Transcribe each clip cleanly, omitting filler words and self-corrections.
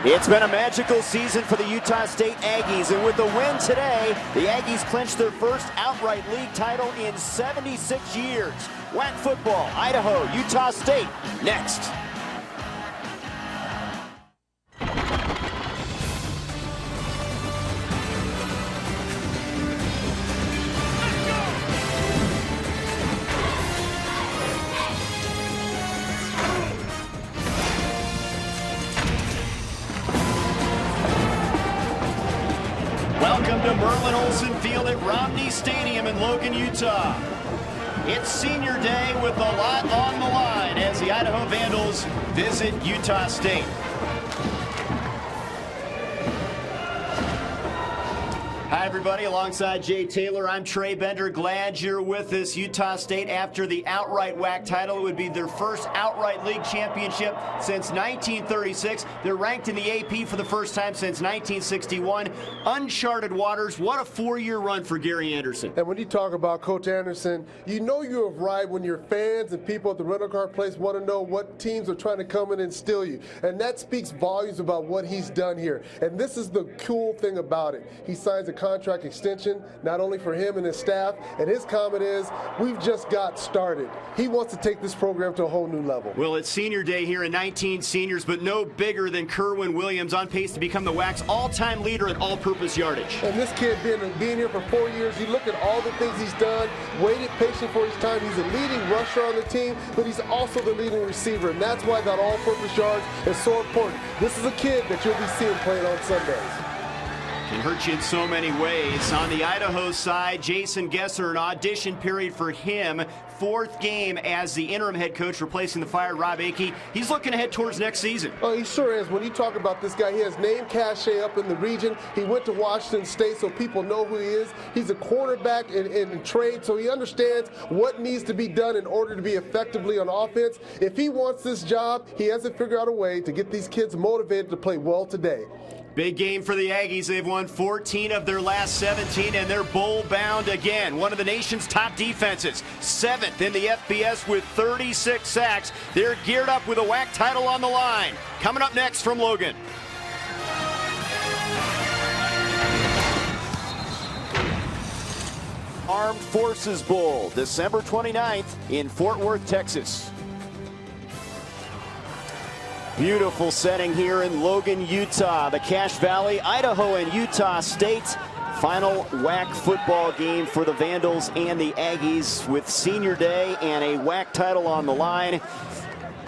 It's been a magical season for the Utah State Aggies, and with the win today, the Aggies clinched their first outright league title in 76 years. WAC football, Idaho, Utah State, next. Welcome to Merlin Olsen Field at Maverik Stadium in Logan, Utah. It's senior day with a lot on the line as the Idaho Vandals visit Utah State. Hi, everybody. Alongside Jay Taylor, I'm Trey Bender. Glad you're with us. Utah State, after the outright WAC title, it would be their first outright league championship since 1936. They're ranked in the AP for the first time since 1961. Uncharted waters. What a four-year run for Gary Anderson. And when you talk about Coach Anderson, you know you have arrived when your fans and people at the rental car place want to know what teams are trying to come in and steal you. And that speaks volumes about what he's done here. And this is the cool thing about it. He signs a contract extension, not only for him and his staff, and his comment is, we've just got started. He wants to take this program to a whole new level. Well, it's senior day here in 19 seniors, but no bigger than Kerwin Williams, on pace to become the WAC's all-time leader in all-purpose yardage. And this kid being here for 4 years, you look at all the things he's done, waited patient for his time. He's a leading rusher on the team, but he's also the leading receiver, and that's why that all-purpose yards is so important. This is a kid that you'll be seeing playing on Sundays. Can hurt you in so many ways. On the Idaho side, Jason Gesser, an audition period for him. Fourth game as the interim head coach, replacing the fired Rob Akey. He's looking ahead towards next season. Oh, he sure is. When you talk about this guy, he has name cachet up in the region. He went to Washington State, so people know who he is. He's a quarterback in trade, so he understands what needs to be done in order to be effectively on offense. If he wants this job, he has to figure out a way to get these kids motivated to play well today. Big game for the Aggies. They've won 14 of their last 17, and they're bowl-bound again. One of the nation's top defenses, 7th in the FBS with 36 sacks. They're geared up with a WAC title on the line. Coming up next from Logan. Armed Forces Bowl, December 29th in Fort Worth, Texas. Beautiful setting here in Logan, Utah. The Cache Valley, Idaho and Utah State. Final WAC football game for the Vandals and the Aggies with senior day and a WAC title on the line.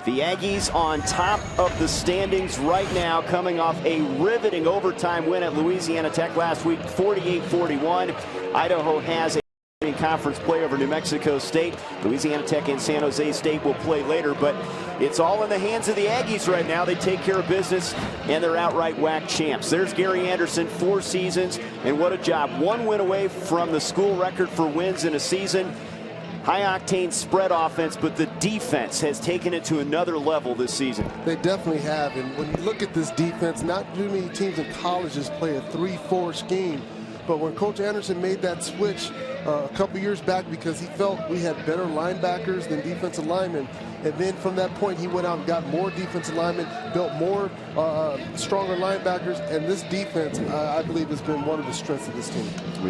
The Aggies on top of the standings right now, coming off a riveting overtime win at Louisiana Tech last week, 48-41. Idaho has a conference play over New Mexico State. Louisiana Tech and San Jose State will play later, but it's all in the hands of the Aggies right now. They take care of business, and they're outright WAC champs. There's Gary Anderson, 4 seasons, and what a job. 1 win away from the school record for wins in a season. High-octane spread offense, but the defense has taken it to another level this season. They definitely have, and when you look at this defense, not too many teams in colleges play a 3-4 scheme. But when Coach Anderson made that switch a couple years back because he felt we had better linebackers than defensive linemen, and then from that point he went out and got more defensive linemen, built more stronger linebackers, and this defense, I believe, has been one of the strengths of this team. We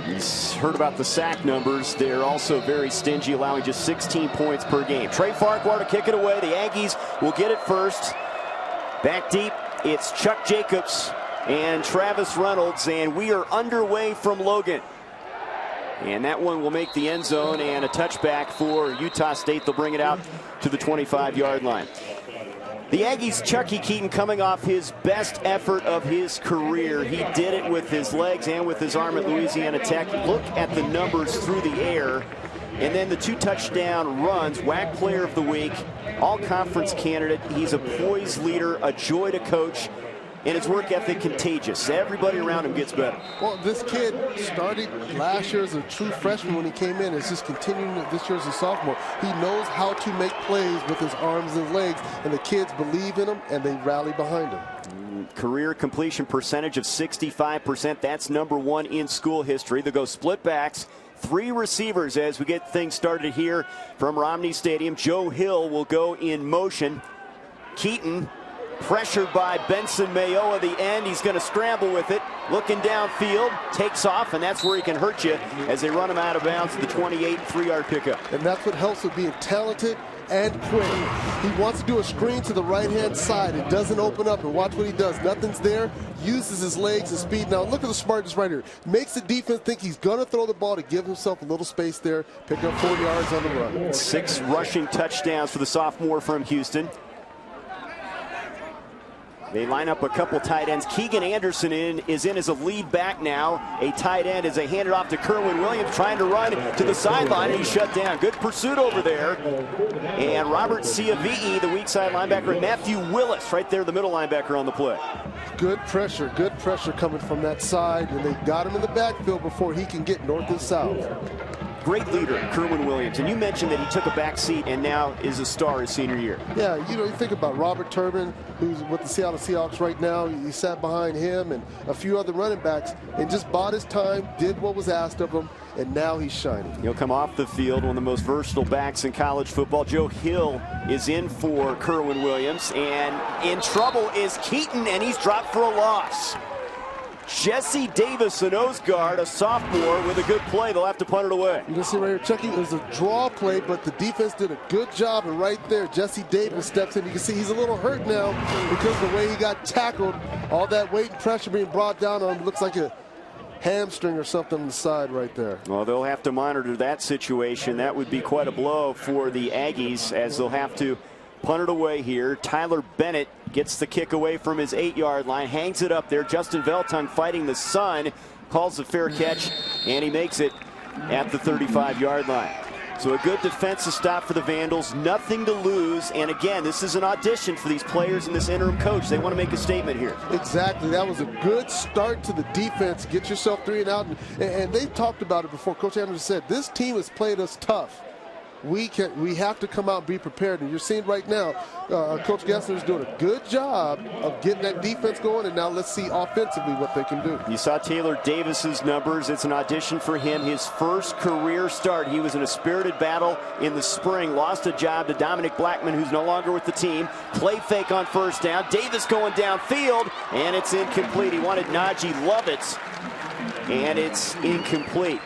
heard about the sack numbers. They're also very stingy, allowing just 16 points per game. Trey Farquhar to kick it away. The Aggies will get it first. Back deep, it's Chuck Jacobs and Travis Reynolds, and we are underway from Logan. And that one will make the end zone, and a touchback for Utah State. They'll bring it out to the 25-yard line. The Aggies' Chucky Keaton coming off his best effort of his career. He did it with his legs and with his arm at Louisiana Tech. Look at the numbers through the air. And then the 2 touchdown runs, WAC Player of the Week, all-conference candidate. He's a poised leader, a joy to coach, and his work ethic contagious. Everybody around him gets better. Well, this kid started last year as a true freshman when he came in. It's just continuing this year as a sophomore. He knows how to make plays with his arms and legs, and the kids believe in him, and they rally behind him. Career completion percentage of 65%. That's #1 in school history. They'll go split backs. 3 receivers as we get things started here from Maverik Stadium. Joe Hill will go in motion. Keaton Pressured by Benson Mayo at the end. He's going to scramble with it. Looking downfield, takes off, and that's where he can hurt you as they run him out of bounds at the 28, 3-yard pickup. And that's what helps with being talented and quick. He wants to do a screen to the right-hand side. It doesn't open up, and watch what he does. Nothing's there. Uses his legs and speed. Now look at the smartness right here. Makes the defense think he's going to throw the ball to give himself a little space there. Pick up 4 yards on the run. 6 rushing touchdowns for the sophomore from Houston. They line up a couple tight ends. Keegan Anderson is in as a lead back now. A tight end as they hand it off to Kerwin Williams, trying to run to the sideline, and he's shut down. Good pursuit over there. And Robert Ciavi'i, the weak side linebacker, and Matthew Willis right there, the middle linebacker on the play. Good pressure coming from that side, and they got him in the backfield before he can get north and south. Great leader, Kerwin Williams. And you mentioned that he took a back seat and now is a star his senior year. Yeah, you know, you think about Robert Turbin, who's with the Seattle Seahawks right now. He sat behind him and a few other running backs and just bought his time, did what was asked of him, and now he's shining. He'll come off the field, one of the most versatile backs in college football. Joe Hill is in for Kerwin Williams, and in trouble is Keaton, and he's dropped for a loss. Jesse Davis, a nose guard, a sophomore, with a good play. They'll have to punt it away. You can see right here, checking, there's a draw play, but the defense did a good job, and right there, Jesse Davis steps in. You can see he's a little hurt now because of the way he got tackled. All that weight and pressure being brought down on him. Looks like a hamstring or something on the side right there. Well, they'll have to monitor that situation. That would be quite a blow for the Aggies, as they'll have to punt it away here. Tyler Bennett gets the kick away from his 8-yard line, hangs it up there. Justin Veltung fighting the sun, calls a fair catch, and he makes it at the 35-yard line. So a good defensive stop for the Vandals, nothing to lose. And again, this is an audition for these players and this interim coach. They want to make a statement here. Exactly. That was a good start to the defense. Get yourself 3 and out. And they've talked about it before. Coach Anderson said, this team has played us tough. We have to come out and be prepared. And you're seeing right now, Coach Gessler is doing a good job of getting that defense going. And now let's see offensively what they can do. You saw Taylor Davis's numbers. It's an audition for him. His first career start. He was in a spirited battle in the spring. Lost a job to Dominic Blackman, who's no longer with the team. Play fake on first down. Davis going downfield, and it's incomplete. He wanted Najee Lovitz, and it's incomplete.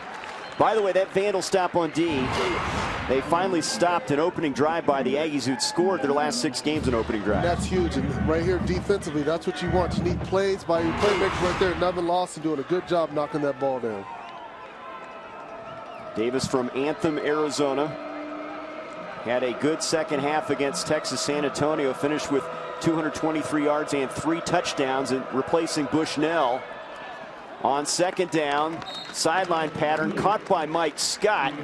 By the way, that Vandal stop on D, they finally stopped an opening drive by the Aggies, who'd scored their last 6 games in opening drive. That's huge. And right here defensively, that's what you want. You need plays by your playmakers right there. Nevin Lawson doing a good job knocking that ball down. Davis from Anthem, Arizona. Had a good second half against Texas San Antonio. Finished with 223 yards and 3 touchdowns, and replacing Bushnell. On second down, sideline pattern caught by Mike Scott,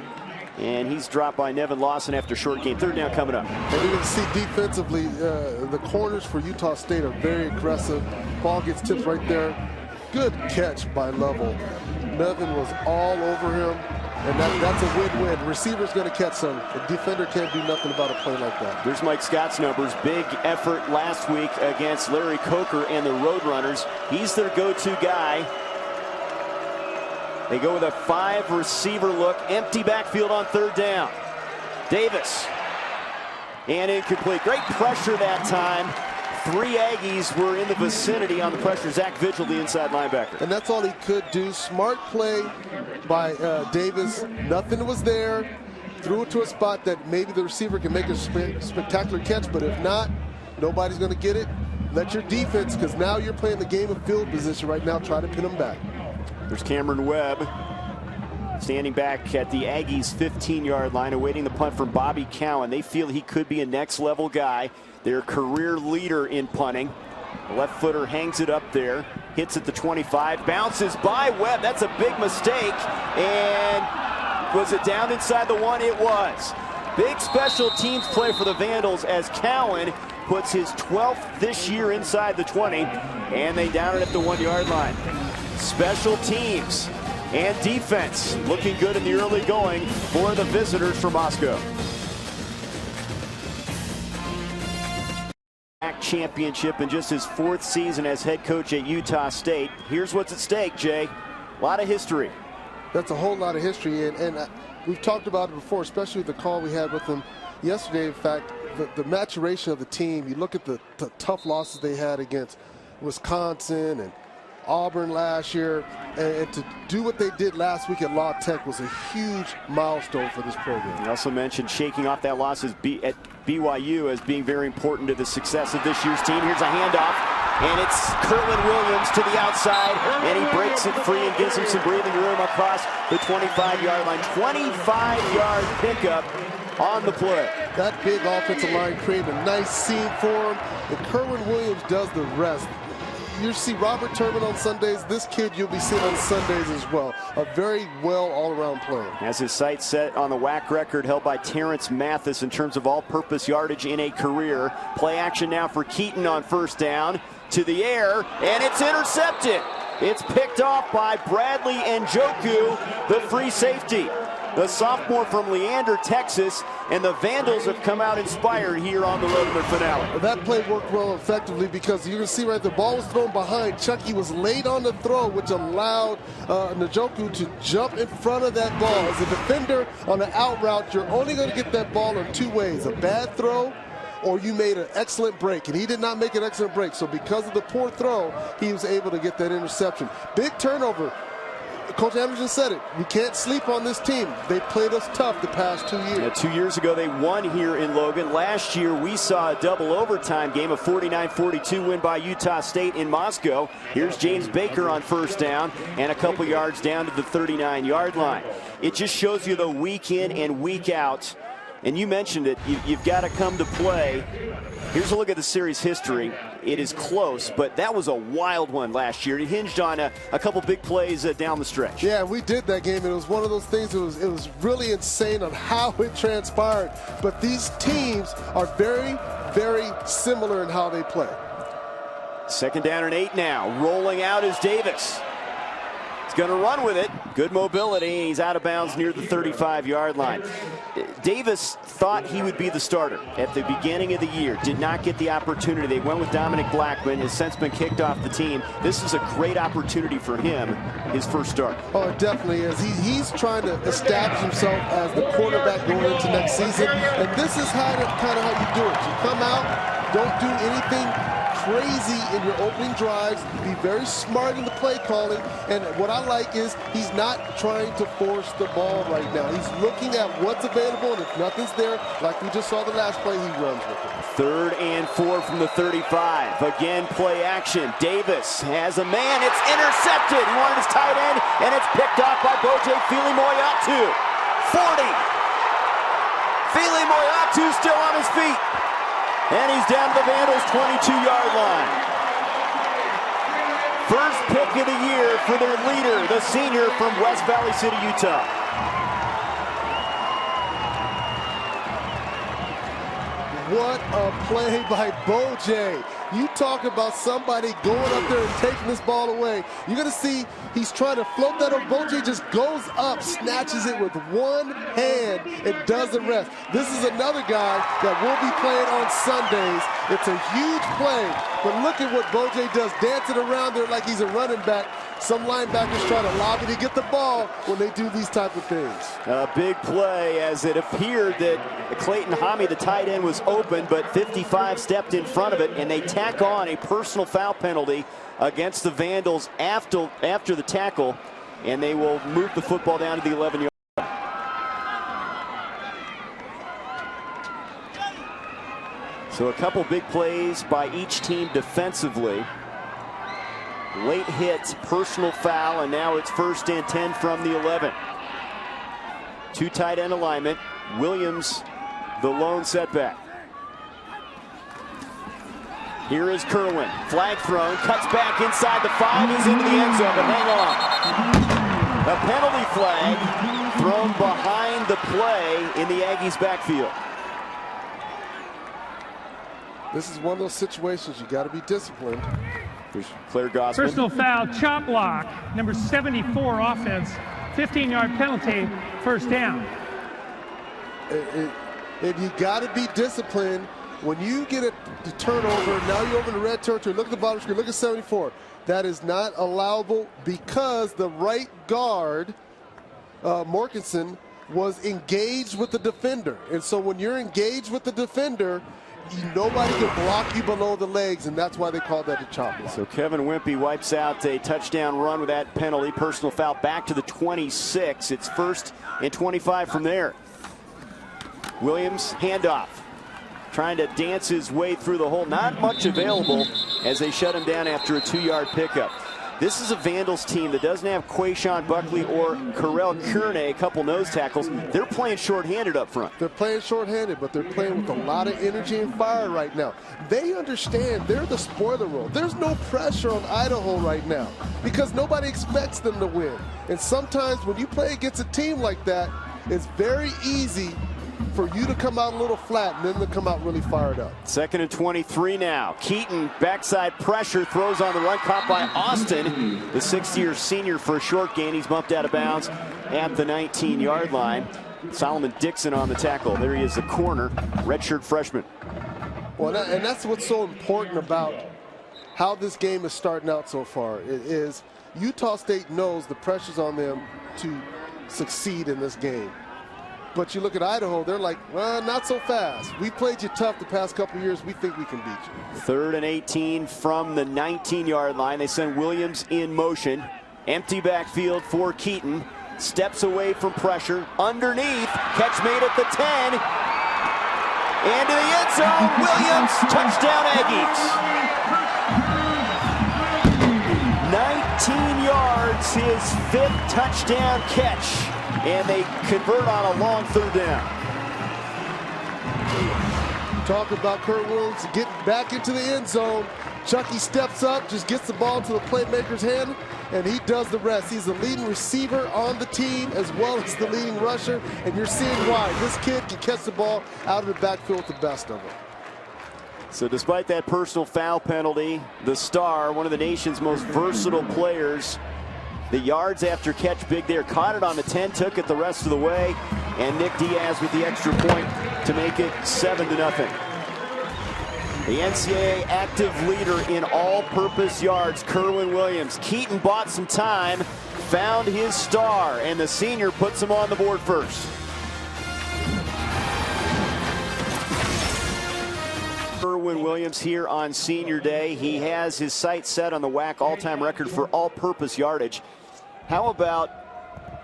and he's dropped by Nevin Lawson after short game. Third down coming up. And you can see defensively, the corners for Utah State are very aggressive. Ball gets tipped right there. Good catch by Lovell. Nevin was all over him, and that's a win-win. Receiver's going to catch some. The defender can't do nothing about a play like that. There's Mike Scott's numbers. Big effort last week against Larry Coker and the Roadrunners. He's their go-to guy. They go with a 5-receiver look. Empty backfield on third down. Davis. And incomplete. Great pressure that time. 3 Aggies were in the vicinity on the pressure. Zach Vigil, the inside linebacker. And that's all he could do. Smart play by Davis. Nothing was there. Threw it to a spot that maybe the receiver can make a spectacular catch, but if not, nobody's going to get it. Let your defense, because now you're playing the game of field position right now, try to pin them back. There's Cameron Webb standing back at the Aggies' 15-yard line, awaiting the punt from Bobby Cowan. They feel he could be a next-level guy. Their career leader in punting. The left footer hangs it up there, hits at the 25, bounces by Webb. That's a big mistake. And was it down inside the 1? It was. Big special teams play for the Vandals as Cowan puts his 12th this year inside the 20, and they down it at the 1-yard line. Special teams and defense looking good in the early going for the visitors from Moscow. Championship in just his 4th season as head coach at Utah State. Here's what's at stake, Jay. A lot of history. That's a whole lot of history, and we've talked about it before, especially with the call we had with him yesterday. In fact, the maturation of the team. You look at the tough losses they had against Wisconsin and Auburn last year, and to do what they did last week at La Tech was a huge milestone for this program. You also mentioned shaking off that loss at BYU as being very important to the success of this year's team. Here's a handoff, and it's Kerwin Williams to the outside, and he breaks it free and gives him some breathing room across the 25-yard line. 25-yard pickup on the play. That big offensive line created a nice seam for him, and Kerwin Williams does the rest. You see Robert Turbin on Sundays. This kid you'll be seeing on Sundays as well. A very well all-around player. Has his sights set on the WAC record held by Terrence Mathis in terms of all-purpose yardage in a career. Play action now for Keaton on first down. To the air, and it's intercepted. It's picked off by Bradley Njoku, the free safety. The sophomore from Leander, Texas, and the Vandals have come out inspired here on the road in their finale. That play worked well effectively because you can see right, the ball was thrown behind. Chucky was late on the throw, which allowed Njoku to jump in front of that ball. As a defender on the out route, you're only going to get that ball in two ways: a bad throw, or you made an excellent break. And he did not make an excellent break. So because of the poor throw, he was able to get that interception. Big turnover. Coach Anderson said it. We can't sleep on this team. They played us tough the past 2 years. Yeah, 2 years ago, they won here in Logan. Last year, we saw a double overtime game, a 49-42 win by Utah State in Moscow. Here's James Baker on first down and a couple yards down to the 39-yard line. It just shows you the week in and week out. And you mentioned it, you've got to come to play. Here's a look at the series history. It is close, but that was a wild one last year. It hinged on a couple big plays down the stretch. Yeah, we did that game. It was one of those things, it was really insane on how it transpired. But these teams are very, very similar in how they play. Second down and 8 now. Rolling out is Davis. He's going to run with it. Good mobility. He's out of bounds near the 35-yard line. Davis thought he would be the starter at the beginning of the year. Did not get the opportunity. They went with Dominic Blackman. Has since been kicked off the team. This is a great opportunity for him, his first start. Oh, it definitely is. He's trying to establish himself as the quarterback going into next season. And this is kind of how you do it. You come out, don't do anything crazy in your opening drives, be very smart in the play calling, and what I like is he's not trying to force the ball right now. He's looking at what's available, and if nothing's there, like we just saw the last play, he runs with it. Third and 4 from the 35. Again, play action. Davis has a man. It's intercepted. He wanted his tight end, and it's picked off by Boje Fili-Moyatu. 40. Fili-Moyatu still on his feet. And he's down to the Vandals' 22-yard line. First pick of the year for their leader, the senior from West Valley City, Utah. What a play by Boje. You talk about somebody going up there and taking this ball away. You're going to see he's trying to float that up. Boje just goes up, snatches it with one hand, and does the rest. This is another guy that will be playing on Sundays. It's a huge play, but look at what Boje does, dancing around there like he's a running back. Some linebackers try to lob it to get the ball when they do these type of things. A big play, as it appeared that Clayton Hami, the tight end, was open, but 55 stepped in front of it, and they tack on a personal foul penalty against the Vandals after the tackle, and they will move the football down to the 11-yard line. So a couple big plays by each team defensively. Late hit, personal foul, and now it's first and 10 from the 11. Two tight end alignment. Williams, the lone setback. Here is Kerwin. Flag thrown, cuts back inside the 5. He's into the end zone, but hang on. A penalty flag thrown behind the play in the Aggies' backfield. This is one of those situations you got to be disciplined. Here's Claire Gossman. Personal foul, chop block, number 74 offense, 15-yard penalty, first down. And you got to be disciplined. When you get a turnover, now you're over in the red territory. Look at the bottom screen. Look at 74. That is not allowable because the right guard, Morkinson, was engaged with the defender. And so when you're engaged with the defender, nobody can block you below the legs, and that's why they call that a chop block. So Kevin Wimpy wipes out a touchdown run with that penalty. Personal foul back to the 26. It's 1st and 25 from there. Williams, handoff. Trying to dance his way through the hole. Not much available as they shut him down after a 2-yard pickup. This is a Vandals team that doesn't have Quayshawn Buckley or Karel Kearney, a couple nose tackles. They're playing shorthanded up front. They're playing shorthanded, but they're playing with a lot of energy and fire right now. They understand they're the spoiler role. There's no pressure on Idaho right now because nobody expects them to win. And sometimes when you play against a team like that, it's very easy for you to come out a little flat and then to come out really fired up. 2nd and 23 now. Keaton, backside pressure, throws on the run, caught by Austin, the 6th-year senior for a short gain. He's bumped out of bounds at the 19-yard line. Solomon Dixon on the tackle. There he is, the corner, redshirt freshman. Well, and that's what's so important about how this game is starting out so far. It is Utah State knows the pressure's on them to succeed in this game. But you look at Idaho, they're like, well, not so fast. We played you tough the past couple of years. We think we can beat you. 3rd and 18 from the 19-yard line. They send Williams in motion. Empty backfield for Keaton. Steps away from pressure. Underneath. Catch made at the 10. And to the end zone. Williams. Touchdown Aggies. 19 yards. His 5th touchdown catch. And they convert on a long 3rd down. Talk about Kurt Williams getting back into the end zone. Chucky steps up, just gets the ball to the playmaker's hand, and he does the rest. He's the leading receiver on the team as well as the leading rusher, and you're seeing why. This kid can catch the ball out of the backfield with the best of them. So despite that personal foul penalty, the star, one of the nation's most versatile players, the yards after catch big there. Caught it on the 10, took it the rest of the way. And Nick Diaz with the extra point to make it 7-0. The NCAA active leader in all-purpose yards, Kerwin Williams. Keaton bought some time, found his star, and the senior puts him on the board first. Kerwin Williams here on senior day. He has his sights set on the WAC all-time record for all-purpose yardage. How about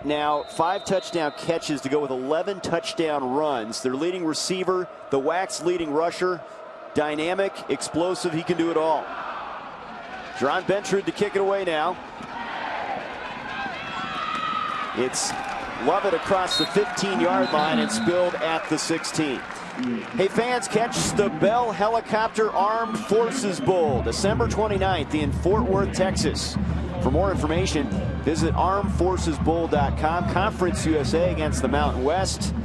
now 5 touchdown catches to go with 11 touchdown runs? Their leading receiver, the WAC's leading rusher, dynamic, explosive, he can do it all. Jerron Bentrud to kick it away now. It's Lovett across the 15-yard line and spilled at the 16. Hey fans, catch the Bell Helicopter Armed Forces Bowl, December 29th in Fort Worth, Texas. For more information, visit armedforcesbowl.com. Conference USA against the Mountain West.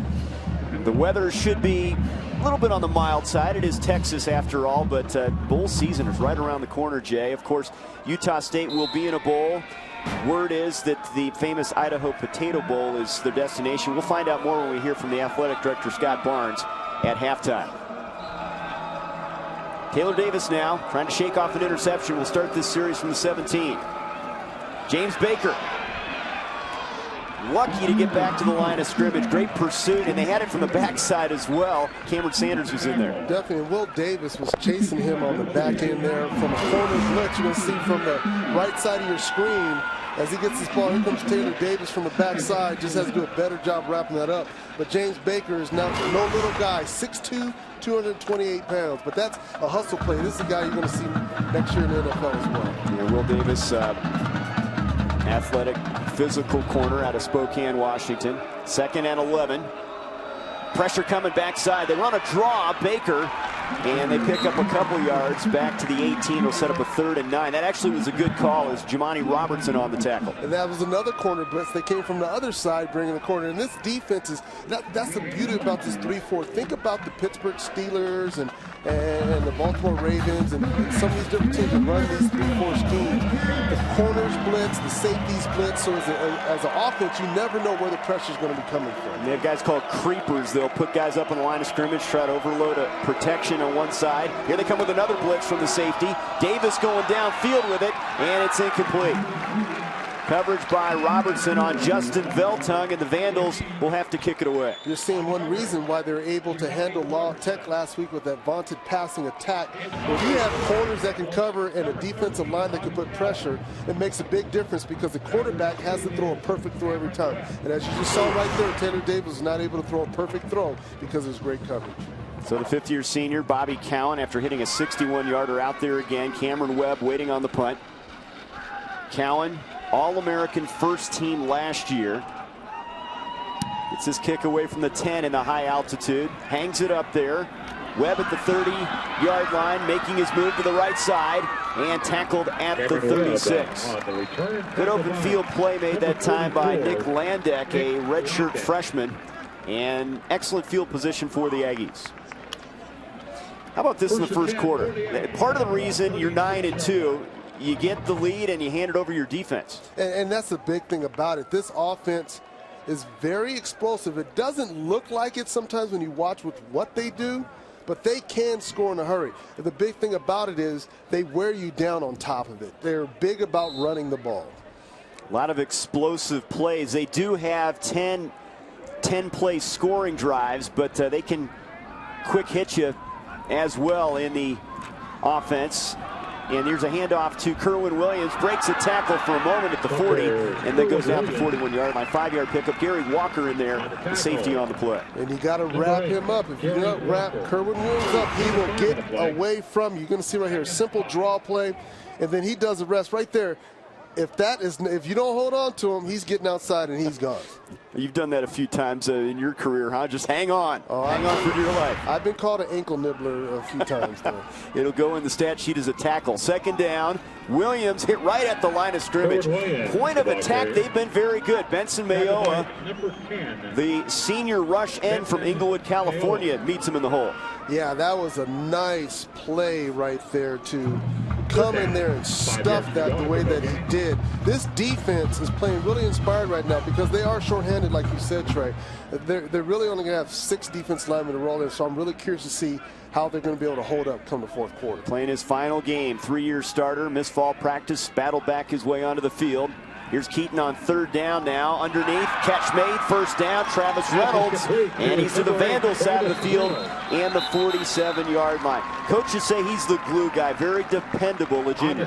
The weather should be a little bit on the mild side. It is Texas after all, but bowl season is right around the corner, Jay. Of course, Utah State will be in a bowl. Word is that the famous Idaho Potato Bowl is their destination. We'll find out more when we hear from the athletic director, Scott Barnes, at halftime. Taylor Davis now trying to shake off an interception. Will start this series from the 17. James Baker, lucky to get back to the line of scrimmage. Great pursuit, and they had it from the backside as well. Cameron Sanders was in there. Definitely, Will Davis was chasing him on the back end there from a corner blitz. You're going to see from the right side of your screen as he gets this ball. Here comes Taylor Davis from the backside. Just has to do a better job wrapping that up. But James Baker is now no little guy, 6'2", 228 pounds. But that's a hustle play. This is a guy you're going to see next year in the NFL as well. Yeah, Will Davis, athletic, physical corner out of Spokane, Washington. 2nd and 11. Pressure coming backside. They run a draw, Baker, and they pick up a couple yards back to the 18. Will set up a 3rd and 9. That actually was a good call as Jamani Robertson on the tackle. And that was another corner blitz. They came from the other side bringing the corner. And this defense is, that's the beauty about this 3-4. Think about the Pittsburgh Steelers and the Baltimore Ravens and some of these different teams that run these 3-4 schemes. The corners blitz, the safeties blitz. So as an offense, you never know where the pressure is going to be coming from. And they have guys called creepers. They'll put guys up on the line of scrimmage, try to overload a protection on one side. Here they come with another blitz from the safety. Davis going downfield with it, and it's incomplete. Coverage by Robertson on Justin Veltung, and the Vandals will have to kick it away. You're seeing one reason why they're able to handle La Tech last week with that vaunted passing attack. When you have corners that can cover and a defensive line that can put pressure, it makes a big difference because the quarterback has to throw a perfect throw every time. And as you just saw right there, Taylor Davis was not able to throw a perfect throw because of his great coverage. So the fifth-year senior, Bobby Cowan, after hitting a 61-yarder out there again. Cameron Webb waiting on the punt. Cowan, All-American first team last year. Gets his kick away from the 10 in the high altitude. Hangs it up there. Webb at the 30-yard line, making his move to the right side, and tackled at the 36. Good open field play made that time by Nick Landek, a redshirt freshman, and excellent field position for the Aggies. How about this in the first quarter? Part of the reason you're 9-2, you get the lead and you hand it over your defense. And that's the big thing about it. This offense is very explosive. It doesn't look like it sometimes when you watch with what they do, but they can score in a hurry. The big thing about it is they wear you down on top of it. They're big about running the ball. A lot of explosive plays. They do have 10-play scoring drives, but they can quick hit you as well in the offense. And here's a handoff to Kerwin Williams. Breaks a tackle for a moment at the 40, and then goes down the 41-yard line. 5-yard pickup. Gary Walker in there, the safety on the play. And you got to wrap him up. If you don't wrap Kerwin Williams up, he will get away from you. You're going to see right here, simple draw play, and then he does the rest right there. If you don't hold on to him, he's getting outside and he's gone. You've done that a few times in your career, huh? Just hang on. Hang on for dear life. I've been called an ankle nibbler a few times, though. It'll go in the stat sheet as a tackle. Second down. Williams hit right at the line of scrimmage. Point of attack, they've been very good. Benson Mayoa, the senior rush end from Inglewood, California, meets him in the hole. Yeah, that was a nice play right there to come in there and stuff that the way that he did. This defense is playing really inspired right now because they are shorthanded, like you said, Trey. They're really only going to have 6 defense linemen to roll in, so I'm really curious to see how they're going to be able to hold up come the fourth quarter. Playing his final game, 3-year starter, missed fall practice, battled back his way onto the field. Here's Keaton on third down now. Underneath, catch made, first down, Travis Reynolds. And he's to the Vandal side of the field and the 47-yard line. Coaches say he's the glue guy, very dependable, a junior.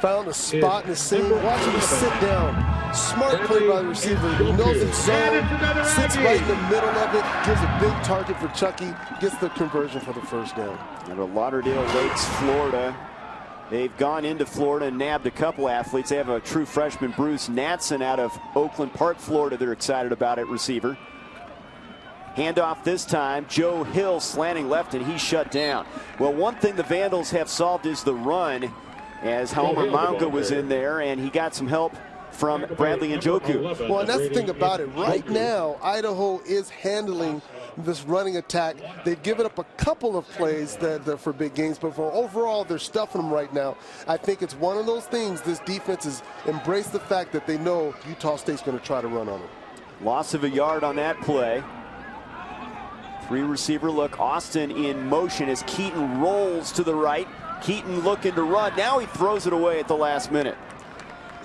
Found a spot in the seam. Watch him sit down. Smart play by the receiver. He knows it's zone, sits right in the middle of it, gives a big target for Chucky, gets the conversion for the first down. Out of Lauderdale Lakes, Florida. They've gone into Florida and nabbed a couple athletes. They have a true freshman, Bruce Natson, out of Oakland Park, Florida. They're excited about it, receiver. Handoff this time. Joe Hill slanting left, and he's shut down. Well, one thing the Vandals have solved is the run, as Homer Manga was in there, and he got some help from Bradley Njoku. Well, and that's the thing about it. Right now, Idaho is handling this running attack. They've given up a couple of plays that for big gains, but for overall, they're stuffing them right now. I think it's one of those things. This defense has embraced the fact that they know Utah State's going to try to run on them. Loss of a yard on that play. 3-receiver look. Austin in motion as Keaton rolls to the right. Keaton looking to run. Now he throws it away at the last minute.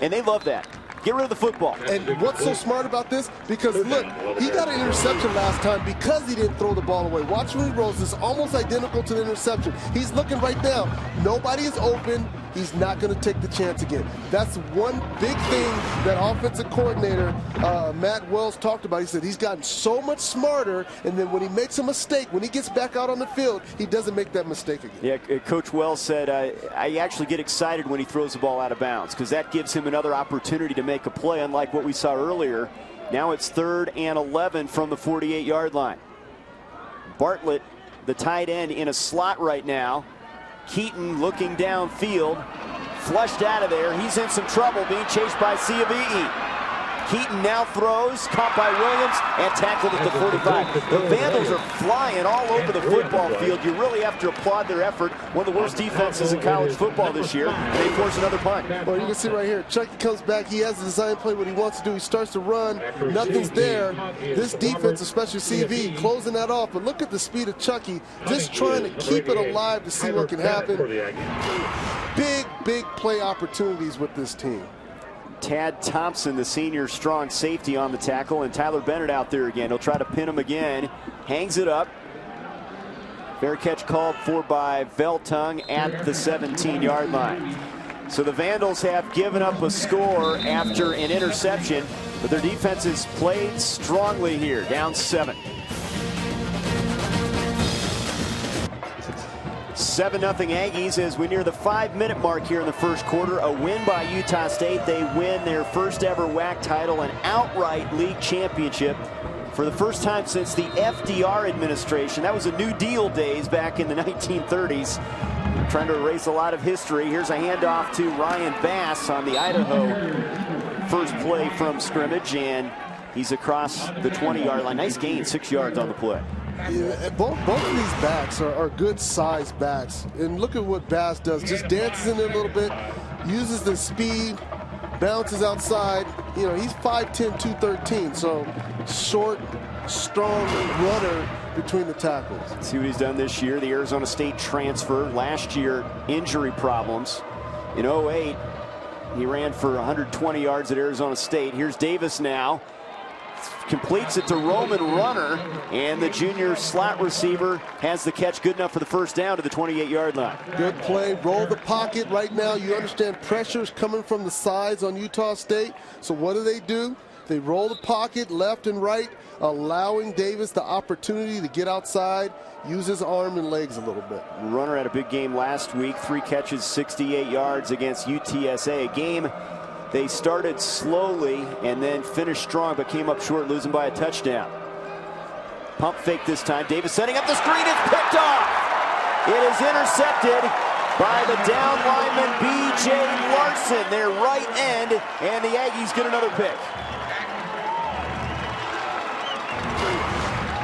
And they love that. Get rid of the football. And what's so smart about this? Because, look, he got an interception last time because he didn't throw the ball away. Watch when he rolls. It's almost identical to the interception. He's looking right now. Nobody is open. He's not going to take the chance again. That's one big thing that offensive coordinator Matt Wells talked about. He said he's gotten so much smarter, and then when he makes a mistake, when he gets back out on the field, he doesn't make that mistake again. Yeah, Coach Wells said, I actually get excited when he throws the ball out of bounds because that gives him another opportunity to make a play, unlike what we saw earlier. Now it's 3rd and 11 from the 48-yard line. Bartlett, the tight end, in a slot right now. Keaton looking downfield, flushed out of there. He's in some trouble, being chased by Ciavii. Keaton now throws, caught by Williams, and tackled at the 45. The Vandals are flying all over the football field. You really have to applaud their effort. One of the worst defenses in college football this year. They force another punt. Well, you can see right here, Chucky comes back. He has the design play what he wants to do. He starts to run. Nothing's there. This defense, especially CV, closing that off. But look at the speed of Chucky, just trying to keep it alive to see what can happen. Big play opportunities with this team. Tad Thompson, the senior strong safety, on the tackle, and Tyler Bennett out there again. He'll try to pin him again. Hangs it up. Fair catch called for by Veltung at the 17-yard line. So the Vandals have given up a score after an interception, but their defense has played strongly here, down 7. 7-0 Aggies as we near the 5-minute mark here in the first quarter. A win by Utah State. They win their first ever WAC title, an outright league championship for the first time since the FDR administration. That was a New Deal days back in the 1930s. Trying to erase a lot of history. Here's a handoff to Ryan Bass on the Idaho first play from scrimmage, and he's across the 20-yard line. Nice gain, 6 yards on the play. Yeah, both of these backs are good sized backs. And look at what Bass does. Just dances in there a little bit, uses the speed, bounces outside. You know, he's 5'10", 213, so short, strong runner between the tackles. Let's see what he's done this year. The Arizona State transfer. Last year, injury problems. In 08, he ran for 120 yards at Arizona State. Here's Davis now. Completes it to Roman Runner, and the junior slot receiver has the catch good enough for the first down to the 28-yard line. Good play, roll the pocket. Right now, you understand pressure's coming from the sides on Utah State. So what do? They roll the pocket left and right, allowing Davis the opportunity to get outside, use his arm and legs a little bit. Runner had a big game last week, 3 catches, 68 yards against UTSA. A game they started slowly and then finished strong, but came up short, losing by a touchdown. Pump fake this time. Davis setting up the screen. It's picked off. It is intercepted by the down lineman, B.J. Larson, their right end, and the Aggies get another pick.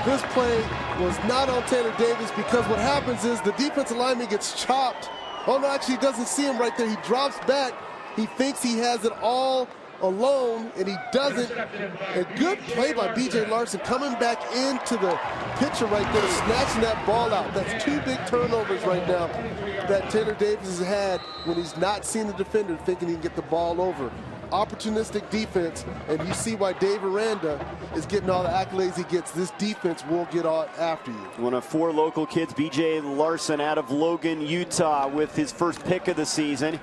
This play was not on Tanner Davis because what happens is the defensive lineman gets chopped. Oh, no, actually, he doesn't see him right there. He drops back. He thinks he has it all alone, and he doesn't. A good play by B.J. Larson coming back into the picture right there, snatching that ball out. That's 2 big turnovers right now that Tanner Davis has had when he's not seen the defender, thinking he can get the ball over. Opportunistic defense, and you see why Dave Aranda is getting all the accolades he gets. This defense will get all after you. One of 4 local kids, B.J. Larson out of Logan, Utah, with his first pick of the season.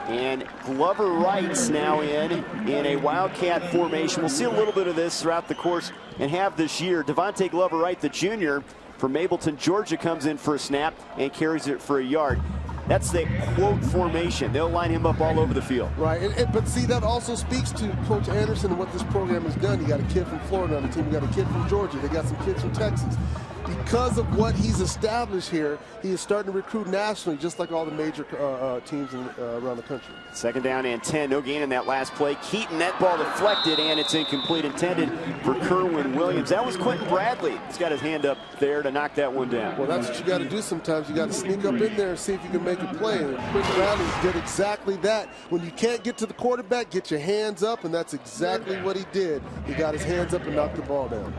And Glover Wright's now in a Wildcat formation. We'll see a little bit of this throughout the course and have this year. Devontae Glover Wright, the junior from Mableton, Georgia, comes in for a snap and carries it for a yard. That's the quote formation. They'll line him up all over the field. Right, but see, that also speaks to Coach Anderson and what this program has done. You got a kid from Florida on the team. You got a kid from Georgia. They got some kids from Texas. Because of what he's established here, he is starting to recruit nationally, just like all the major teams around the country. 2nd down and 10. No gain in that last play. Keaton, that ball deflected, and it's incomplete, intended for Kerwin Williams. That was Quentin Bradley. He's got his hand up there to knock that one down. Well, that's what you got to do sometimes. You got to sneak up in there and see if you can make a play. And Quentin Bradley did exactly that. When you can't get to the quarterback, get your hands up, and that's exactly what he did. He got his hands up and knocked the ball down.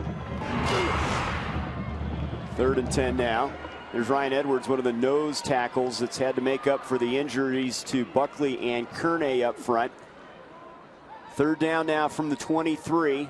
3rd and 10 now. There's Ryan Edwards, one of the nose tackles that's had to make up for the injuries to Buckley and Kearney up front. 3rd down now from the 23.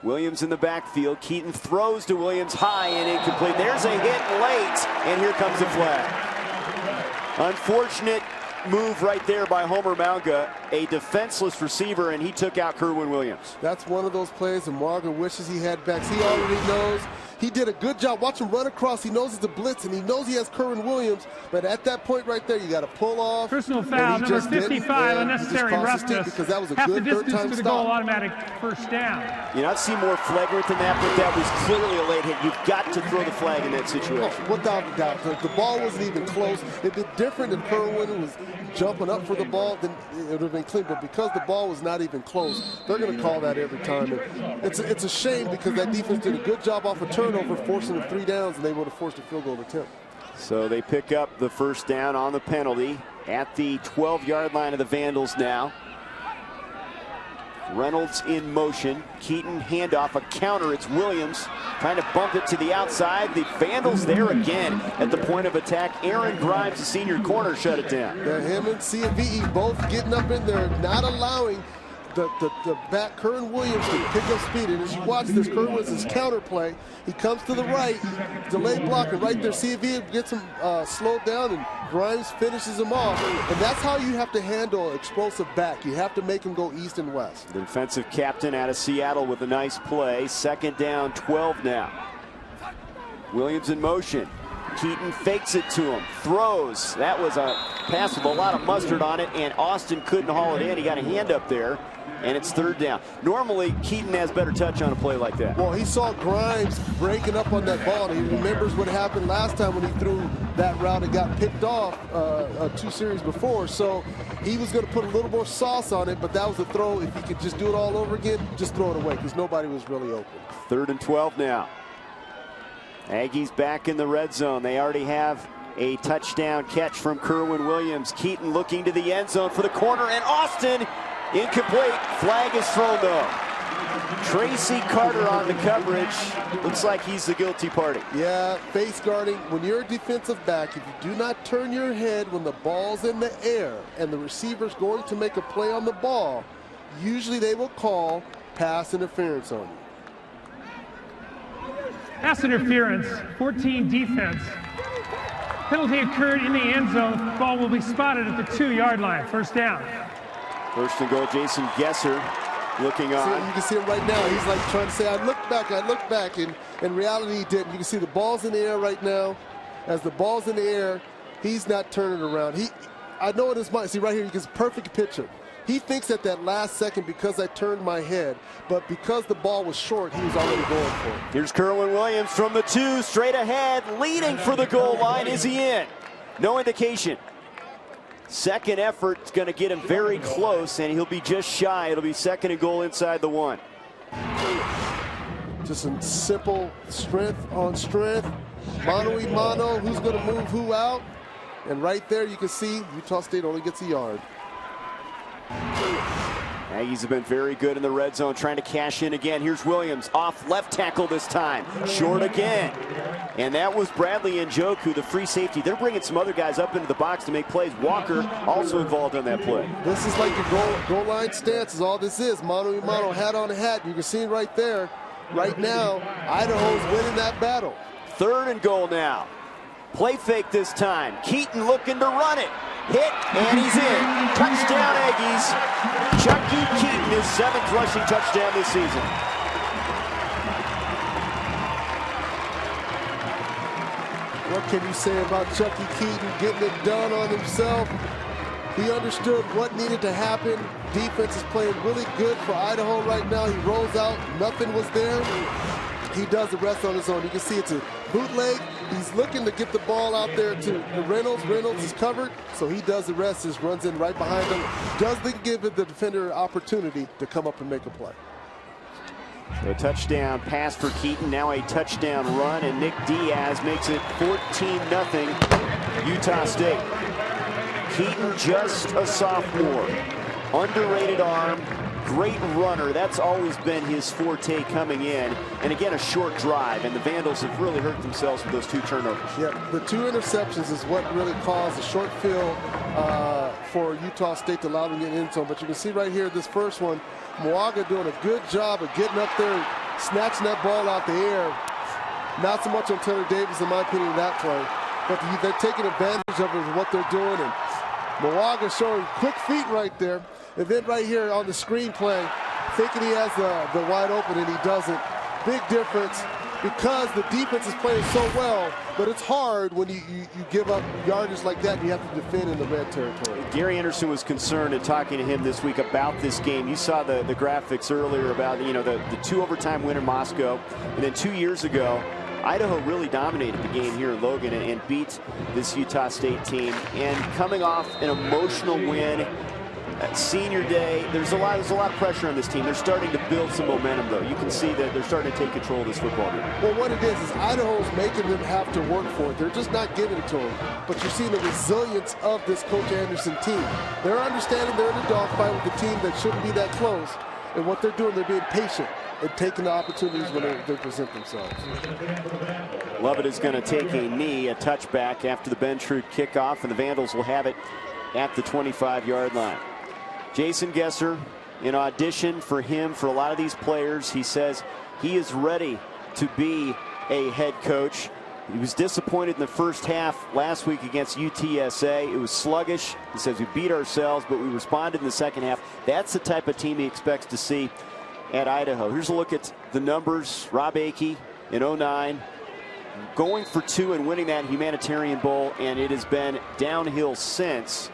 Williams in the backfield. Keaton throws to Williams high and incomplete. There's a hit late, and here comes the flag. Unfortunate move right there by Homer Mauga, a defenseless receiver, and he took out Kerwin Williams. That's one of those plays that Mauga wishes he had backs. He already knows. He did a good job. Watch him run across. He knows it's a blitz, and he knows he has Kerwin Williams. But at that point right there, you got to pull off. Personal foul, number 55, unnecessary roughness. Because that was a half good the distance third-time to the stop. goal, automatic first down. You know, I've seen more flagrant than that, but that was clearly a late hit. You've got to throw the flag in that situation. Oh, without a doubt. The ball wasn't even close. It'd been different if Kerwin was jumping up for the ball, then it would have been clean. But because the ball was not even close, they're going to call that every time. And it's a shame because that defense did a good job off a turnover, forcing the 3 downs, and they would have forced a field goal attempt. So they pick up the first down on the penalty at the 12-yard line of the Vandals now. Reynolds in motion. Keaton handoff, a counter. It's Williams trying to bump it to the outside. The Vandals there again at the point of attack. Aaron Grimes, the senior corner, shut it down. Yeah, him and CVE both getting up in there, not allowing the back Kerwin Williams to pick up speed. And as you watch this, Kerwin was his counter play. He comes to the right, delayed blocker right there. CVE gets him slowed down, and Grimes finishes him off. And that's how you have to handle explosive back. You have to make him go east and west. The defensive captain out of Seattle with a nice play. 2nd down, 12 now. Williams in motion. Keaton fakes it to him, throws. That was a pass with a lot of mustard on it, and Austin couldn't haul it in. He got a hand up there, and it's 3rd down. Normally, Keaton has better touch on a play like that. Well, he saw Grimes breaking up on that ball, and he remembers what happened last time when he threw that route and got picked off 2 series before. So he was going to put a little more sauce on it, but that was a throw. If he could just do it all over again, just throw it away, because nobody was really open. 3rd and 12 now. Aggies back in the red zone. They already have a touchdown catch from Kerwin Williams. Keaton looking to the end zone for the corner, and Austin incomplete. Flag is thrown though. Tracy Carter on the coverage. Looks like he's the guilty party. Yeah, face guarding. When you're a defensive back, if you do not turn your head when the ball's in the air and the receiver's going to make a play on the ball, usually they will call pass interference on you. Pass interference, 14 defense. Penalty occurred in the end zone. Ball will be spotted at the 2-yard line. 1st down. 1st and goal, Jason Gesser looking on. See, you can see him right now. He's like trying to say, I look back, and in reality he didn't. You can see the ball's in the air right now. As the ball's in the air, he's not turning around. I know in his mind, see right here, he gets a perfect picture. He thinks at that last second, because I turned my head, but because the ball was short, he was already going for it. Here's Kerwin Williams from the 2, straight ahead, leading for the goal line. Is he in? No indication. 2nd effort is going to get him very close, and he'll be just shy. It'll be 2nd and goal inside the 1. Just some simple strength on strength. Mano-a-mano, who's going to move who out. And right there you can see Utah State only gets a yard. Aggies have been very good in the red zone, trying to cash in again. Here's Williams, off left tackle this time. Short again. And that was Bradley Njoku, the free safety. They're bringing some other guys up into the box to make plays. Walker also involved on that play. This is like your goal line stance is all this is. Mano-a-mano, hat on hat. You can see it right there. Right now, Idaho's winning that battle. 3rd and goal now. Play fake this time. Keaton looking to run it. Hit, and he's in. Touchdown, Aggies. Chucky Keaton, his 7th rushing touchdown this season. What can you say about Chucky Keaton getting it done on himself? He understood what needed to happen. Defense is playing really good for Idaho right now. He rolls out, nothing was there. He does the rest on his own. You can see it's a bootleg. He's looking to get the ball out there to Reynolds. Reynolds is covered, so he does the rest, just runs in right behind him. Doesn't give the defender an opportunity to come up and make a play. A touchdown pass for Keaton, now a touchdown run, and Nick Diaz makes it 14-0 Utah State. Keaton, just a sophomore. Underrated arm, great runner. That's always been his forte coming in. And again, a short drive, and the Vandals have really hurt themselves with those 2 turnovers. Yeah, the 2 interceptions is what really caused the short field for Utah State to allow them to get in zone. But you can see right here, this first one, Moaga doing a good job of getting up there, snatching that ball out the air. Not so much on Taylor Davis, in my opinion, in that play. But they're taking advantage of it, what they're doing. And Moaga showing quick feet right there. And then right here on the screen play, thinking he has the wide open, and he doesn't. Big difference because the defense is playing so well, but it's hard when you give up yardage like that and you have to defend in the red territory. Gary Anderson was concerned in talking to him this week about this game. You saw the graphics earlier about the 2 overtime win in Moscow, and then 2 years ago, Idaho really dominated the game here in Logan and beat this Utah State team. And coming off an emotional win, senior day, there's a lot of pressure on this team. They're starting to build some momentum, though. You can see that they're starting to take control of this football game. Well, what it is Idaho's making them have to work for it. They're just not giving it to them. But you're seeing the resilience of this Coach Anderson team. They're understanding they're in a dogfight with a team that shouldn't be that close. And what they're doing, they're being patient and taking the opportunities when they present themselves. Lovett is going to take a knee, a touchback after the Ben Trude kickoff, and the Vandals will have it at the 25-yard line. Jason Gesser, in audition for him, for a lot of these players, he says he is ready to be a head coach. He was disappointed in the first half last week against UTSA. It was sluggish. He says we beat ourselves, but we responded in the second half. That's the type of team he expects to see at Idaho. Here's a look at the numbers. Rob Akey in 09, going for 2 and winning that Humanitarian Bowl, and it has been downhill since.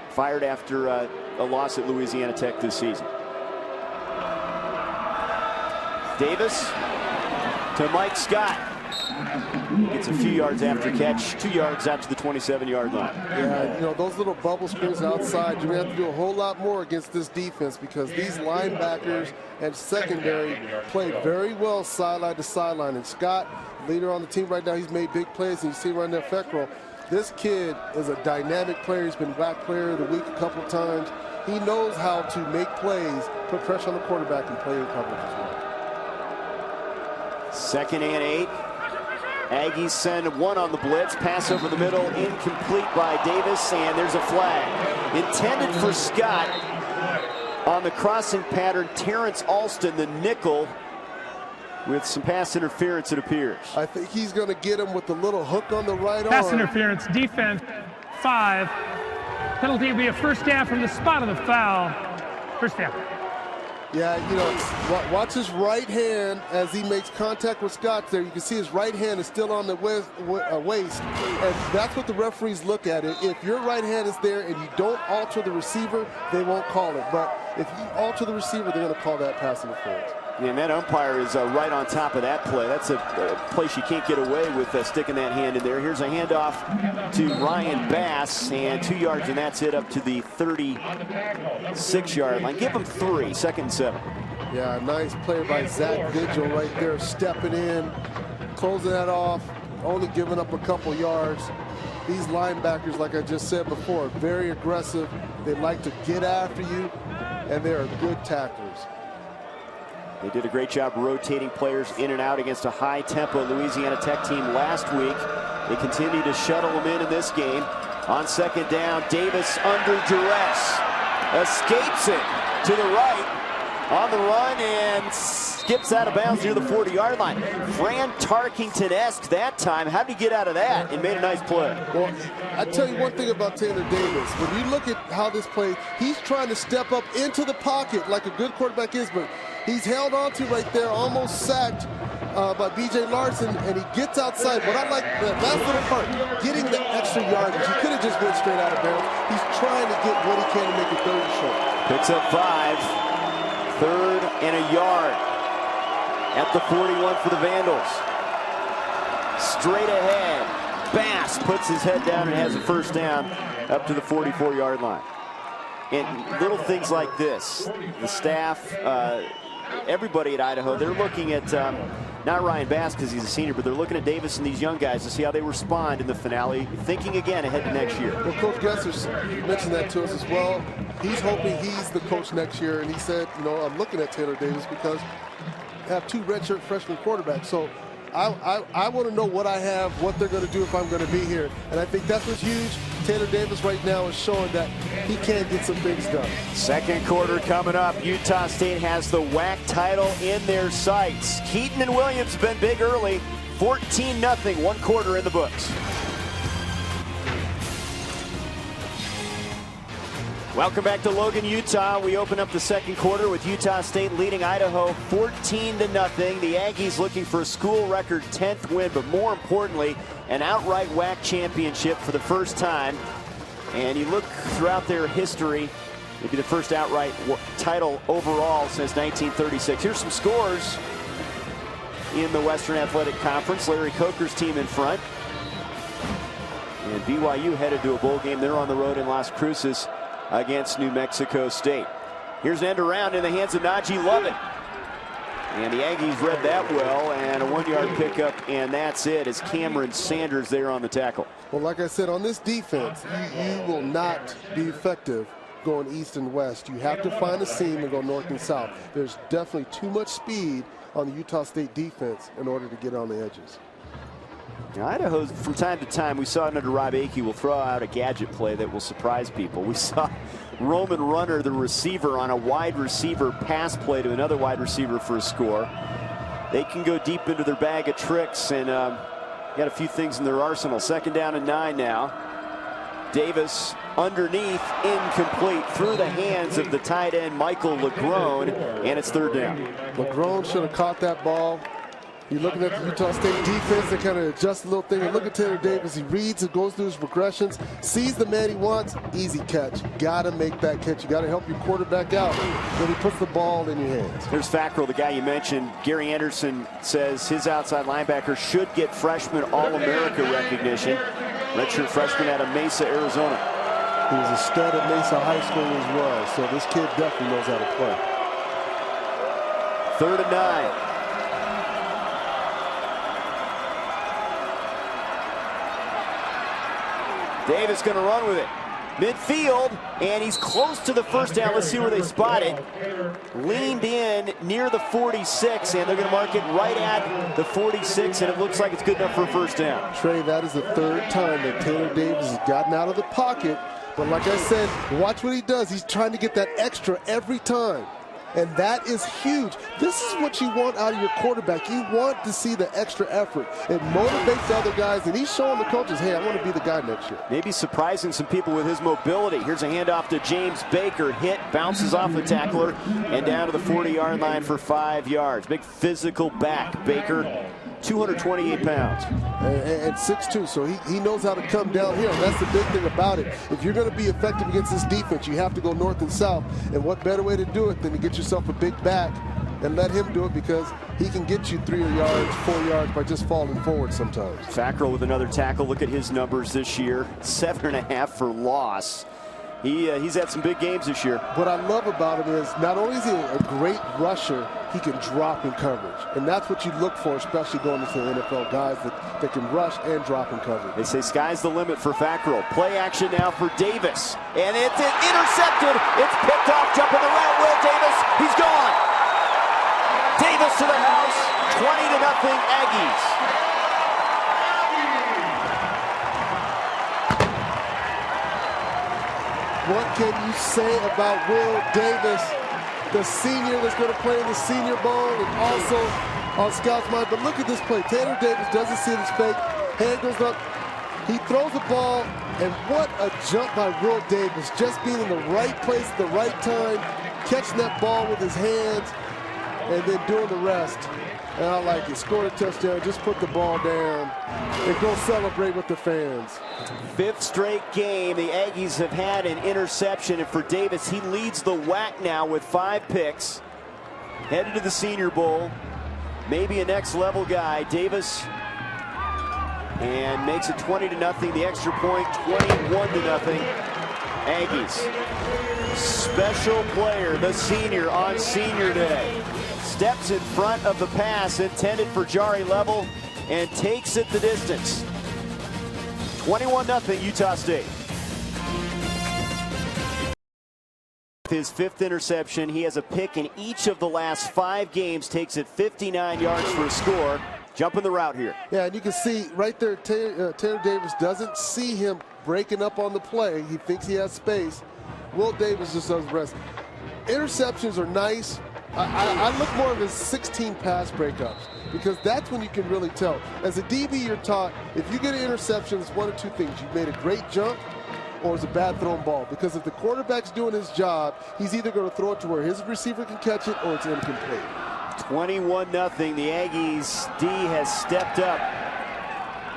Fired after a loss at Louisiana Tech this season. Davis to Mike Scott. Gets a few yards after catch, 2 yards out to the 27-yard line. Yeah, you know, those little bubble screens outside, you're going to have to do a whole lot more against this defense, because these linebackers and secondary play very well sideline to sideline. And Scott, leader on the team right now, he's made big plays, and you see right there, Feckrell. This kid is a dynamic player. He's been WAC player of the week a couple of times. He knows how to make plays, put pressure on the quarterback, and play in coverage as well. 2nd and 8. Aggies send 1 on the blitz. Pass over the middle, incomplete by Davis, and there's a flag. Intended for Scott on the crossing pattern. Terrence Alston, the nickel, with some pass interference, it appears. I think he's going to get him with the little hook on the right arm. Pass interference, defense 5. Penalty will be a first down from the spot of the foul. First down. Yeah, you know, watch his right hand as he makes contact with Scott there. You can see his right hand is still on the waist, and that's what the referees look at. If your right hand is there and you don't alter the receiver, they won't call it. But if you alter the receiver, they're going to call that pass interference. And that umpire is right on top of that play. That's a place you can't get away with sticking that hand in there. Here's a handoff to Ryan Bass, and 2 yards, and that's it up to the 36-yard line. Give him 3, 2nd and 7. Yeah, nice play by Zach Vigil right there, stepping in, closing that off, only giving up a couple yards. These linebackers, like I just said before, are very aggressive. They like to get after you, and they are good tacklers. They did a great job rotating players in and out against a high-tempo Louisiana Tech team last week. They continue to shuttle them in this game. On 2nd down, Davis under duress. Escapes it to the right on the run and skips out of bounds near the 40-yard line. Fran Tarkington-esque that time. How did he get out of that and made a nice play? Well, I tell you one thing about Taylor Davis. When you look at how this plays, he's trying to step up into the pocket like a good quarterback is, but he's held on to right there, almost sacked by B.J. Larson, and he gets outside. What I like, that last little part, getting the extra yardage. He could have just went straight out of bounds. He's trying to get what he can to make it 3rd and short. Picks up 5, 3rd and a yard at the 41 for the Vandals. Straight ahead, Bass puts his head down and has a first down up to the 44-yard line. And little things like this, the staff, everybody at Idaho, they're looking at not Ryan Bass because he's a senior, but they're looking at Davis and these young guys to see how they respond in the finale, thinking again ahead to next year. Well, Coach Gesser mentioned that to us as well. He's hoping he's the coach next year, and he said, you know, I'm looking at Taylor Davis because I have 2 redshirt freshman quarterbacks. So I want to know what I have, what they're going to do if I'm going to be here. And I think that's what's huge. Taylor Davis right now is showing that he can get some things done. 2nd quarter coming up. Utah State has the WAC title in their sights. Keaton and Williams have been big early. 14-0, 1 quarter in the books. Welcome back to Logan, Utah. We open up the 2nd quarter with Utah State leading Idaho 14-0. The Aggies looking for a school record 10th win, but more importantly, an outright WAC championship for the first time. And you look throughout their history, maybe the first outright title overall since 1936. Here's some scores in the Western Athletic Conference. Larry Coker's team in front. And BYU headed to a bowl game. They're on the road in Las Cruces against New Mexico State. Here's an end around in the hands of Najee Lovett. And the Aggies read that well, and a 1-yard pickup, and that's it, as Cameron Sanders there on the tackle. Well, like I said, on this defense, you will not be effective going east and west. You have to find a seam and go north and south. There's definitely too much speed on the Utah State defense in order to get on the edges. Now, Idaho, from time to time, we saw it under Rob Akey, will throw out a gadget play that will surprise people. We saw Roman Runner, the receiver, on a wide receiver pass play to another wide receiver for a score. They can go deep into their bag of tricks and got a few things in their arsenal. 2nd down and 9 now. Davis underneath, incomplete, through the hands of the tight end Michael Legrone, and it's 3rd down. Legrone should have caught that ball. You're looking at the Utah State defense. They kind of adjust a little thing. And look at Taylor Davis. He reads and goes through his progressions, sees the man he wants. Easy catch. Got to make that catch. You got to help your quarterback out when he puts the ball in your hands. There's Fackrell, the guy you mentioned. Gary Anderson says his outside linebacker should get freshman All-America recognition. Redshirt freshman out of Mesa, Arizona. He was a stud at Mesa High School as well, so this kid definitely knows how to play. 3rd and 9. Davis going to run with it. Midfield, and he's close to the 1st down. Let's see where they spot it. Leaned in near the 46, and they're going to mark it right at the 46, and it looks like it's good enough for a 1st down. Trey, that is the 3rd time that Taylor Davis has gotten out of the pocket. But like I said, watch what he does. He's trying to get that extra every time. And that is huge. This is what you want out of your quarterback. You want to see the extra effort. It motivates the other guys, and he's showing the coaches, hey, I want to be the guy next year. Maybe surprising some people with his mobility. Here's a handoff to James Baker. Hit, bounces off the tackler, and down to the 40-yard line for 5 yards. Big physical back. Baker, 228 pounds. And 6'2", so he knows how to come downhill. That's the big thing about it. If you're going to be effective against this defense, you have to go north and south. And what better way to do it than to get yourself a big back and let him do it, because he can get you 3 yards, 4 yards by just falling forward sometimes. Fackrell with another tackle. Look at his numbers this year. 7.5 for loss. He's had some big games this year. What I love about him is not only is he a great rusher, he can drop in coverage. And that's what you look for, especially going into the NFL, guys that can rush and drop in coverage. They say sky's the limit for Fackrell. Play action now for Davis. And it's intercepted. It's picked off, jumping the route. Will Davis, he's gone. Davis to the house, 20-0 Aggies. What can you say about Will Davis, the senior that's going to play in the Senior Bowl and also on Scout's mind? But look at this play. Taylor Davis doesn't see this fake. Hand goes up. He throws the ball, and what a jump by Will Davis. Just being in the right place at the right time, catching that ball with his hands, and then doing the rest. And I like it. Scored a touchdown, just put the ball down, and go celebrate with the fans. 5th straight game the Aggies have had an interception, and for Davis, he leads the WAC now with 5 picks. Headed to the Senior Bowl, maybe a next level guy. Davis, and makes it 20-0. The extra point, 21-0 Aggies. Special player, the senior on Senior Day. Steps in front of the pass intended for Jari Level and takes it the distance. 21-0 Utah State. His 5th interception. He has a pick in each of the last 5 games. Takes it 59 yards for a score. Jumping the route here. Yeah, and you can see right there, Taylor Davis doesn't see him breaking up on the play. He thinks he has space. Will Davis just does the rest. Interceptions are nice. I look more of his 16 pass breakups, because that's when you can really tell. As a DB, you're taught if you get an interception, it's one of 2 things. You've made a great jump, or it's a bad thrown ball. Because if the quarterback's doing his job, he's either going to throw it to where his receiver can catch it, or it's incomplete. 21-0. The Aggies D has stepped up,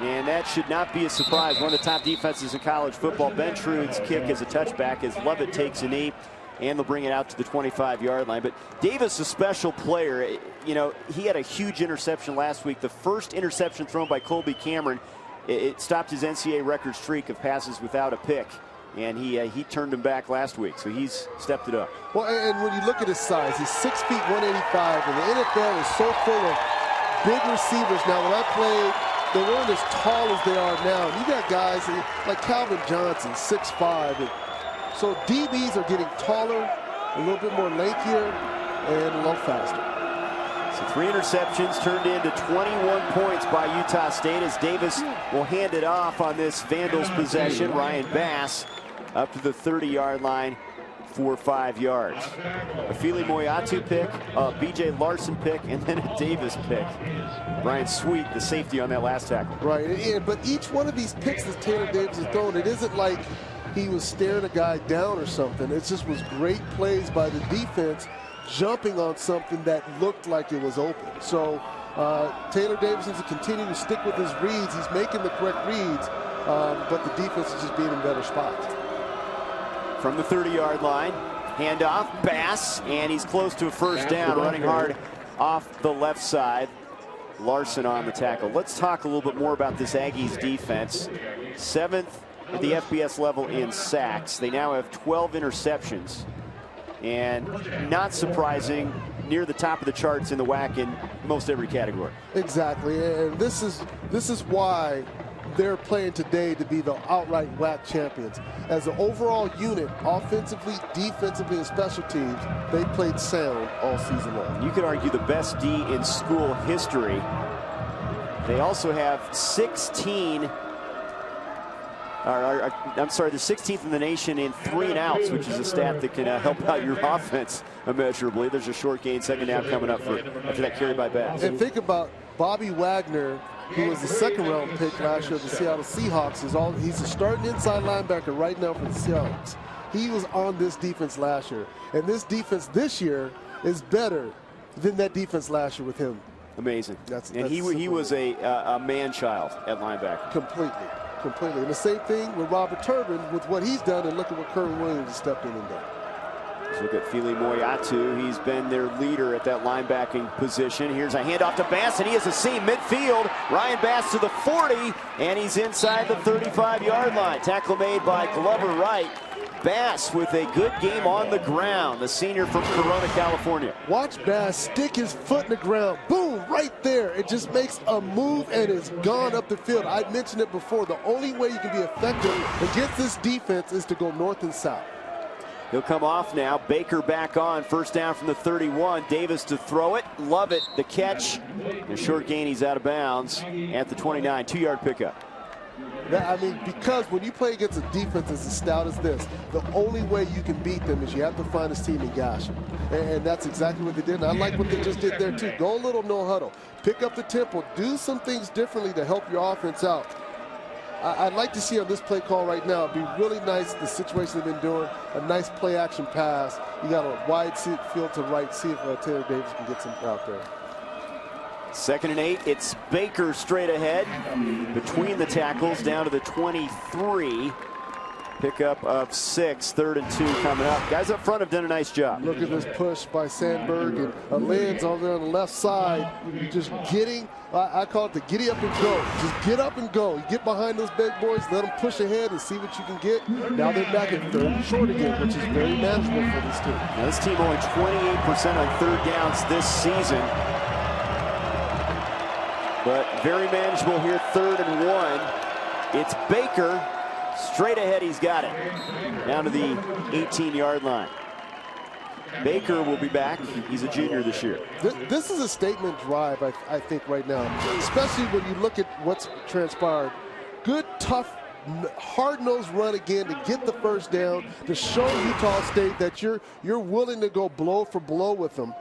and that should not be a surprise. One of the top defenses in college football. Ben Trude's kick is a touchback as Lovett takes a knee, and they'll bring it out to the 25-yard line. But Davis, a special player. You know, he had a huge interception last week. The first interception thrown by Colby Cameron, it stopped his NCAA record streak of passes without a pick. And he turned him back last week, so he's stepped it up. Well, and when you look at his size, he's 6 feet 185, and the NFL is so full of big receivers. Now, when I played, they weren't as tall as they are now. And you got guys like Calvin Johnson, 6'5", and So DBs are getting taller, a little bit more lankier, and a little faster. So 3 interceptions turned into 21 points by Utah State as Davis will hand it off on this Vandals possession. Ryan Bass up to the 30-yard line for 5 yards. A Fili Moyatu pick, a BJ Larson pick, and then a Davis pick. Brian Sweet, the safety on that last tackle. Right, but each one of these picks that Taylor Davis has thrown, it isn't like he was staring a guy down or something. It just was great plays by the defense, jumping on something that looked like it was open. So Taylor Davis needs to continue to stick with his reads. He's making the correct reads, but the defense is just being in better spots. From the 30-yard line, handoff, Bass, and he's close to a first down, running hard off the left side. Larson on the tackle. Let's talk a little bit more about this Aggies defense. 7th at the FBS level in sacks. They now have 12 interceptions. And not surprising, near the top of the charts in the WAC in most every category. Exactly, and this is why they're playing today to be the outright WAC champions. As an overall unit, offensively, defensively, and special teams, they played sound all season long. You could argue the best D in school history. They also have 16. I'm sorry, the 16th in the nation in 3 and outs, which is a stat that can help out your offense immeasurably. There's a short gain, second down coming up after that carry by Bass. And think about Bobby Wagner, who was the 2nd-round pick last year of the Seattle Seahawks. He's a starting inside linebacker right now for the Seahawks. He was on this defense last year. And this defense this year is better than that defense last year with him. Amazing. And he was a man-child at linebacker. Completely. And the same thing with Robert Turbin with what he's done, and look at what Kerwin Williams has stepped in and done. Let's look at Fili Moyatu. He's been their leader at that linebacking position. Here's a handoff to Bass, and he has a seam midfield. Ryan Bass to the 40, and he's inside the 35-yard line. Tackle made by Glover Wright. Bass with a good game on the ground, the senior from Corona, California. Watch Bass stick his foot in the ground. Boom, right there. It just makes a move and it's gone up the field. I mentioned it before. The only way you can be effective against this defense is to go north and south. He'll come off now. Baker back on. First down from the 31. Davis to throw it. Love it. The catch. The short gain, he's out of bounds at the 29. 2-yard pickup. I mean, because when you play against a defense as stout as this, the only way you can beat them is you have to find his team and gash him. And that's exactly what they did. And I like what they just did there, too. Go a little no huddle. Pick up the tempo. Do some things differently to help your offense out. I'd like to see on this play call right now, it'd be really nice, the situation they've been doing, a nice play action pass. You got a wide field to right, see if Taylor Davis can get something out there. 2nd and 8, it's Baker straight ahead between the tackles down to the 23. Pickup of 6, 3rd and 2 coming up. Guys up front have done a nice job. Look at this push by Sandberg and Lynn's over there on the left side. Just getting, I call it the giddy up and go. Just get up and go. You get behind those big boys, let them push ahead and see what you can get. Now they're back at 3rd and short again, which is very manageable for this team. Now this team only 28% on 3rd downs this season. But very manageable here, 3rd and 1. It's Baker. Straight ahead, he's got it. Down to the 18-yard line. Baker will be back. He's a junior this year. This is a statement drive, I think, right now. Especially when you look at what's transpired. Good, tough, hard-nosed run again to get the first down, to show Utah State that you're willing to go blow for blow with them.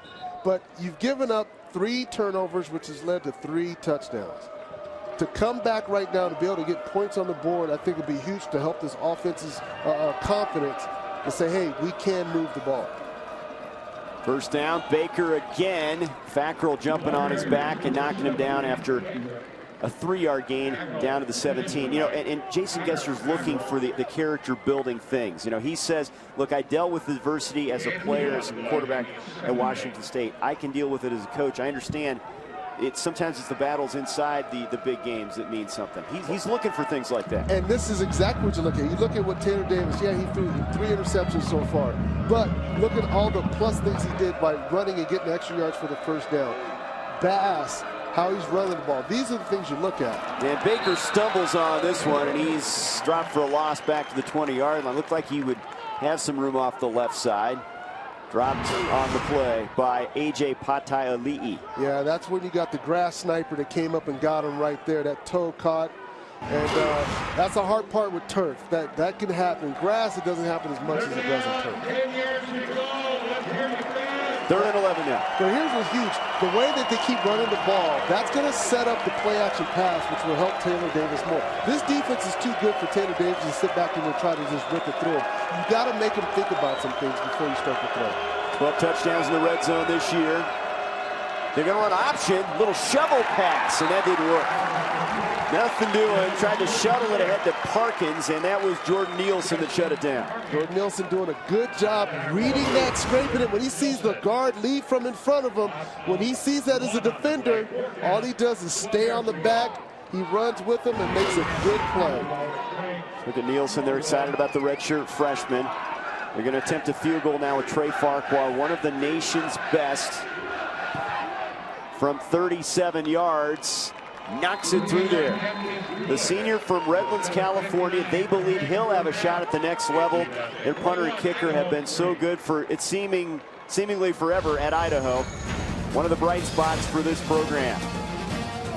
But you've given up 3 turnovers, which has led to 3 touchdowns. To come back right now to be able to get points on the board, I think would be huge to help this offense's confidence to say, hey, we can move the ball. First down, Baker again. Fackrell jumping on his back and knocking him down after a 3-yard gain down to the 17. You know, and Jason Gesser's looking for the character building things. You know, he says, look, I dealt with adversity as a player, as a quarterback at Washington State. I can deal with it as a coach. I understand sometimes it's the battles inside the big games that mean something. He's looking for things like that. And this is exactly what you look at. You look at what Taylor Davis, yeah, he threw 3 interceptions so far. But look at all the plus things he did by running and getting extra yards for the first down. Bass, how he's running the ball. These are the things you look at. And Baker stumbles on this one, and he's dropped for a loss back to the 20-yard line. Looked like he would has some room off the left side. Dropped on the play by A.J. Pataiali'i. Yeah, that's when you got the grass sniper that came up and got him right there. That toe caught. And that's the hard part with turf. That can happen. Grass, it doesn't happen as much as it does in turf. 3rd and 11 now. But here's what's huge. The way that they keep running the ball, that's going to set up the play-action pass, which will help Taylor Davis more. This defense is too good for Taylor Davis to sit back and try to just rip it through him. You got to make him think about some things before you start to throw. 12 touchdowns in the red zone this year. They're going to run option, little shovel pass, and that didn't work. Nothing doing, tried to shuttle it ahead to Parkins, and that was Jordan Nielsen that shut it down. Jordan Nielsen doing a good job reading that, scraping it. When he sees the guard leave from in front of him, when he sees that as a defender, all he does is stay on the back. He runs with him and makes a good play. Look at Nielsen. They're excited about the redshirt freshman. They're going to attempt a field goal now with Trey Farquhar, one of the nation's best, from 37 yards. Knocks it through there. The senior from Redlands, California, they believe he'll have a shot at the next level. Their punter and kicker have been so good for it seemingly forever at Idaho. One of the bright spots for this program.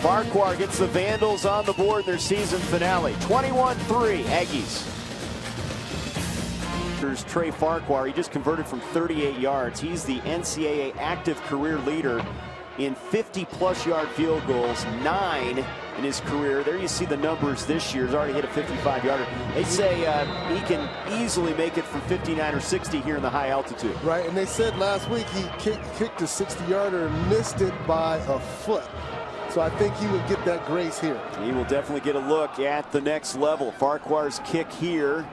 Farquhar gets the Vandals on the board in their season finale. 21-3 Aggies. Here's Trey Farquhar. He just converted from 38 yards. He's the NCAA active career leader in 50-plus yard field goals, 9 in his career. There you see the numbers this year. He's already hit a 55-yarder. They say he can easily make it from 59 or 60 here in the high altitude. Right, and they said last week he kicked a 60-yarder and missed it by a foot. So I think he would get that grace here. He will definitely get a look at the next level. Farquhar's kick here,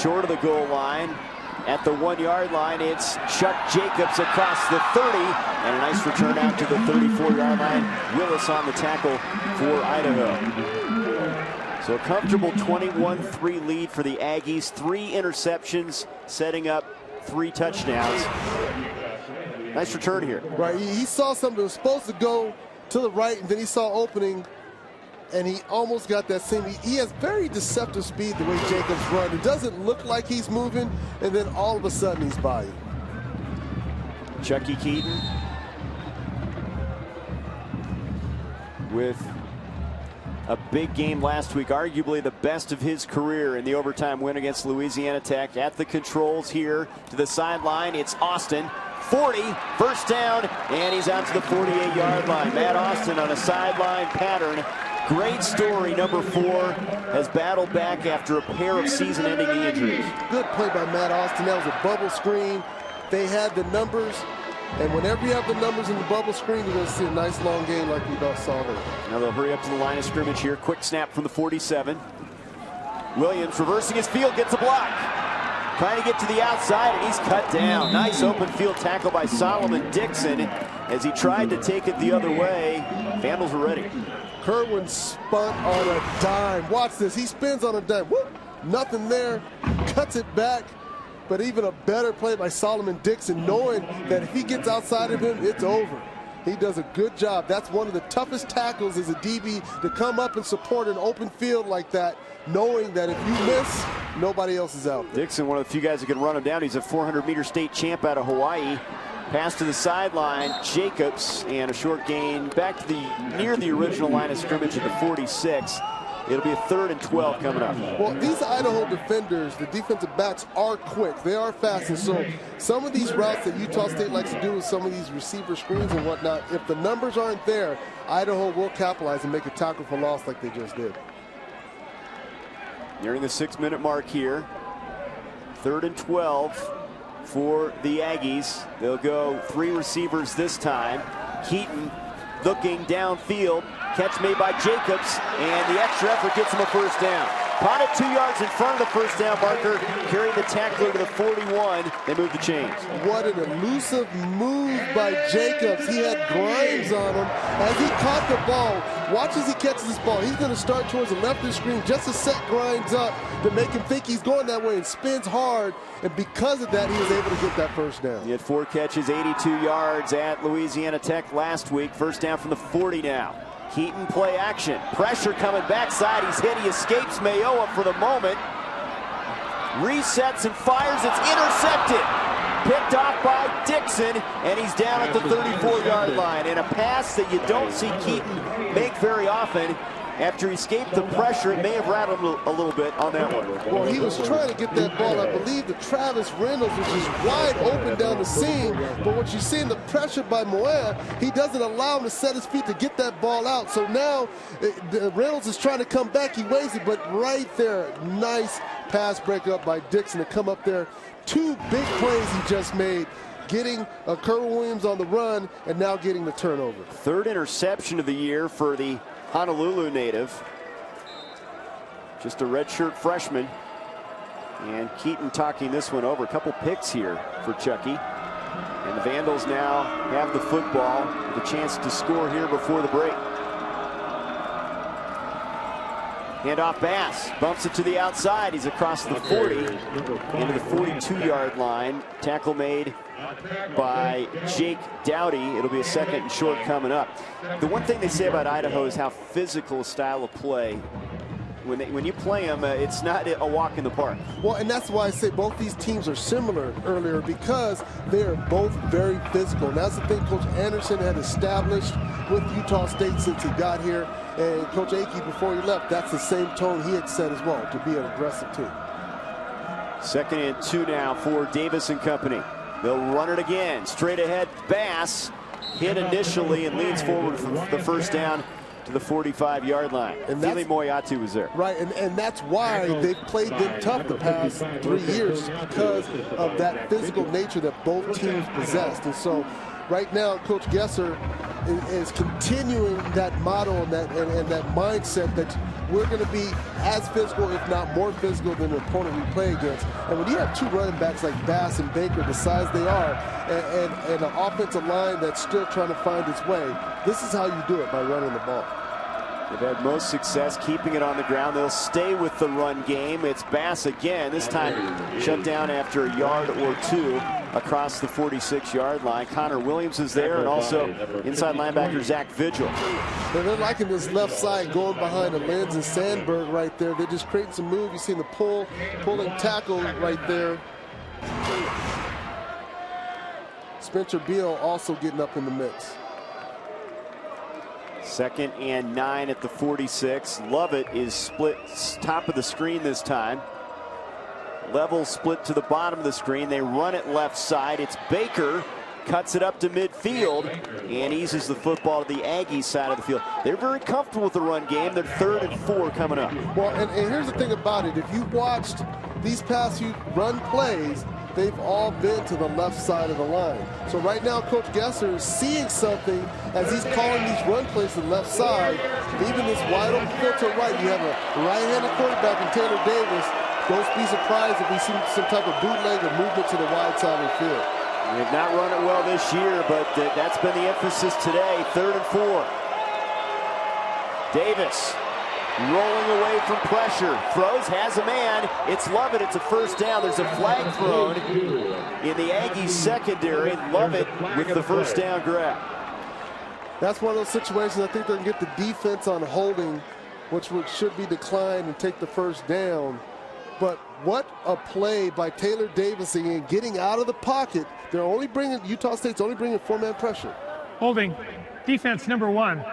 short of the goal line. At the 1-yard line, it's Chuck Jacobs across the 30, and a nice return out to the 34-yard line. Willis on the tackle for Idaho. So a comfortable 21-3 lead for the Aggies. 3 interceptions, setting up 3 touchdowns. Nice return here. Right, he saw something that was supposed to go to the right, and then he saw opening, and he almost got that same. He has very deceptive speed the way Jacobs runs. It doesn't look like he's moving, and then all of a sudden he's by you. Chucky Keaton with a big game last week, arguably the best of his career in the overtime win against Louisiana Tech. At the controls here to the sideline, it's Austin. 40, first down, and he's out to the 48-yard line. Matt Austin on a sideline pattern. Great story. Number 4 has battled back after a pair of season-ending knee injuries. Good play by Matt Austin. That was a bubble screen. They had the numbers, and whenever you have the numbers in the bubble screen, you're going to see a nice long game like we saw there. Now they'll hurry up to the line of scrimmage here. Quick snap from the 47. Williams reversing his field, gets a block. Trying to get to the outside, and he's cut down. Nice open field tackle by Solomon Dixon as he tried to take it the other way. Vandals were ready. Kerwin spun on a dime. Watch this. He spins on a dime. Whoop! Nothing there. Cuts it back. But even a better play by Solomon Dixon, knowing that if he gets outside of him, it's over. He does a good job. That's one of the toughest tackles as a DB, to come up and support an open field like that, knowing that if you miss, nobody else is out there. Dixon, one of the few guys that can run him down. He's a 400-meter state champ out of Hawaii. Pass to the sideline, Jacobs, and a short gain back to near the original line of scrimmage at the 46. It'll be a 3rd and 12 coming up. Well, these Idaho defenders, the defensive backs, are quick. They are fast. And so some of these routes that Utah State likes to do with some of these receiver screens and whatnot, if the numbers aren't there, Idaho will capitalize and make a tackle for loss like they just did. Nearing the 6-minute mark here. 3rd and 12 for the Aggies. They'll go 3 receivers this time. Keaton looking downfield. Catch made by Jacobs, and the extra effort gets him a first down. Caught it 2 yards in front of the first down marker, carried the tackler to the 41. They move the chains. What an elusive move by Jacobs. He had Grimes on him. As he caught the ball, watch as he catches this ball. He's going to start towards the left of the screen just to set Grimes up to make him think he's going that way, and spins hard. And because of that, he was able to get that first down. He had 4 catches, 82 yards at Louisiana Tech last week. First down from the 40 now. Keaton play action. Pressure coming backside. He's hit. He escapes Mayowa for the moment. resets and fires. It's intercepted. Picked off by Dixon, and he's down at the 34-yard line. And a pass that you don't see Keaton make very often. After he escaped the pressure, it may have rattled a little bit on that one. Well, he was trying to get that ball, I believe, to Travis Reynolds, which is wide open down the seam. But what you see in the pressure by Moya, he doesn't allow him to set his feet to get that ball out. So now Reynolds is trying to come back. He waves it, but right there, nice pass breakup by Dixon to come up there. Two big plays he just made, getting Kerwin Williams on the run and now getting the turnover. Third interception of the year for the Honolulu native. Just a redshirt freshman. And Keaton talking this one over. A couple picks here for Chucky. And the Vandals now have the football with a chance to score here before the break. Handoff Bass, bumps it to the outside. He's across the 40 into the 42-yard line. Tackle made by Jake Dowdy. It'll be a second and short coming up. The one thing they say about Idaho is how physical a style of play. When you play them, it's not a walk in the park. Well, and that's why I say both these teams are similar earlier, because they are both very physical. And that's the thing Coach Anderson had established with Utah State since he got here. And Coach Akey, before he left, that's the same tone he had set as well, to be an aggressive team. 2nd and 2 now for Davis and company. They'll run it again. Straight ahead, Bass hit initially and leans forward for the first down to the 45-yard line. And Fili Moiatu was there. Right, and that's why they've played them tough the past 3 years, because of that physical nature that both teams possessed. And so right now, Coach Gesser is continuing that model and that mindset that we're going to be as physical, if not more physical, than the opponent we play against. And when you have two running backs like Bass and Baker, the size they are, and an offensive line that's still trying to find its way, this is how you do it, by running the ball. They've had most success keeping it on the ground. They'll stay with the run game. It's Bass again, this time shut down after a yard or two across the 46-yard line. Connor Williams is there, and also inside linebacker Zach Vigil. They're liking this left side going behind the Lenz and Sandberg right there. They're just creating some move. You've seen the pulling tackle right there. Spencer Beal also getting up in the mix. 2nd and 9 at the 46. Lovett is split top of the screen this time. Level split to the bottom of the screen. They run it left side. It's Baker. Cuts it up to midfield and eases the football to the Aggies side of the field. They're very comfortable with the run game. They're 3rd and 4 coming up. Well, and here's the thing about it. If you watched these past few run plays, they've all been to the left side of the line. So right now, Coach Gesser is seeing something as he's calling these run plays to the left side. Even this wide open field to the right, you have a right-handed quarterback in Taylor Davis. Don't be surprised if we see some type of bootleg or movement to the wide side of the field. We have not run it well this year, but that's been the emphasis today. 3rd and 4. Davis rolling away from pressure. Throws, has a man. It's Lovett. It's a first down. There's a flag thrown in the Aggies secondary. Lovett with the first down grab. That's one of those situations I think they can get the defense on holding, which should be declined, and take the first down. But what a play by Taylor Davis again, getting out of the pocket. They're only bringing, Utah State's only bringing 4-man pressure. Holding, defense number 1.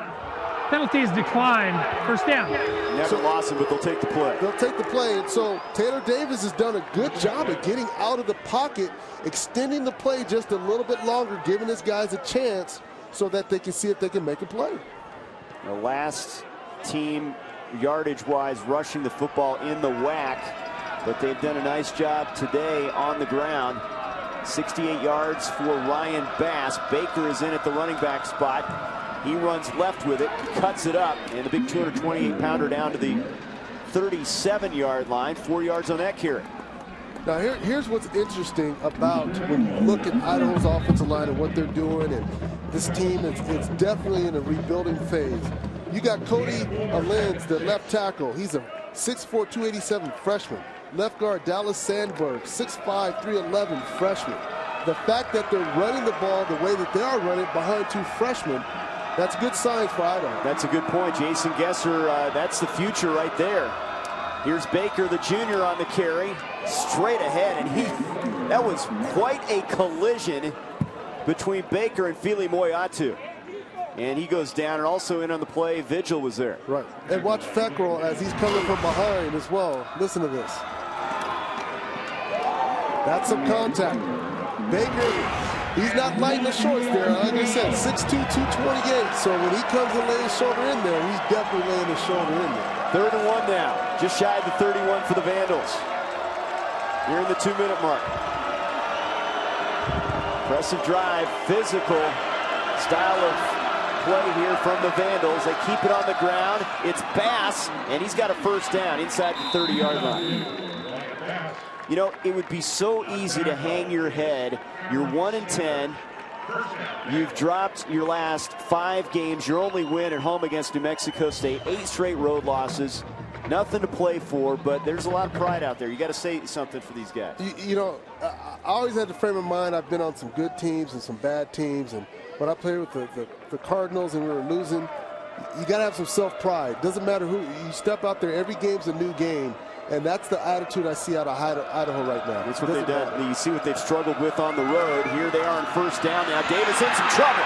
Penalties decline, first down. Never lost him, but they'll take the play. They'll take the play, and so Taylor Davis has done a good job of getting out of the pocket, extending the play just a little bit longer, giving his guys a chance so that they can see if they can make a play. The last team yardage-wise rushing the football in the WAC, but they've done a nice job today on the ground. 68 yards for Ryan Bass. Baker is in at the running back spot. He runs left with it, cuts it up, and the big 228-pounder down to the 37-yard line. 4 yards on that carry. Now here's what's interesting about when you look at Idaho's offensive line and what they're doing, and this team it's definitely in a rebuilding phase. You got Cody Lenz, the left tackle. He's a 6'4", 287 freshman. Left guard Dallas Sandberg, 6'5", 311 freshman. The fact that they're running the ball the way that they are running behind 2 freshmen, that's good signs for Idaho. That's a good point. Jason Gesser, that's the future right there. Here's Baker, the junior, on the carry. straight ahead, and that was quite a collision between Baker and Fili Moiatu. And he goes down, and also in on the play, Vigil was there. Right. And watch Fackrell as he's coming from behind as well. Listen to this. That's some contact. Baker, he's not lighting the shorts there. Like I said, 6'2", 228. So when he comes and lays his shoulder in there, he's definitely laying his shoulder in there. 3rd and 1 now. Just shy of the 31 for the Vandals. Here in the 2-minute mark. Impressive drive, physical style of play here from the Vandals. They keep it on the ground. It's Bass, and he's got a first down inside the 30-yard line. You know, it would be so easy to hang your head. You're 1-10. You've dropped your last 5 games. Your only win at home against New Mexico State. 8 straight road losses. Nothing to play for, but there's a lot of pride out there. You got to say something for these guys. You know, I always had the frame of mind. I've been on some good teams and some bad teams, and when I played with the Cardinals and we were losing, you got to have some self-pride. Doesn't matter who you step out there. Every game's a new game, and that's the attitude I see out of Idaho right now. That's what they've done. You see what they've struggled with on the road. Here they are on first down now. Davis in some trouble.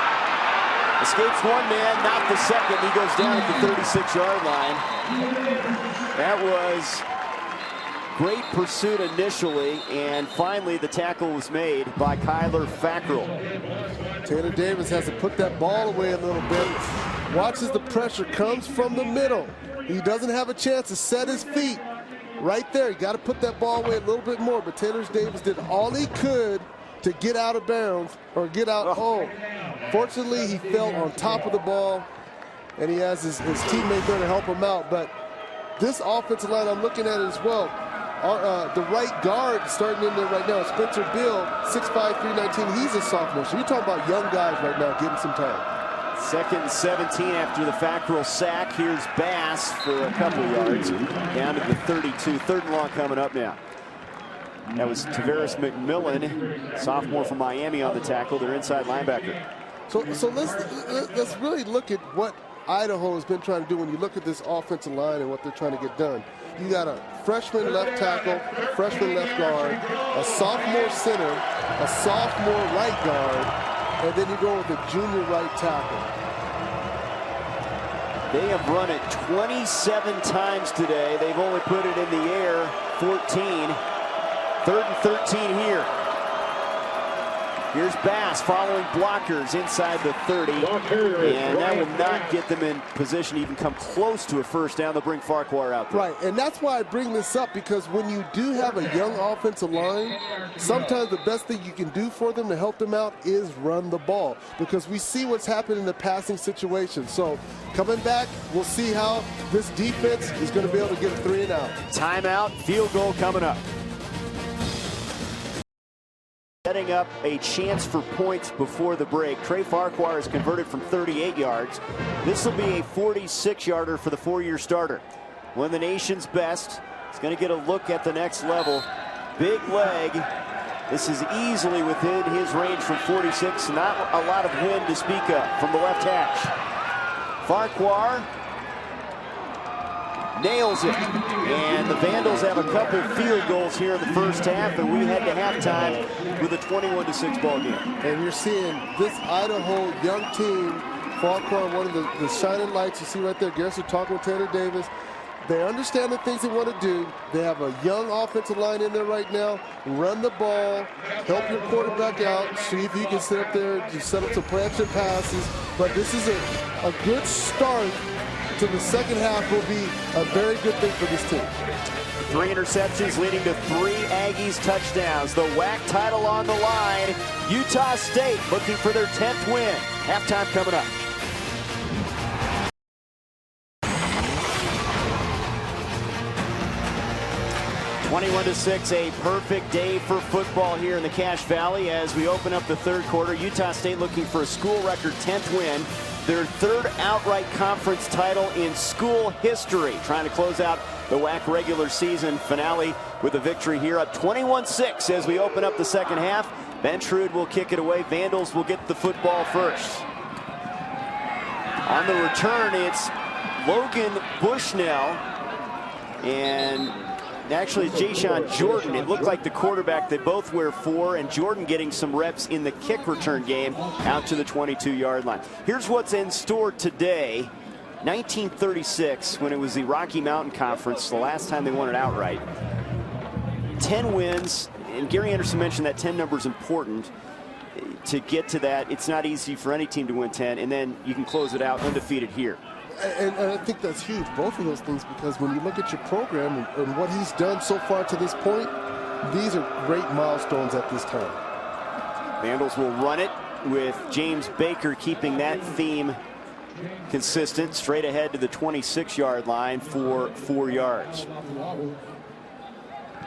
Escapes one man, not the second. He goes down at the 36-yard line. That was great pursuit initially, and finally the tackle was made by Kyler Fackrell. Taylor Davis has to put that ball away a little bit. Watches the pressure, comes from the middle. He doesn't have a chance to set his feet. Right there, you got to put that ball away a little bit more, but Taylor Davis did all he could to get out of bounds or get out. Oh, fortunately, he fell on top of the ball, and he has his teammate there to help him out. But this offensive line, I'm looking at it as well. The right guard starting in there right now, Spencer Bill, 6'5", 319. He's a sophomore. So you're talking about young guys right now getting some time. 2nd and 17 after the Fackrell sack. Here's Bass for a couple yards down to the 32. 3rd and long coming up now. That was Tavares McMillan, sophomore from Miami, on the tackle, their inside linebacker. So let's really look at what Idaho has been trying to do when you look at this offensive line and what they're trying to get done. You got a freshman left tackle, freshman left guard, a sophomore center, a sophomore right guard, and then you go with a junior right tackle. They have run it 27 times today. They've only put it in the air 14. 3rd and 13 here. Here's Bass following blockers inside the 30, and that will not get them in position to even come close to a first down. They'll bring Farquhar out there. Right, and that's why I bring this up, because when you do have a young offensive line, sometimes the best thing you can do for them to help them out is run the ball, because we see what's happened in the passing situation. So coming back, we'll see how this defense is going to be able to get a 3 and out. Timeout, field goal coming up. Setting up a chance for points before the break. Trey Farquhar is converted from 38 yards. This will be a 46-yarder for the 4-year starter. One of the nation's best. He's going to get a look at the next level. Big leg. This is easily within his range from 46. Not a lot of wind to speak of from the left hash. Farquhar nails it, and the Vandals have a couple field goals here in the first half, and we head to halftime with a 21-6 ball game. And you're seeing this Idaho young team, Farquhar, one of the shining lights you see right there. Garrison talking with Taylor Davis. They understand the things they want to do. They have a young offensive line in there right now. Run the ball, help your quarterback out, see if you can sit up there to set up some play-action passes. But this is a good start to the second half. Will be a very good thing for this team. 3 interceptions leading to 3 Aggies touchdowns. The WAC title on the line. Utah State looking for their 10th win. Halftime coming up. (21-6), a perfect day for football here in the Cache Valley as we open up the 3rd quarter. Utah State looking for a school record 10th win. Their 3rd outright conference title in school history. Trying to close out the WAC regular season finale with a victory here, up 21-6 as we open up the second half. Ben Trude will kick it away. Vandals will get the football first. On the return, it's Logan Bushnell, and Actually, Jayshon Jordan. It looked like the quarterback. They both wear 4, and Jordan getting some reps in the kick return game out to the 22-yard line. Here's what's in store today. 1936, when it was the Rocky Mountain Conference, the last time they won it outright. 10 wins, and Gary Anderson mentioned that 10 number is important. To get to that, it's not easy for any team to win 10, and then you can close it out undefeated here. And I think that's huge, both of those things, because when you look at your program and what he's done so far to this point, these are great milestones at this time. Vandals will run it with James Baker keeping that theme consistent, straight ahead to the 26-yard line for 4 yards.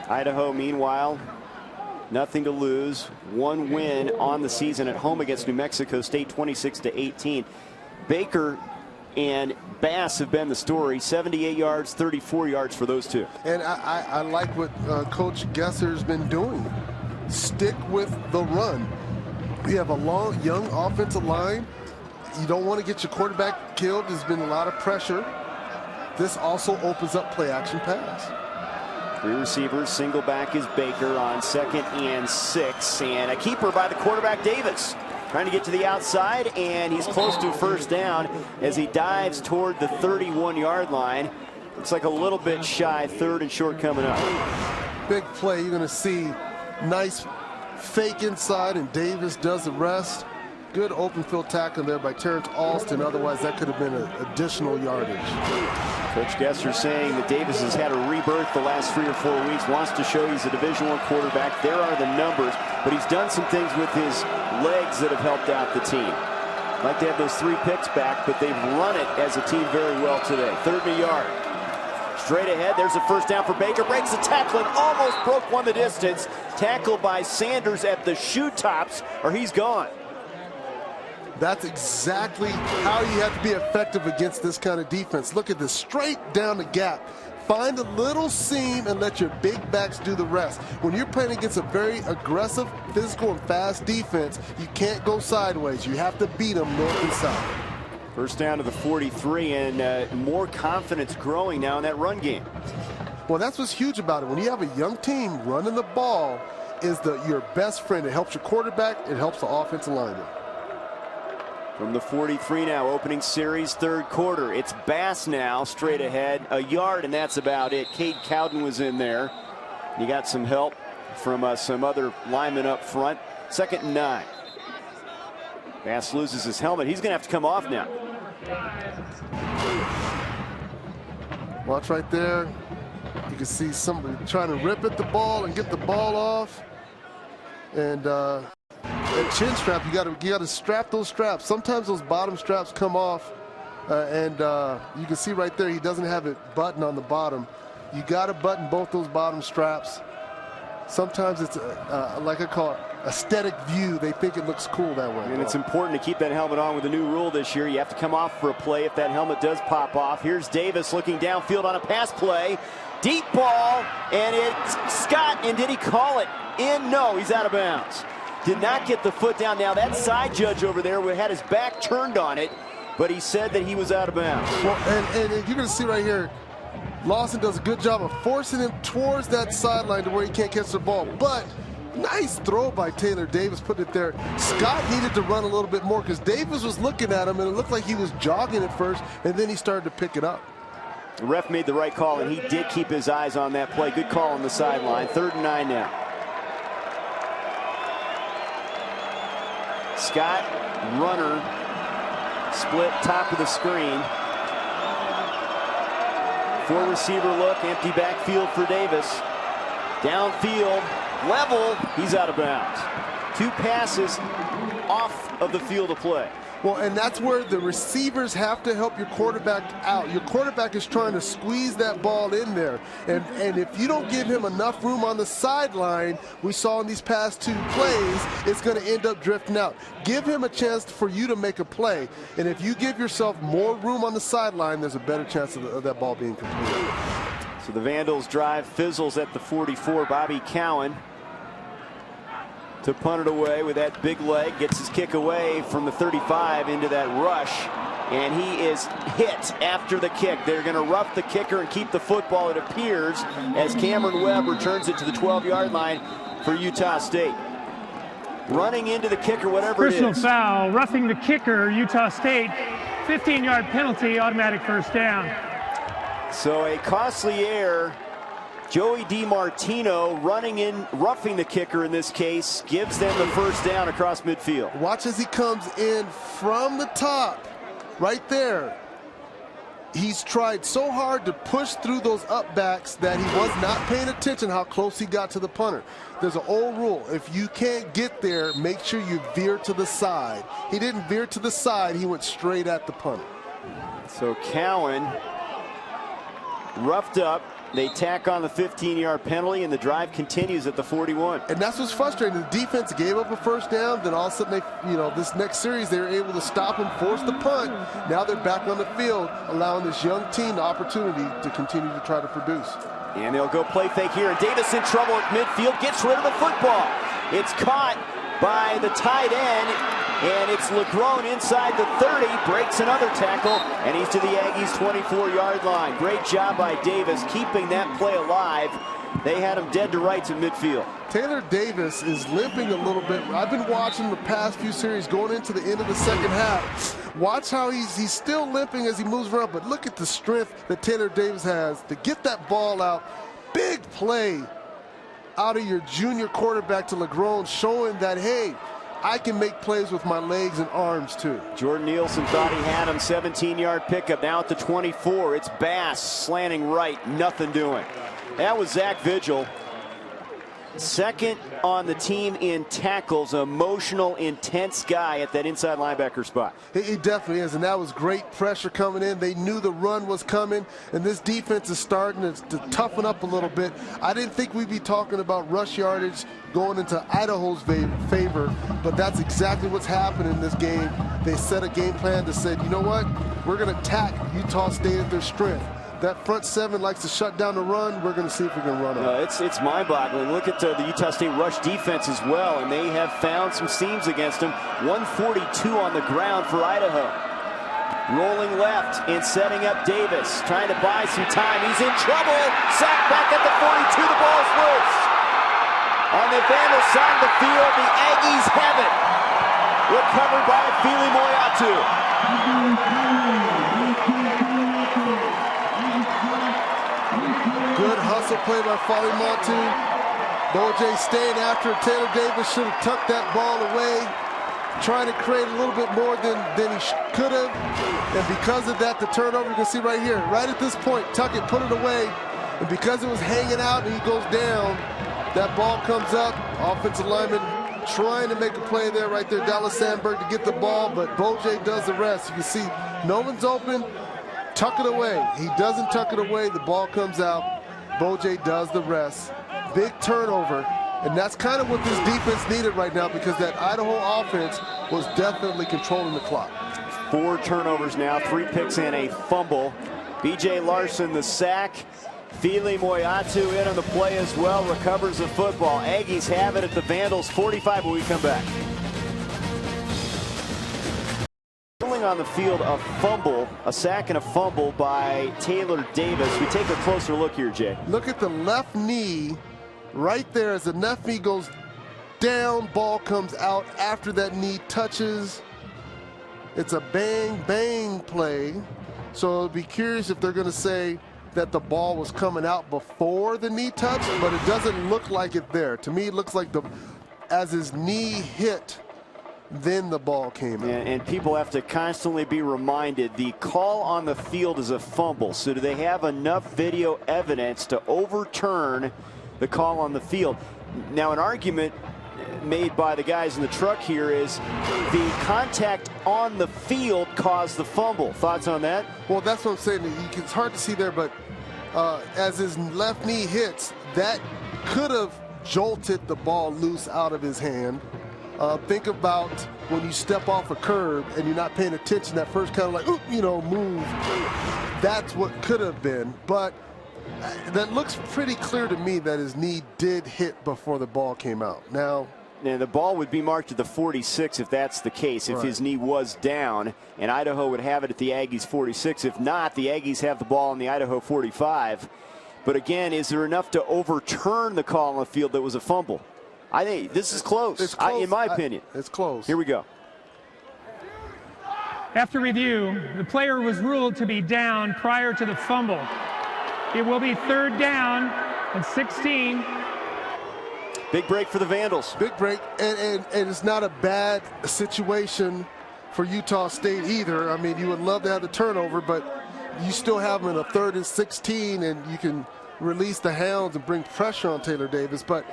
Idaho, meanwhile, nothing to lose. 1 win on the season at home against New Mexico State, 26-18. Baker and Bass have been the story. 78 yards, 34 yards for those two. And I like what Coach Gesser's been doing. Stick with the run. You have a long, young offensive line. You don't want to get your quarterback killed. There's been a lot of pressure. This also opens up play action pass. 3 receivers, single back is Baker on 2nd and 6, and a keeper by the quarterback, Davis, trying to get to the outside, and he's close to a first down as he dives toward the 31-yard line. Looks like a little bit shy. 3rd and short coming up. Big play. You're going to see nice fake inside, and Davis does the rest. Good open field tackle there by Terrence Alston. Otherwise, that could have been an additional yardage. Coach Gesser saying that Davis has had a rebirth the last 3 or 4 weeks, wants to show he's a Division I quarterback. There are the numbers, but he's done some things with his legs that have helped out the team. Like to have those 3 picks back, but they've run it as a team very well today. 3rd and a yard. Straight ahead, there's a first down for Baker. Breaks the tackle and almost broke one the distance. Tackled by Sanders at the shoe tops, or he's gone. That's exactly how you have to be effective against this kind of defense. Look at this, straight down the gap. Find a little seam and let your big backs do the rest. When you're playing against a very aggressive, physical, and fast defense, you can't go sideways. You have to beat them north and south. First down to the 43, and more confidence growing now in that run game. Well, that's what's huge about it. When you have a young team running the ball, is your best friend. It helps your quarterback. It helps the offensive lineman. From the 43 now, opening series, 3rd quarter. It's Bass now, straight ahead, a yard, and that's about it. Cade Cowden was in there. You got some help from some other linemen up front. 2nd and 9. Bass loses his helmet. He's going to have to come off now. Watch right there. You can see somebody trying to rip at the ball and get the ball off. And that chin strap, you got to strap those straps. Sometimes those bottom straps come off, and you can see right there he doesn't have it buttoned on the bottom. You got to button both those bottom straps. Sometimes it's like I call it aesthetic view. They think it looks cool that way. And it's important to keep that helmet on with the new rule this year. You have to come off for a play if that helmet does pop off. Here's Davis looking downfield on a pass play. Deep ball, and it's Scott, and did he call it in? No, he's out of bounds. Did not get the foot down. Now that side judge over there had his back turned on it, but he said that he was out of bounds. Well, and you're going to see right here, Lawson does a good job of forcing him towards that sideline to where he can't catch the ball. But nice throw by Taylor Davis, putting it there. Scott needed to run a little bit more because Davis was looking at him, and it looked like he was jogging at first, and then he started to pick it up. The ref made the right call, and he did keep his eyes on that play. Good call on the sideline. 3rd and 9 now. Scott, runner, split top of the screen. 4 receiver look, empty backfield for Davis. Downfield, level, he's out of bounds. 2 passes off of the field of play. Well, and that's where the receivers have to help your quarterback out. Your quarterback is trying to squeeze that ball in there. And if you don't give him enough room on the sideline, we saw in these past 2 plays, it's going to end up drifting out. Give him a chance for you to make a play. And if you give yourself more room on the sideline, there's a better chance of that ball being completed. So the Vandals drive fizzles at the 44. Bobby Cowan to punt it away with that big leg, gets his kick away from the 35 into that rush and he is hit after the kick. They're going to rough the kicker and keep the football, it appears, as Cameron Webb returns it to the 12-yard line for Utah State. Running into the kicker, whatever it is. Personal foul, roughing the kicker, Utah State. 15-yard penalty, automatic first down. So a costly error. Joey DiMartino running in, roughing the kicker in this case, gives them the first down across midfield. Watch as he comes in from the top, right there. He's tried so hard to push through those upbacks that he was not paying attention how close he got to the punter. There's an old rule. If you can't get there, make sure you veer to the side. He didn't veer to the side. He went straight at the punter. So Cowan roughed up. They tack on the 15-yard penalty, and the drive continues at the 41. And that's what's frustrating. The defense gave up a first down. Then all of a sudden, this next series, they were able to stop him, force the punt. Now they're back on the field, allowing this young team the opportunity to continue to try to produce. And they'll go play fake here. And Davis in trouble at midfield, gets rid of the football. It's caught by the tight end, and it's LeGrone inside the 30, breaks another tackle, and he's to the Aggies' 24-yard line. Great job by Davis keeping that play alive. They had him dead to rights in midfield. Taylor Davis is limping a little bit. I've been watching the past few series going into the end of the second half. Watch how he's still limping as he moves around, but look at the strength that Taylor Davis has to get that ball out. Big play out of your junior quarterback to LeGrone, showing that, hey, I can make plays with my legs and arms too. Jordan Nielsen thought he had him. 17-yard pickup. Now at the 24. It's Bass slanting right. Nothing doing. That was Zach Vigil. Second on the team in tackles. Emotional, intense guy at that inside linebacker spot. He definitely is, and that was great pressure coming in. They knew the run was coming, and this defense is starting to toughen up a little bit. I didn't think we'd be talking about rush yardage going into Idaho's favor, but that's exactly what's happening in this game. They set a game plan that said, you know what, we're going to attack Utah State at their strength. That front seven likes to shut down the run. We're going to see if we can run it. It's mind-boggling. Look at the Utah State rush defense as well, and they have found some seams against them. 142 on the ground for Idaho. Rolling left and setting up Davis, trying to buy some time. He's in trouble. Sacked back at the 42. The ball's loose. On the Vandal side of the field, the Aggies have it. Recovered by Fili Moyatu. Good hustle play by Fili Moyatu. Boise staying after Taylor Davis should have tucked that ball away, trying to create a little bit more than he could have. And because of that, the turnover, you can see right here, right at this point, tuck it, put it away. And because it was hanging out and he goes down, that ball comes up. Offensive lineman trying to make a play there right there. Dallas Sandberg to get the ball, but Boje does the rest. You can see no one's open. Tuck it away. He doesn't tuck it away. The ball comes out. Boje does the rest. Big turnover. And that's kind of what this defense needed right now, because that Idaho offense was definitely controlling the clock. 4 turnovers now, 3 picks and a fumble. B.J. Larson the sack. Fili Moyatu in on the play as well, recovers the football. Aggies have it at the Vandals 45 when we come back. On the field, a fumble, a sack and a fumble by Taylor Davis. We take a closer look here, Jay. Look at the left knee right there as the left knee goes down, ball comes out after that knee touches. It's a bang, bang play. So I'll be curious if they're going to say that the ball was coming out before the knee touch, but it doesn't look like it there. To me, it looks like as his knee hit, then the ball came out. And people have to constantly be reminded the call on the field is a fumble. So do they have enough video evidence to overturn the call on the field? Now, an argument made by the guys in the truck here is the contact on the field caused the fumble. Thoughts on that? Well, that's what I'm saying. It's hard to see there, but as his left knee hits, that could have jolted the ball loose out of his hand. Think about when you step off a curb and you're not paying attention, that first kind of like, move. That's what could have been. But that looks pretty clear to me that his knee did hit before the ball came out. Now, And the ball would be marked at the 46 if that's the case, if his knee was down, and Idaho would have it at the Aggies 46. If not, the Aggies have the ball on the Idaho 45. But again, is there enough to overturn the call on the field that was a fumble? I think this is close, it's close. In my opinion. It's close. Here we go. After review, the player was ruled to be down prior to the fumble. It will be 3rd down and 16. Big break for the Vandals. Big break, and it's not a bad situation for Utah State either. I mean, you would love to have the turnover, but you still have them in a 3rd and 16, and you can release the hounds and bring pressure on Taylor Davis. But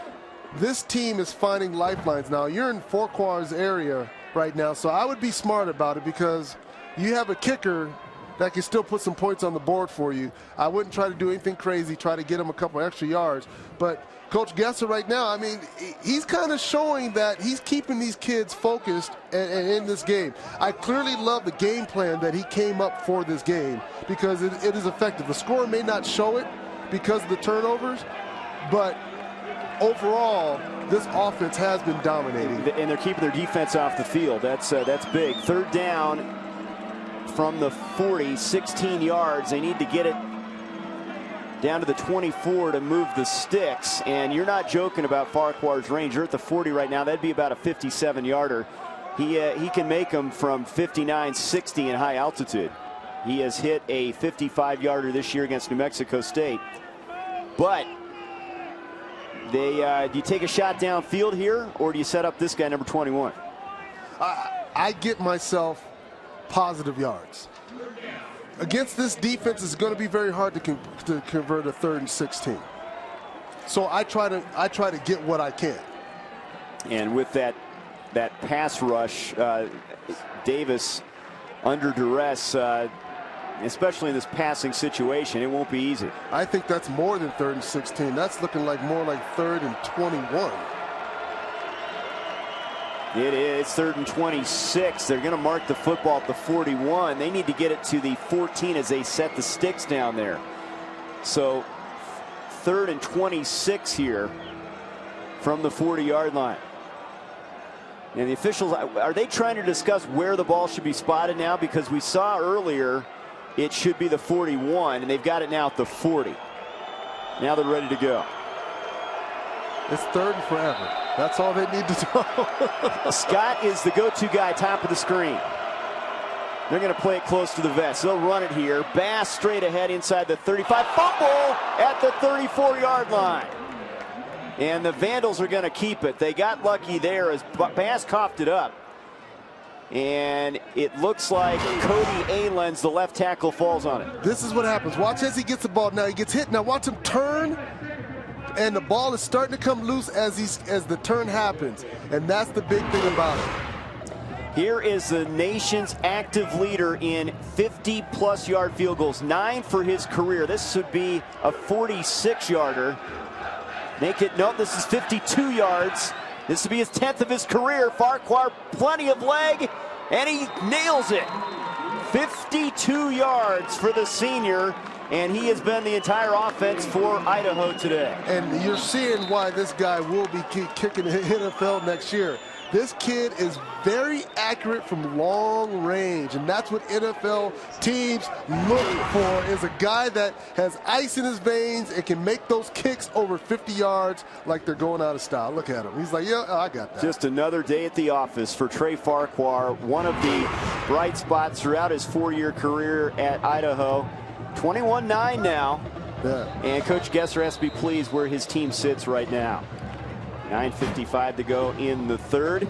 this team is finding lifelines now. You're in Farquhar's area right now, so I would be smart about it because you have a kicker that can still put some points on the board for you. I wouldn't try to do anything crazy, try to get him a couple extra yards. But Coach Gesser right now, I mean, he's kind of showing that he's keeping these kids focused and in this game. I clearly love the game plan that he came up for this game because it is effective. The score may not show it because of the turnovers, but overall, this offense has been dominating. And they're keeping their defense off the field. That's big. 3rd down from the 40, 16 yards. They need to get it down to the 24 to move the sticks. And you're not joking about Farquhar's range. You're at the 40 right now. That'd be about a 57-yarder. He can make them from 59, 60 in high altitude. He has hit a 55-yarder this year against New Mexico State. But do you take a shot downfield here, or do you set up this guy, number 21? I get myself positive yards. Against this defense, it's going to be very hard to convert a 3rd and 16. So I try to get what I can. And with that pass rush, Davis under duress, especially in this passing situation, it won't be easy. I think that's more than 3rd and 16. That's looking like more like 3rd and 21. It is 3rd and 26. They're going to mark the football at the 41. They need to get it to the 14 as they set the sticks down there. So 3rd and 26 here from the 40-yard line. And the officials, are they trying to discuss where the ball should be spotted now? Because we saw earlier it should be the 41, and they've got it now at the 40. Now they're ready to go. It's 3rd and forever. That's all they need to do. Scott is the go-to guy, top of the screen. They're going to play it close to the vest. They'll run it here. Bass straight ahead inside the 35. Fumble at the 34-yard line. And the Vandals are going to keep it. They got lucky there as Bass coughed it up. And it looks like Cody Ahlens, the left tackle, falls on it. This is what happens. Watch as he gets the ball. Now he gets hit. Now watch him turn. And the ball is starting to come loose as the turn happens. And that's the big thing about it. Here is the nation's active leader in 50-plus yard field goals. 9 for his career. This would be a 46-yarder. Make it, nope, this is 52 yards. This would be his 10th of his career. Farquhar, plenty of leg, and he nails it. 52 yards for the senior. And he has been the entire offense for Idaho today. And you're seeing why this guy will be kicking the NFL next year. This kid is very accurate from long range, and that's what NFL teams look for, is a guy that has ice in his veins and can make those kicks over 50 yards like they're going out of style. Look at him. He's like, yeah, I got that. Just another day at the office for Trey Farquhar, one of the bright spots throughout his 4-year career at Idaho. 21-9 now. Yeah. And Coach Gesser has to be pleased where his team sits right now. 9:55 to go in the 3rd.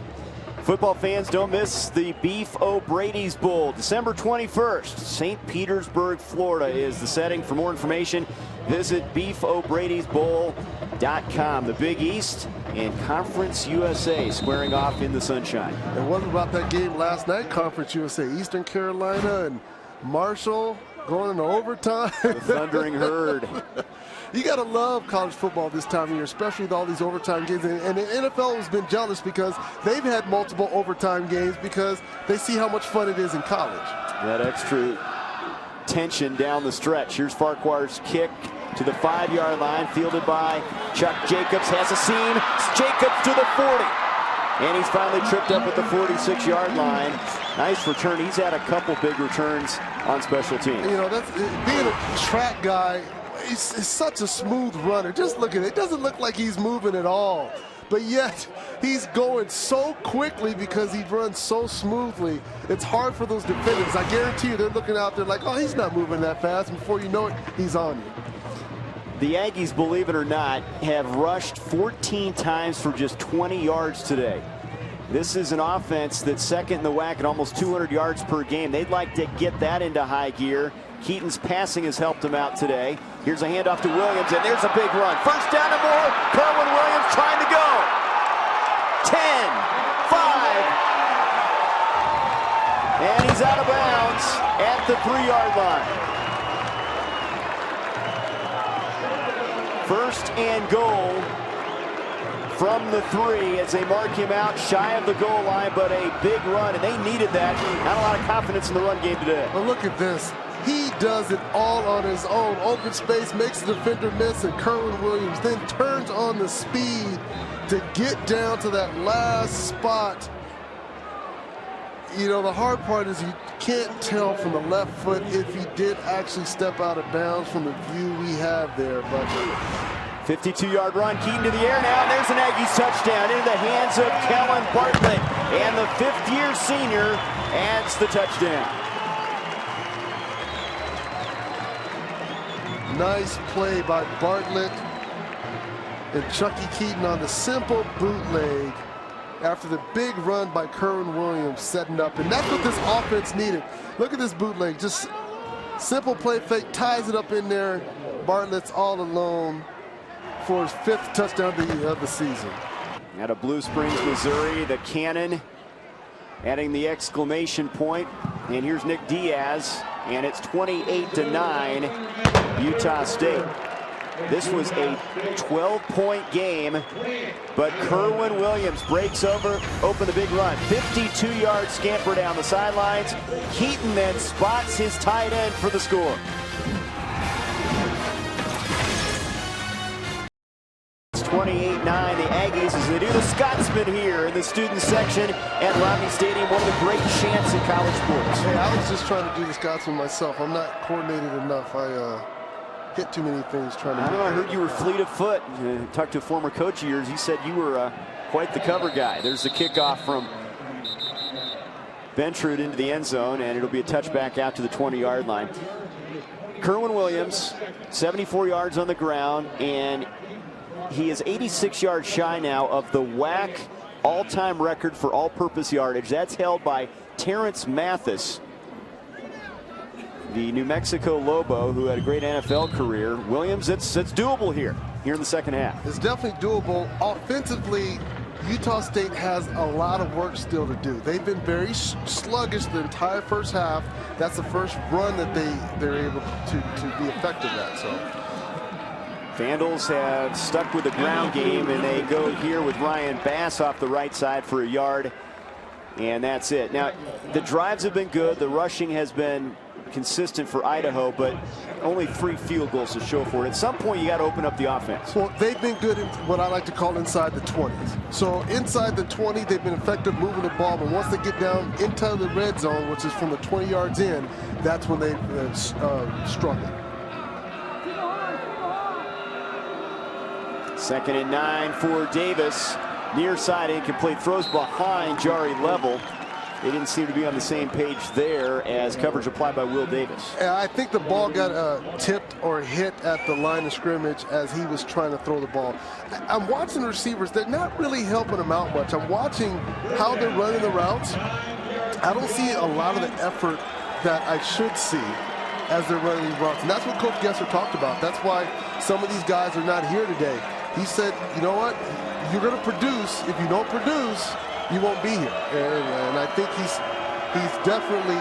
Football fans, don't miss the Beef O'Brady's Bowl. December 21st, St. Petersburg, Florida is the setting. For more information, visit beefobradysbowl.com. The Big East and Conference USA squaring off in the sunshine. And what about that game last night? Conference USA, Eastern Carolina and Marshall going into overtime. The Thundering Herd. You got to love college football this time of year, especially with all these overtime games. And the NFL has been jealous because they've had multiple overtime games because they see how much fun it is in college. That extra tension down the stretch. Here's Farquhar's kick to the 5-yard line, fielded by Chuck Jacobs. Has a seam. Jacobs to the 40. And he's finally tripped up at the 46-yard line. Nice return. He's had a couple big returns on special teams. You know, that's being a track guy. He's such a smooth runner. Just look at it. It doesn't look like he's moving at all. But yet, he's going so quickly because he runs so smoothly. It's hard for those defenders. I guarantee you they're looking out there like, oh, he's not moving that fast. And before you know it, he's on you. The Aggies, believe it or not, have rushed 14 times for just 20 yards today. This is an offense that's second in the WAC at almost 200 yards per game. They'd like to get that into high gear. Keaton's passing has helped him out today. Here's a handoff to Williams, and there's a big run. First down and more. Kerwin Williams trying to go. 10, 5. And he's out of bounds at the 3-yard line. First and goal from the 3 as they mark him out shy of the goal line, but a big run, and they needed that. Not a lot of confidence in the run game today. Well, look at this. He does it all on his own. Open space, makes the defender miss, and Kerwin Williams then turns on the speed to get down to that last spot. You know, the hard part is you can't tell from the left foot if he did actually step out of bounds from the view we have there. But 52-yard run, Keaton to the air now, and there's an Aggies touchdown into the hands of Kellen Bartlett, and the fifth-year senior adds the touchdown. Nice play by Bartlett and Chucky Keaton on the simple bootleg after the big run by Kerwin Williams setting up. And that's what this offense needed. Look at this bootleg. Just simple play fake, ties it up in there. Bartlett's all alone for his 5th touchdown of the season. Out of Blue Springs, Missouri, the cannon adding the exclamation point. And here's Nick Diaz, and it's 28-9, Utah State. This was a 12-point game, but Kerwin Williams breaks open the big run. 52-yard scamper down the sidelines. Keaton then spots his tight end for the score. It's 28-9, the Aggies, as they do the Scotsman here in the student section at Maverik Stadium, one of the great chants in college sports. Hey, I was just trying to do the Scotsman myself. I'm not coordinated enough. I hit too many things trying to do. I heard you were fleet of foot. Talked to a former coach of yours. He said you were quite the cover guy. There's the kickoff from Bentrud into the end zone, and it'll be a touchback out to the 20-yard line. Kerwin Williams, 74 yards on the ground, and he is 86 yards shy now of the WAC all-time record for all-purpose yardage. That's held by Terrence Mathis, the New Mexico Lobo, who had a great NFL career. Williams, it's doable here in the second half. It's definitely doable. Offensively, Utah State has a lot of work still to do. They've been very sluggish the entire first half. That's the first run that they're able to be effective at. So Vandals have stuck with the ground game, and they go here with Ryan Bass off the right side for a yard, and that's it. Now, the drives have been good. The rushing has been consistent for Idaho, but only 3 field goals to show for it. At some point, you got to open up the offense. Well, they've been good in what I like to call inside the 20s. So inside the 20, they've been effective moving the ball, but once they get down into the red zone, which is from the 20 yards in, that's when they struggle. 2nd and 9 for Davis. Near side incomplete, throws behind Jari Level. They didn't seem to be on the same page there as coverage applied by Will Davis. I think the ball got tipped or hit at the line of scrimmage as he was trying to throw the ball. I'm watching the receivers. They're not really helping him out much. I'm watching how they're running the routes. I don't see a lot of the effort that I should see as they're running these routes. And that's what Coach Gesser talked about. That's why some of these guys are not here today. He said, you know what? You're going to produce. If you don't produce, you won't be here. And I think he's definitely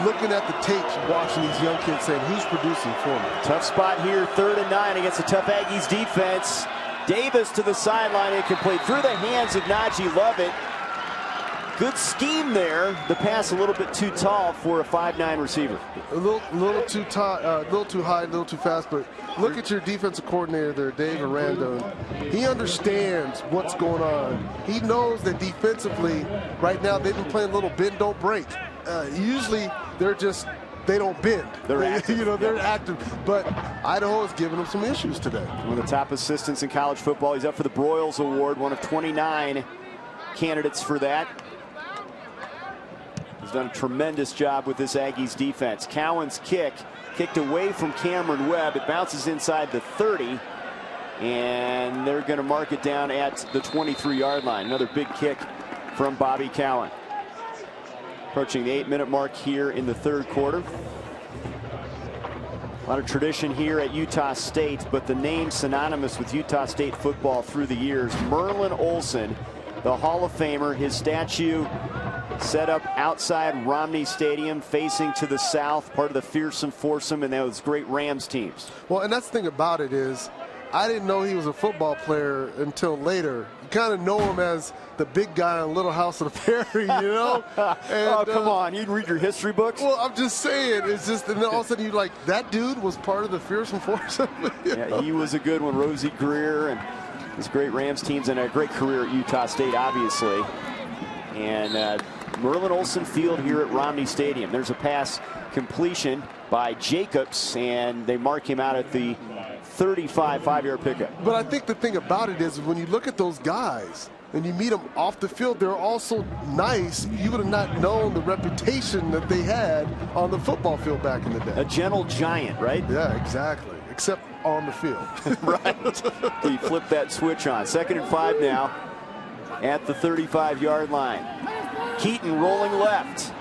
looking at the tapes, watching these young kids saying, who's producing for me? Tough spot here, 3rd and 9 against a tough Aggies defense. Davis to the sideline, incomplete through the hands of Najee Lovett. Good scheme there. The pass a little bit too tall for a 5'9" receiver. A little too high, a little too fast. But look at your defensive coordinator there, Dave Aranda. He understands what's going on. He knows that defensively, right now, they've been playing a little bend, don't break. Usually, they don't bend. They're active. They're active. But Idaho is giving them some issues today. One of the top assistants in college football. He's up for the Broyles Award, one of 29 candidates for that. He's done a tremendous job with this Aggies defense. Cowan's kicked away from Cameron Webb. It bounces inside the 30, and they're going to mark it down at the 23-yard line. Another big kick from Bobby Cowan. Approaching the 8-minute mark here in the third quarter. A lot of tradition here at Utah State, but the name synonymous with Utah State football through the years. Merlin Olsen, the Hall of Famer, his statue set up outside Romney Stadium, facing to the south, part of the fearsome foursome and those great Rams teams. Well, and that's the thing about it is, I didn't know he was a football player until later. You kind of know him as the big guy on Little House on the Prairie, And, oh, come on. You'd read your history books? Well, I'm just saying. It's just, and then all of a sudden you're like, that dude was part of the fearsome foursome. Yeah, he was a good one. Rosie Greer and his great Rams teams, and a great career at Utah State, obviously. And Merlin Olsen Field here at Romney Stadium. There's a pass completion by Jacobs, and they mark him out at the 35, 5-yard pickup. But I think the thing about it is when you look at those guys and you meet them off the field, they're also nice. You would have not known the reputation that they had on the football field back in the day. A gentle giant, right? Yeah, exactly. Except on the field. Right. He flipped that switch on. 2nd and 5 now at the 35-yard line. Keaton rolling left.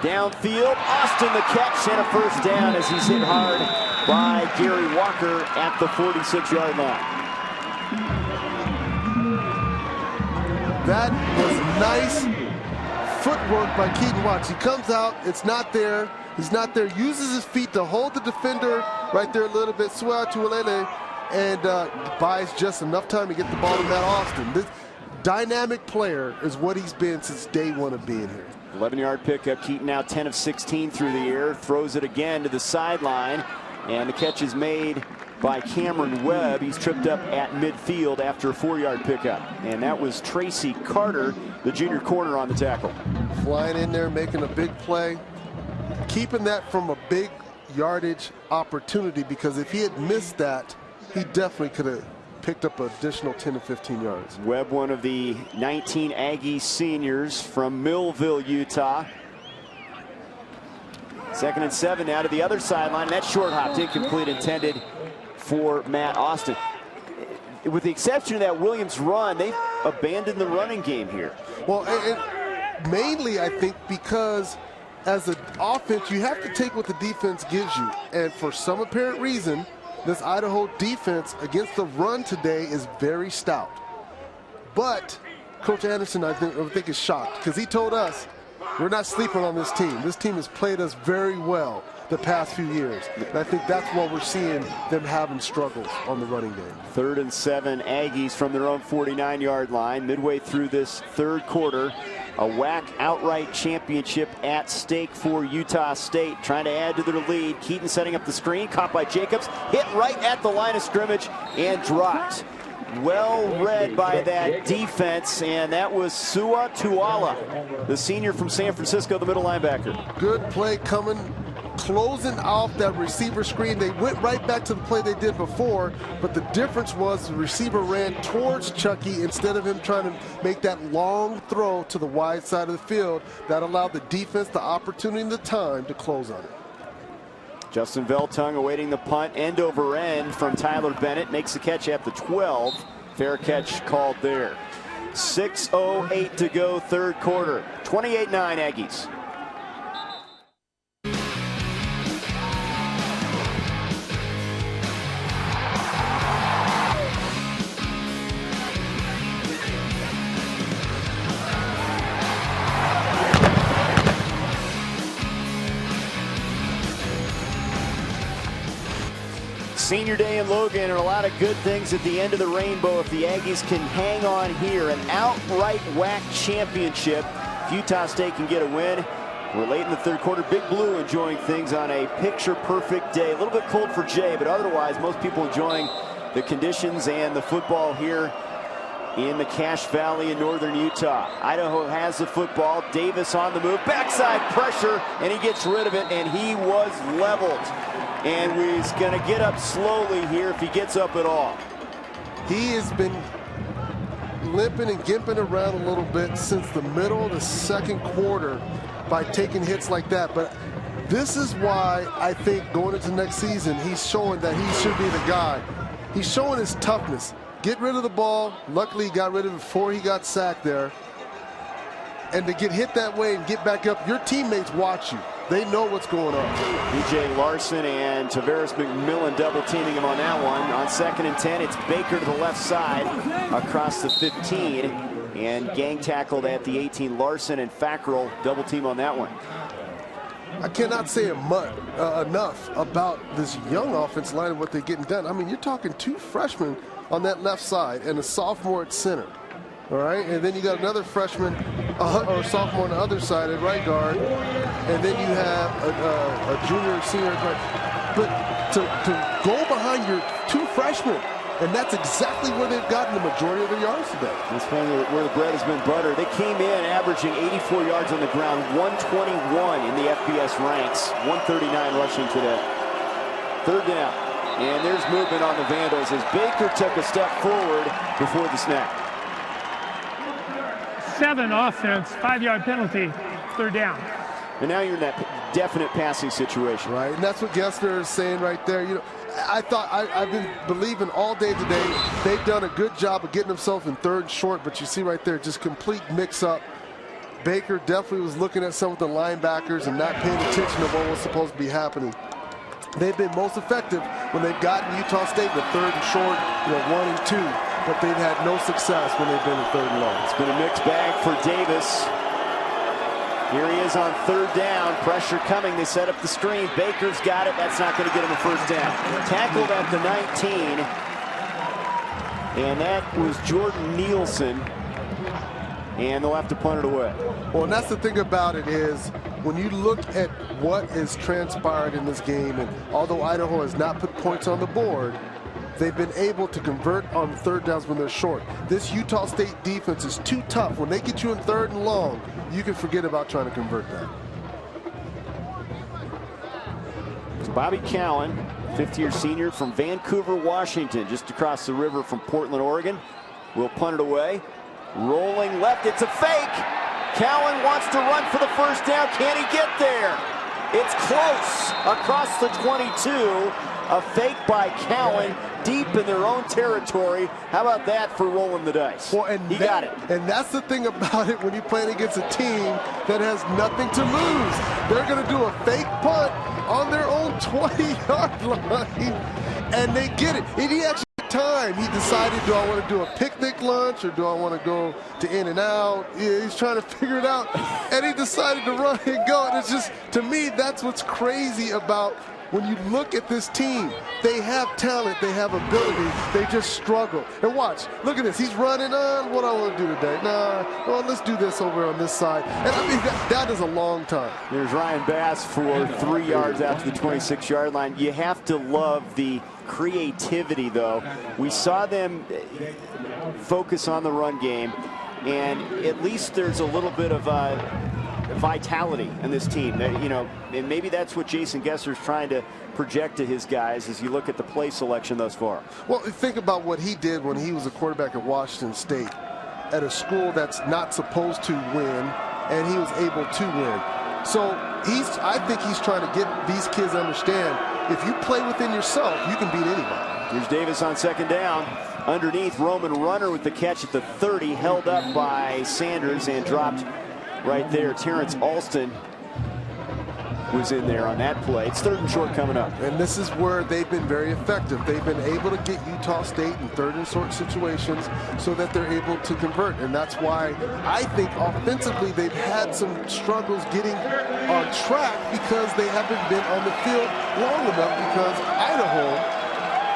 Downfield, Austin the catch and a first down as he's hit hard by Gary Walker at the 46-yard line. That was nice footwork by Keaton. Watch, he comes out, it's not there. He's not there, uses his feet to hold the defender right there a little bit, Swell Tualele, and buys just enough time to get the ball to Matt Austin. This dynamic player is what he's been since day one of being here. 11-yard pickup. Keaton now 10 of 16 through the air. Throws it again to the sideline. And the catch is made by Cameron Webb. He's tripped up at midfield after a 4-yard pickup. And that was Tracy Carter, the junior corner, on the tackle. Flying in there, making a big play. Keeping that from a big yardage opportunity, because if he had missed that, he definitely could have picked up an additional 10 to 15 yards. Webb, one of the 19 Aggie seniors from Millville, Utah. 2nd and 7 now to the other sideline. That short hop incomplete, intended for Matt Austin. With the exception of that Williams run, they've abandoned the running game here. Well, and mainly I think because as an offense, you have to take what the defense gives you. And for some apparent reason, this Idaho defense against the run today is very stout. But Coach Anderson, I think is shocked, because he told us, we're not sleeping on this team. This team has played us very well the past few years. And I think that's what we're seeing them having struggles on the running game. 3rd and 7, Aggies from their own 49-yard line. Midway through this third quarter, a WAC outright championship at stake for Utah State, trying to add to their lead. Keaton setting up the screen, caught by Jacobs, hit right at the line of scrimmage and dropped. Well read by that defense, and that was Sua Tuala, the senior from San Francisco, the middle linebacker. Good play coming, closing off that receiver screen. They went right back to the play they did before, but the difference was the receiver ran towards Chucky instead of him trying to make that long throw to the wide side of the field. That allowed the defense the opportunity and the time to close on it. Justin Veltung awaiting the punt, end over end from Tyler Bennett, makes the catch at the 12. Fair catch called there. 6:08 to go, third quarter. 28-9 Aggies. Senior day in Logan, and a lot of good things at the end of the rainbow if the Aggies can hang on here. An outright WAC championship. If Utah State can get a win. We're late in the third quarter. Big Blue enjoying things on a picture-perfect day. A little bit cold for Jay, but otherwise most people enjoying the conditions and the football here in the Cache Valley in northern Utah. Idaho has the football. Davis on the move. Backside pressure, and he gets rid of it, and he was leveled. And he's going to get up slowly here if he gets up at all. He has been limping and gimping around a little bit since the middle of the second quarter by taking hits like that. But this is why I think going into next season, he's showing that he should be the guy. He's showing his toughness. Get rid of the ball. Luckily, he got rid of it before he got sacked there. And to get hit that way and get back up, your teammates watch you. They know what's going on. DJ Larson and Tavares McMillan double teaming him on that one. On 2nd and 10, it's Baker to the left side across the 15. And gang tackled at the 18. Larson and Fackrell double team on that one. I cannot say enough about this young offense line and what they're getting done. I mean, you're talking 2 freshmen on that left side and a sophomore at center. All right, and then you got another freshman or sophomore on the other side at right guard, and then you have a junior and senior at right. But to go behind your 2 freshmen, and that's exactly where they've gotten the majority of their yards today. That's where the bread has been buttered. They came in averaging 84 yards on the ground, 121 in the FBS ranks, 139 rushing today. 3rd down, and there's movement on the Vandals as Baker took a step forward before the snap. 7 offense, 5-yard penalty, 3rd down. And now you're in that definite passing situation. Right, and that's what Gessner is saying right there. You know, I thought I've been believing all day today they've done a good job of getting themselves in 3rd and short, but you see right there, just complete mix-up. Baker definitely was looking at some of the linebackers and not paying attention to what was supposed to be happening. They've been most effective when they've gotten Utah State in 3rd and short, 1 and 2. But they've had no success when they've been in 3rd and long. It's been a mixed bag for Davis. Here he is on 3rd down. Pressure coming. They set up the screen. Baker's got it. That's not going to get him a 1st down. Tackled at the 19. And that was Jordan Nielsen. And they'll have to punt it away. Well, and that's the thing about it is when you look at what has transpired in this game, and although Idaho has not put points on the board, they've been able to convert on 3rd downs when they're short. This Utah State defense is too tough. When they get you in 3rd and long, you can forget about trying to convert that. It's Bobby Cowan, 5th-year senior from Vancouver, Washington, just across the river from Portland, Oregon. Will punt it away. Rolling left, it's a fake. Cowan wants to run for the 1st down. Can he get there? It's close across the 22. A fake by Cowan deep in their own territory. How about that for rolling the dice? Well, and he got it. And that's the thing about it when you're playing against a team that has nothing to lose. They're going to do a fake punt on their own 20-yard line, and they get it. And he actually had time. He decided, do I want to do a picnic lunch or do I want to go to In-N-Out? Yeah, he's trying to figure it out, and he decided to run and go. And it's just, to me, that's what's crazy about when you look at this team. They have talent, they have ability, they just struggle. And watch, look at this, he's running on, what do I want to do today? Nah, well, let's do this over on this side. And I mean, that is a long time. There's Ryan Bass for 3 yards out to the 26-yard line. You have to love the creativity, though. We saw them focus on the run game, and at least there's a little bit of vitality in this team. And maybe that's what Jason Gesser's trying to project to his guys as you look at the play selection thus far. Well, think about what he did when he was a quarterback at Washington State, at a school that's not supposed to win, and he was able to win. So I think he's trying to get these kids to understand, if you play within yourself, you can beat anybody. Here's Davis on 2nd down. Underneath, Roman Runner with the catch at the 30, held up by Sanders and dropped right there. Terrence Alston was in there on that play. It's 3rd and short coming up. And this is where they've been very effective. They've been able to get Utah State in 3rd and short situations so that they're able to convert. And that's why I think offensively they've had some struggles getting on track, because they haven't been on the field long enough, because Idaho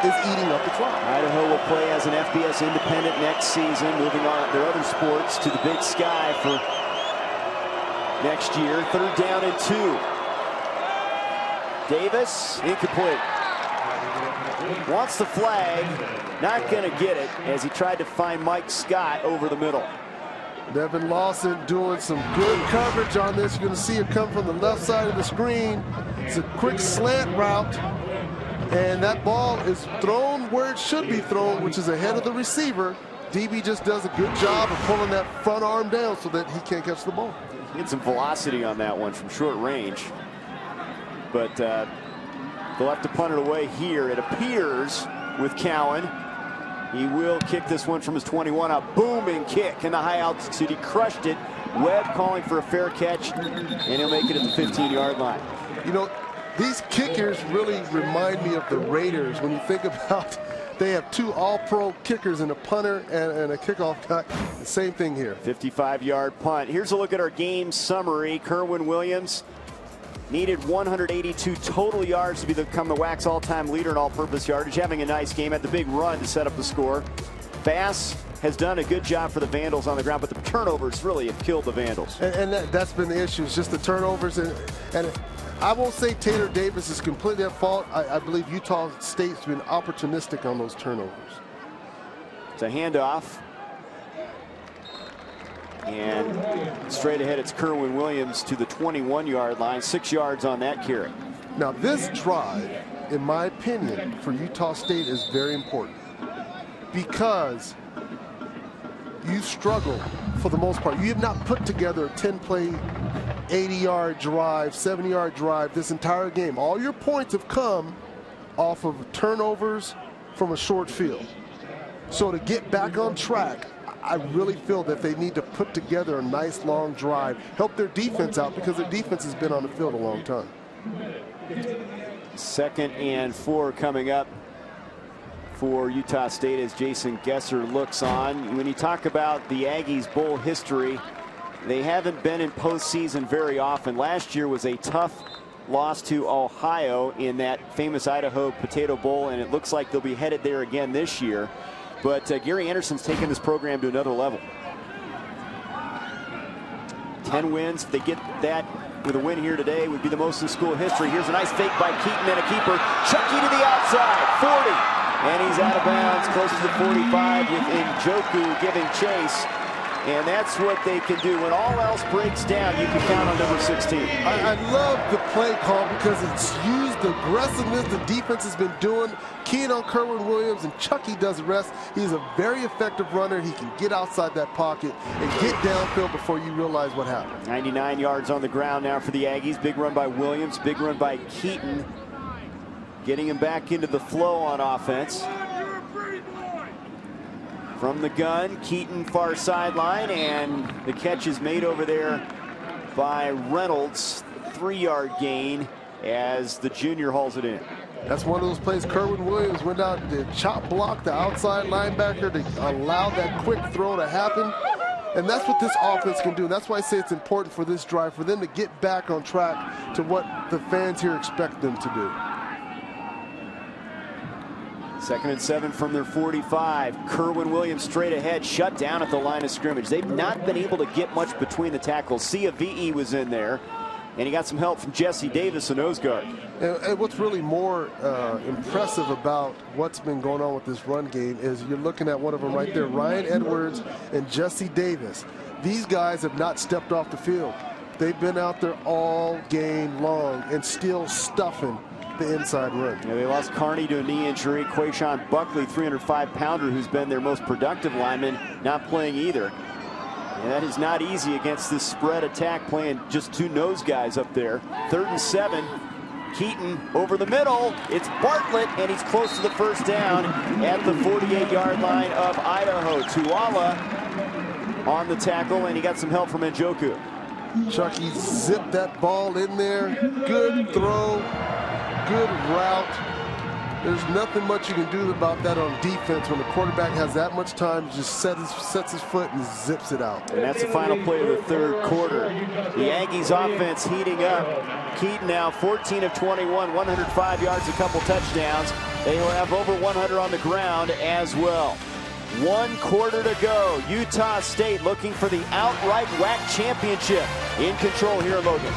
is eating up the clock. Idaho will play as an FBS independent next season, moving on their other sports to the Big Sky for next year. 3rd down and 2. Davis, incomplete. Wants the flag, not going to get it as he tried to find Mike Scott over the middle. Devin Lawson doing some good coverage on this. You're going to see it come from the left side of the screen. It's a quick slant route, and that ball is thrown where it should be thrown, which is ahead of the receiver. DB just does a good job of pulling that front arm down so that he can't catch the ball. He had some velocity on that one from short range, but they'll have to punt it away here. It appears with Cowan. He will kick this one from his 21. A booming kick in the high altitude. He crushed it. Webb calling for a fair catch, and he'll make it at the 15-yard line. You know, these kickers really remind me of the Raiders. When you think about, they have 2 all-pro kickers and a punter and a kickoff guy. Same thing here. 55-yard punt. Here's a look at our game summary. Kerwin Williams needed 182 total yards to become the WAC's all-time leader in all-purpose yardage. Having a nice game, had the big run to set up the score. Bass has done a good job for the Vandals on the ground, but the turnovers really have killed the Vandals. And that's been the issue. It's just the turnovers. And I won't say Taylor Davis is completely at fault. I believe Utah State's been opportunistic on those turnovers. It's a handoff. And straight ahead, it's Kerwin Williams to the 21-yard line. 6 yards on that carry. Now, this drive, in my opinion, for Utah State is very important because you struggle for the most part. You have not put together a 10-play, 80-yard drive, 70-yard drive this entire game. All your points have come off of turnovers from a short field. So to get back on track, I really feel that they need to put together a nice long drive, help their defense out because their defense has been on the field a long time. 2nd and 4 coming up for Utah State as Jason Gesser looks on. When you talk about the Aggies' bowl history, they haven't been in postseason very often. Last year was a tough loss to Ohio in that famous Idaho Potato Bowl, and it looks like they'll be headed there again this year. But Gary Anderson's taken this program to another level. 10 wins. If they get that with a win here today, would be the most in school history. Here's a nice fake by Keaton and a keeper. Chucky to the outside, 40. And he's out of bounds, close to the 45 with Njoku giving chase. And that's what they can do. When all else breaks down, you can count on number 16. I love the play call because it's used the aggressiveness the defense has been doing. Keying on Kerwin Williams, and Chucky does the rest. He's a very effective runner. He can get outside that pocket and get downfield before you realize what happened. 99 yards on the ground now for the Aggies. Big run by Williams, big run by Keaton. Getting him back into the flow on offense. From the gun, Keaton far sideline, and the catch is made over there by Reynolds. 3-yard gain as the junior hauls it in. That's one of those plays. Kerwin Williams went out to chop block the outside linebacker to allow that quick throw to happen. And that's what this offense can do. That's why I say it's important for this drive, for them to get back on track to what the fans here expect them to do. 2nd and 7 from their 45. Kerwin Williams straight ahead, shut down at the line of scrimmage. They've not been able to get much between the tackles. Sia VE was in there, and he got some help from Jesse Davis, a nose guard. And what's really more impressive about what's been going on with this run game is you're looking at one of them right there, Ryan Edwards and Jesse Davis. These guys have not stepped off the field. They've been out there all game long and still stuffing the inside run. Yeah, they lost Carney to a knee injury. Quayshawn Buckley, 305-pounder, who's been their most productive lineman, not playing either. And that is not easy against this spread attack, playing just 2 nose guys up there. 3rd and 7. Keaton over the middle. It's Bartlett, and he's close to the first down at the 48-yard line of Idaho. Tuala on the tackle, and he got some help from Njoku. Chucky zipped that ball in there. Good throw. Good route. There's nothing much you can do about that on defense when the quarterback has that much time to just sets his foot and zips it out. And that's the final play of the 3rd quarter. The Aggies offense heating up. Keaton now 14 of 21, 105 yards, a couple touchdowns. They will have over 100 on the ground as well. 1 quarter to go. Utah State looking for the outright WAC championship. In control here in Logan.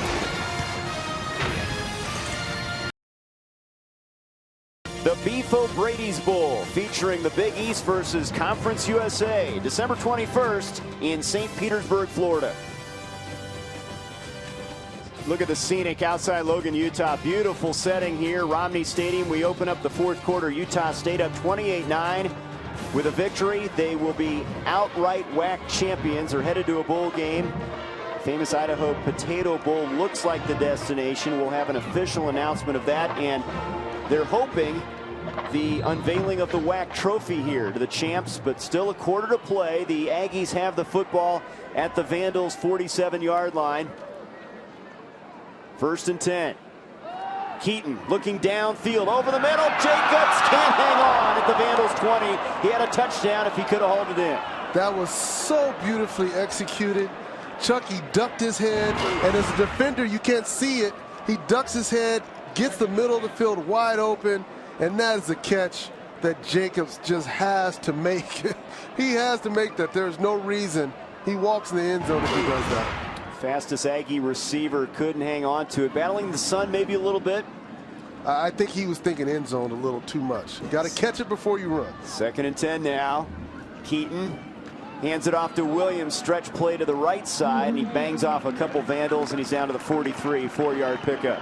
The Beef O'Brady's Bowl featuring the Big East versus Conference USA. December 21st in St. Petersburg, Florida. Look at the scenic outside Logan, Utah. Beautiful setting here. Romney Stadium. We open up the 4th quarter. Utah State up 28-9. With a victory, they will be outright WAC champions. They're headed to a bowl game. Famous Idaho Potato Bowl looks like the destination. We'll have an official announcement of that, and they're hoping the unveiling of the WAC trophy here to the champs, but still a quarter to play. The Aggies have the football at the Vandals' 47-yard line. 1st and 10. Keaton looking downfield over the middle. Jacobs can't hang on at the Vandals 20. He had a touchdown if he could have hauled it in. That was so beautifully executed. Chucky ducked his head, and as a defender, you can't see it. He ducks his head, gets the middle of the field wide open, and that is a catch that Jacobs just has to make. He has to make that. There's no reason he walks in the end zone if he does that. Fastest Aggie receiver couldn't hang on to it. Battling the sun maybe a little bit. I think he was thinking end zone a little too much. You got to catch it before you run. 2nd and 10 now. Keaton hands it off to Williams. Stretch play to the right side, and he bangs off a couple Vandals, and he's down to the 43, 4-yard pickup.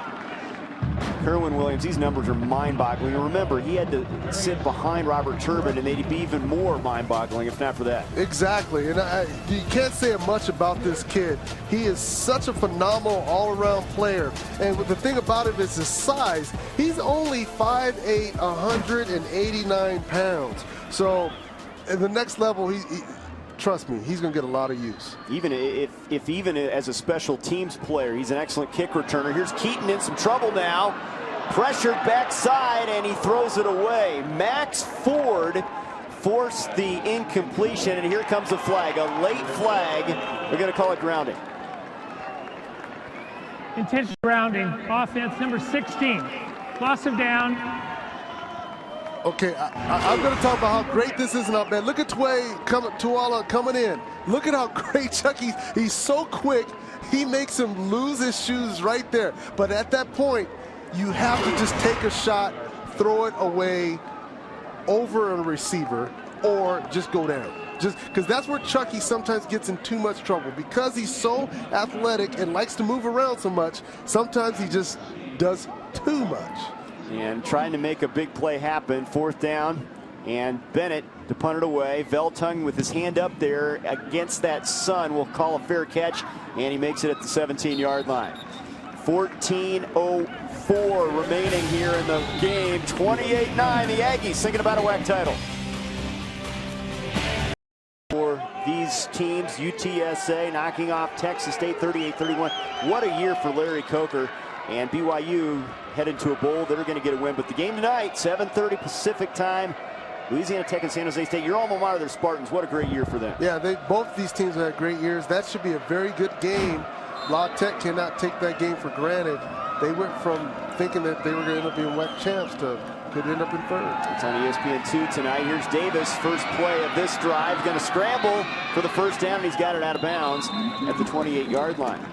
Kerwin Williams, these numbers are mind-boggling. Remember, he had to sit behind Robert Turbin, and they'd be even more mind-boggling if not for that. Exactly, and you can't say much about this kid. He is such a phenomenal all-around player, and the thing about it is his size. He's only 5'8", 189 pounds. So, at the next level, trust me, he's going to get a lot of use. Even if even as a special teams player, he's an excellent kick returner. Here's Keaton in some trouble now. Pressured backside, and he throws it away. Max Ford forced the incompletion, and here comes a flag, a late flag. We're going to call it grounding. Intentional grounding. Offense number 16. Loss of down. Okay, I'm going to talk about how great this is and how bad. Look at Tuala coming in. Look at how great Chucky. He's so quick. He makes him lose his shoes right there. But at that point, you have to just take a shot, throw it away over a receiver, or just go down. Just because that's where Chucky sometimes gets in too much trouble. Because he's so athletic and likes to move around so much, sometimes he just does too much. And trying to make a big play happen. 4th down, and Bennett to punt it away. Veltung with his hand up there against that sun will call a fair catch, and he makes it at the 17-yard line. 14:04 remaining here in the game. 28-9, the Aggies thinking about a WAC title. For these teams, UTSA knocking off Texas State 38-31. What a year for Larry Coker. And BYU headed to a bowl. They're going to get a win. But the game tonight, 7:30 Pacific time, Louisiana Tech and San Jose State. Your alma mater, the Spartans. What a great year for them. Yeah, both these teams have had great years. That should be a very good game. La Tech cannot take that game for granted. They went from thinking that they were going to end up being WAC champs to could end up in 3rd. It's on ESPN2 tonight. Here's Davis, first play of this drive. Going to scramble for the 1st down, and he's got it out of bounds at the 28-yard line.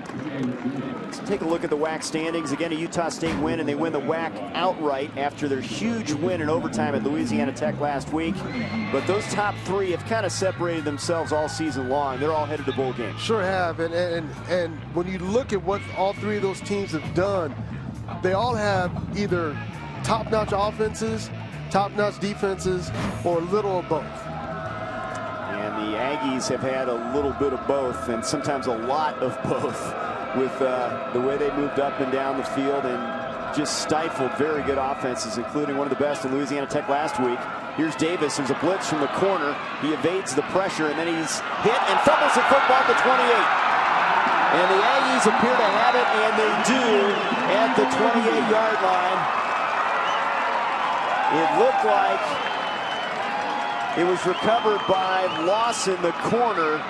Let's take a look at the WAC standings. Again, a Utah State win, and they win the WAC outright after their huge win in overtime at Louisiana Tech last week. But those top 3 have kind of separated themselves all season long. They're all headed to bowl games. Sure have, and when you look at what all 3 of those teams have done, they all have either top-notch offenses, top-notch defenses, or a little of both. And the Aggies have had a little bit of both, and sometimes a lot of both, with the way they moved up and down the field and just stifled very good offenses, including one of the best in Louisiana Tech last week. Here's Davis. There's a blitz from the corner. He evades the pressure, and then he's hit and fumbles the football at the 28. And the Aggies appear to have it, and they do at the 28-yard line. It looked like it was recovered by Lawson, the corner.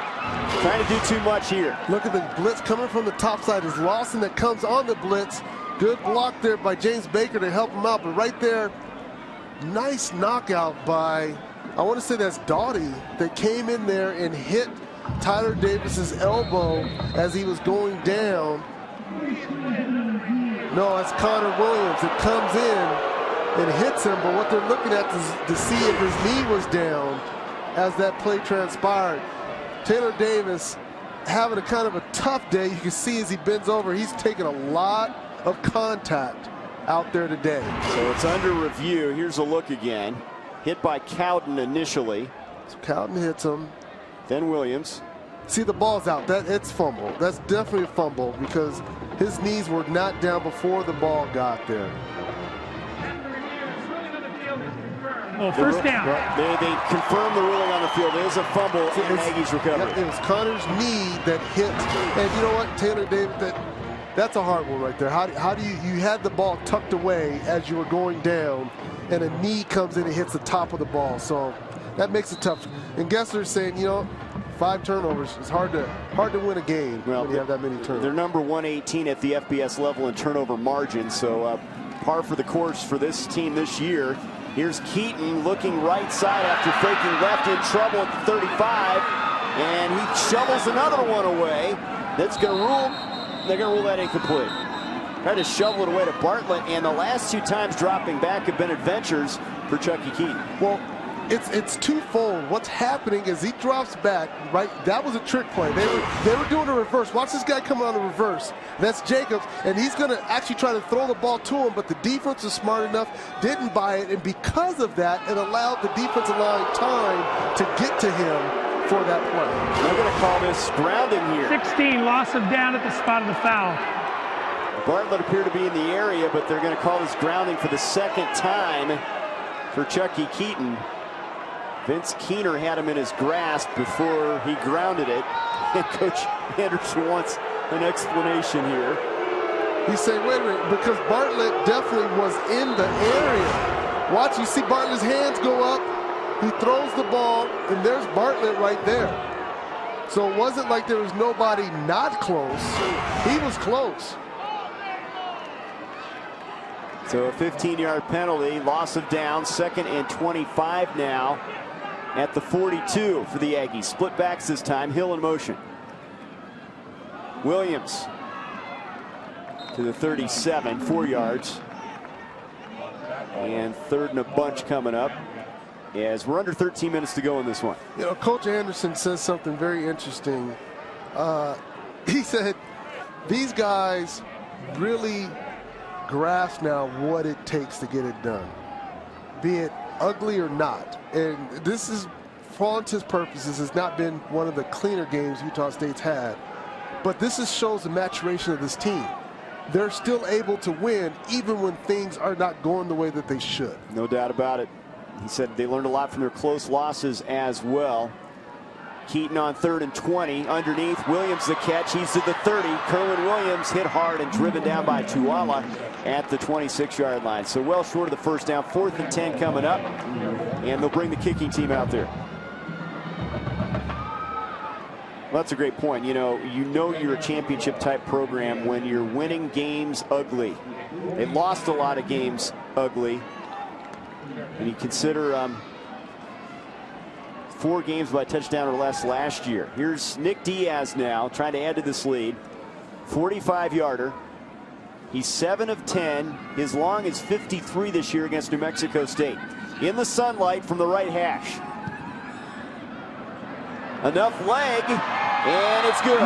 Trying to do too much here. Look at the blitz coming from the top side. It's Lawson that comes on the blitz. Good block there by James Baker to help him out. But right there, Nice knockout by, I want to say that's Doughty, that came in there and hit Tyler Davis's elbow as he was going down. No, that's Connor Williams. It comes in and hits him, but what they're looking at is to see if his knee was down as that play transpired. Taylor Davis having a kind of a tough day. You can see as he bends over, he's taking a lot of contact out there today. So it's under review. Here's a look again. Hit by Cowden initially. So Cowden hits him. Then Williams. See, the ball's out. It's fumble. That's definitely a fumble because his knees were not down before the ball got there. Well, first down. They confirmed the ruling on the field. It is a fumble in Aggies recovery. It was Connor's knee that hit. And you know what, Taylor Davis, that's a hard one right there. How do you had the ball tucked away as you were going down, and a knee comes in and hits the top of the ball. So that makes it tough. And Gessler's saying, 5 turnovers. It's hard to win a game when you have that many turnovers. They're number 118 at the FBS level in turnover margin. So par for the course for this team this year. Here's Keaton looking right side after faking left, in trouble at the 35. And he shovels another one away. That's going to rule. They're going to rule that incomplete. Tried to shovel it away to Bartlett, and the last 2 times dropping back have been adventures for Chucky Keaton. Well, it's twofold. What's happening is he drops back, right? That was a trick play. They were doing a reverse. Watch this guy come on the reverse. That's Jacobs, and he's going to actually try to throw the ball to him, but the defense was smart enough, didn't buy it, and because of that, it allowed the defensive line time to get to him for that play. They're going to call this grounding here. 16, loss of down at the spot of the foul. Bartlett appeared to be in the area, but they're going to call this grounding for the 2nd time for Chucky Keaton. Vince Keener had him in his grasp before he grounded it. And Coach Anderson wants an explanation here. He's saying, wait a minute, because Bartlett definitely was in the area. Watch, you see Bartlett's hands go up. He throws the ball, and there's Bartlett right there. So it wasn't like there was nobody not close. He was close. So a 15-yard penalty, loss of down, 2nd and 25 now at the 42 for the Aggies. Split backs this time, Hill in motion. Williams to the 37, 4 yards. And 3rd and a bunch coming up as we're under 13 minutes to go in this one. Coach Anderson says something very interesting. He said these guys really grasp now what it takes to get it done, be it ugly or not. And this is, for all intents and purposes, has not been one of the cleaner games Utah State's had. But this shows the maturation of this team. They're still able to win even when things are not going the way that they should. No doubt about it. He said they learned a lot from their close losses as well. Keaton on 3rd and 20. Underneath, Williams the catch. He's to the 30. Kerwin Williams hit hard and driven down by Tuala at the 26-yard line. So well short of the first down. 4th and 10 coming up. And they'll bring the kicking team out there. Well, that's a great point. You know you're a championship type program when you're winning games ugly. They lost a lot of games ugly. And you consider 4 games by touchdown or less last year. Here's Nick Diaz now trying to add to this lead. 45-yarder. He's 7 of 10. His long is 53 this year against New Mexico State. In the sunlight from the right hash. Enough leg, and it's good.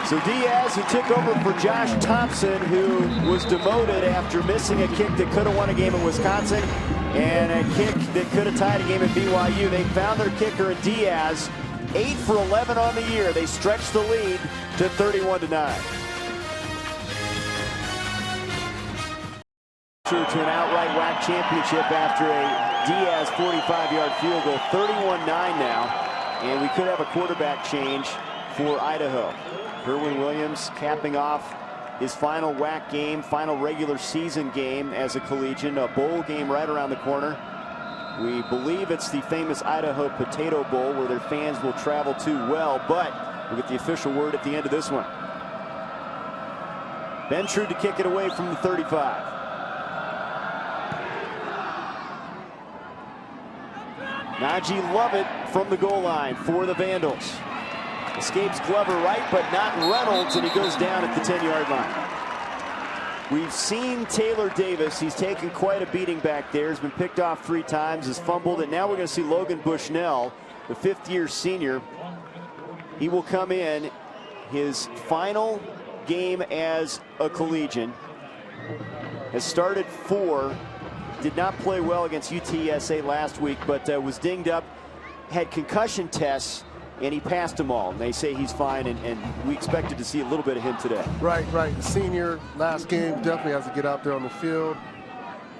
So Diaz, who took over for Josh Thompson, who was demoted after missing a kick that could have won a game in Wisconsin and a kick that could have tied a game at BYU. They found their kicker in Diaz. 8 for 11 on the year. They stretched the lead to 31-9. To an outright WAC championship after a Diaz 45-yard field goal. 31-9 now, and we could have a quarterback change for Idaho. Kerwin Williams capping off his final WAC game, final regular season game as a collegian. A bowl game right around the corner. We believe it's the famous Idaho Potato Bowl where their fans will travel to well, but we'll get the official word at the end of this one. Ben Trude to kick it away from the 35. Najee Lovett from the goal line for the Vandals. Escapes Glover right, but not Reynolds, and he goes down at the 10-yard line. We've seen Taylor Davis. He's taken quite a beating back there. He's been picked off 3 times, has fumbled, and now we're going to see Logan Bushnell, the 5th-year senior. He will come in his final game as a collegian. Has started 4. Did not play well against UTSA last week, but was dinged up, had concussion tests, and he passed them all. And they say he's fine, and we expected to see a little bit of him today. Right. The senior, last game, definitely has to get out there on the field.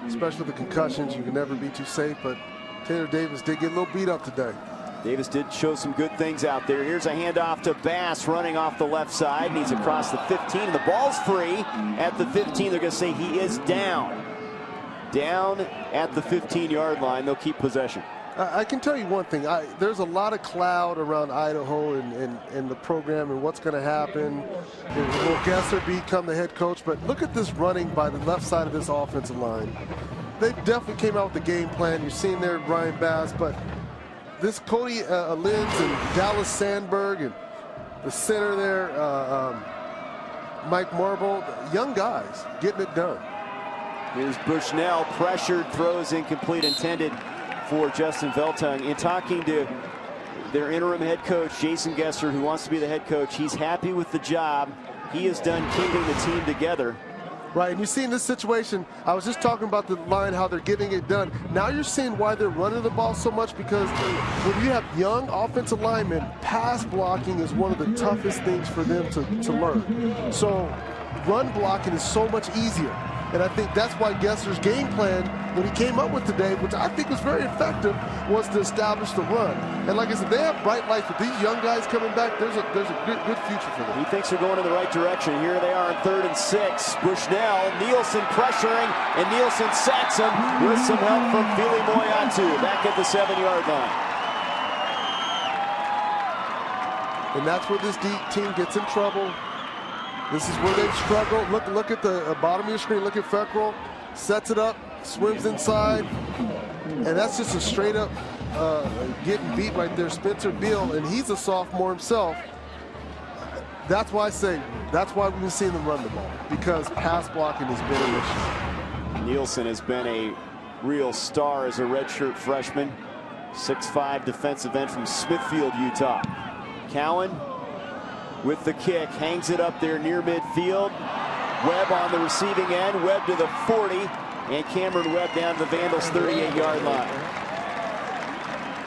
Especially with the concussions, you can never be too safe, but Taylor Davis did get a little beat up today. Davis did show some good things out there. Here's a handoff to Bass running off the left side, and he's across the 15. The ball's free at the 15. They're going to say he is down. Down at the 15-yard line. They'll keep possession. I can tell you one thing. There's a lot of cloud around Idaho and the program and what's going to happen. Will Gesser become the head coach? But look at this running by the left side of this offensive line. They definitely came out with the game plan. You're seeing there Brian Bass, but this Cody Linz and Dallas Sandberg and the center there, Mike Marble, young guys getting it done. Here's Bushnell, pressured, throws incomplete, intended for Justin Veltung. In talking to their interim head coach, Jason Gesser, who wants to be the head coach, he's happy with the job he has done keeping the team together. Right, and you see in this situation, I was just talking about the line, how they're getting it done. Now you're seeing why they're running the ball so much, because when you have young offensive linemen, pass blocking is one of the toughest things for them to learn. So run blocking is so much easier. And I think that's why Gesser's game plan, when he came up with today, which I think was very effective, was to establish the run. And like I said, they have bright lights. With these young guys coming back, there's a good future for them. He thinks they're going in the right direction. Here they are on 3rd and 6. Bushnell, Nielsen pressuring, and Nielsen sacks him with some help from Fili Moyatu back at the 7-yard line. And that's where this team gets in trouble. This is where they've struggled. Look at the bottom of your screen. Look at Feckrell. Sets it up, swims inside. And that's just a straight up getting beat right there. Spencer Beal, and he's a sophomore himself. That's why I say, that's why we've been seeing them run the ball, because pass blocking has been an issue. Nielsen has been a real star as a redshirt freshman. 6'5" defensive end from Smithfield, Utah. Cowan with the kick, hangs it up there near midfield. Webb on the receiving end, Webb to the 40, and Cameron Webb down to the Vandals' 38-yard line.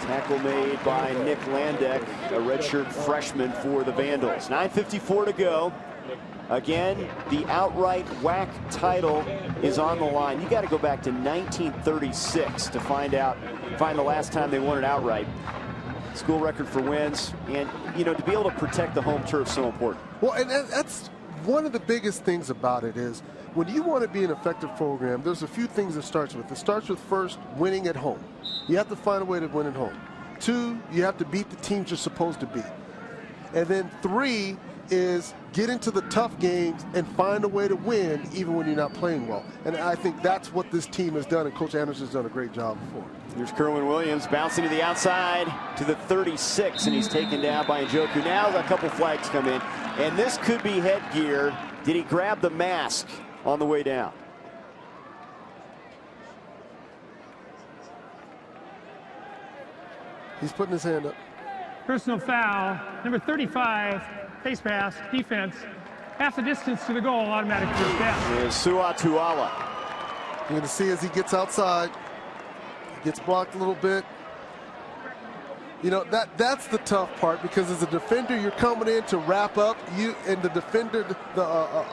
Tackle made by Nick Landek, a redshirt freshman for the Vandals. 9:54 to go. Again, the outright WAC title is on the line. You got to go back to 1936 to find the last time they won it outright. School record for wins, and you know, to be able to protect the home turf is so important. Well, and that's one of the biggest things about it is when you want to be an effective program, there's a few things it starts with. It starts with first winning at home. You have to find a way to win at home. 2, you have to beat the teams you're supposed to beat. And then 3 is get into the tough games and find a way to win even when you're not playing well. And I think that's what this team has done, and Coach Anderson's done a great job before. Here's Kerwin Williams bouncing to the outside to the 36, and he's taken down by Njoku. Now a couple flags come in, and this could be headgear. Did he grab the mask on the way down? He's putting his hand up. Personal foul, number 35, face pass, defense. Half the distance to the goal, automatic first down. There's Suatuala. You're going to see as he gets outside, he gets blocked a little bit. You know, that's the tough part, because as a defender, you're coming in to wrap up. You and the defender, the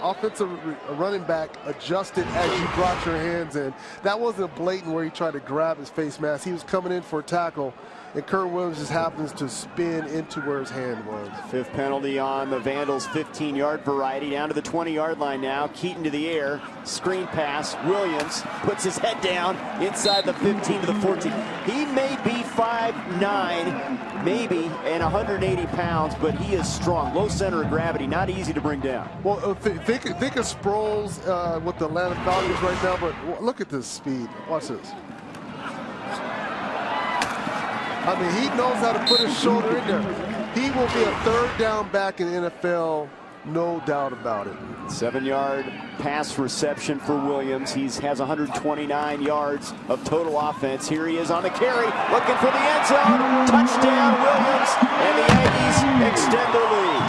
offensive running back, adjusted as you brought your hands in. That wasn't a blatant where he tried to grab his face mask. He was coming in for a tackle, and Kerwin Williams just happens to spin into where his hand was. 5th penalty on the Vandals' 15-yard variety. Down to the 20-yard line now. Keaton to the air. Screen pass. Williams puts his head down inside the 15 to the 14. He may be 5'9", maybe, and 180 pounds, but he is strong. Low center of gravity, not easy to bring down. Well, think of Sproles with the Atlanta Falcons right now, but look at this speed. Watch this. I mean, he knows how to put his shoulder in there. He will be a third down back in the NFL, no doubt about it. 7-yard pass reception for Williams. He has 129 yards of total offense. Here he is on the carry, looking for the end zone. Touchdown, Williams, and the Aggies extend their lead.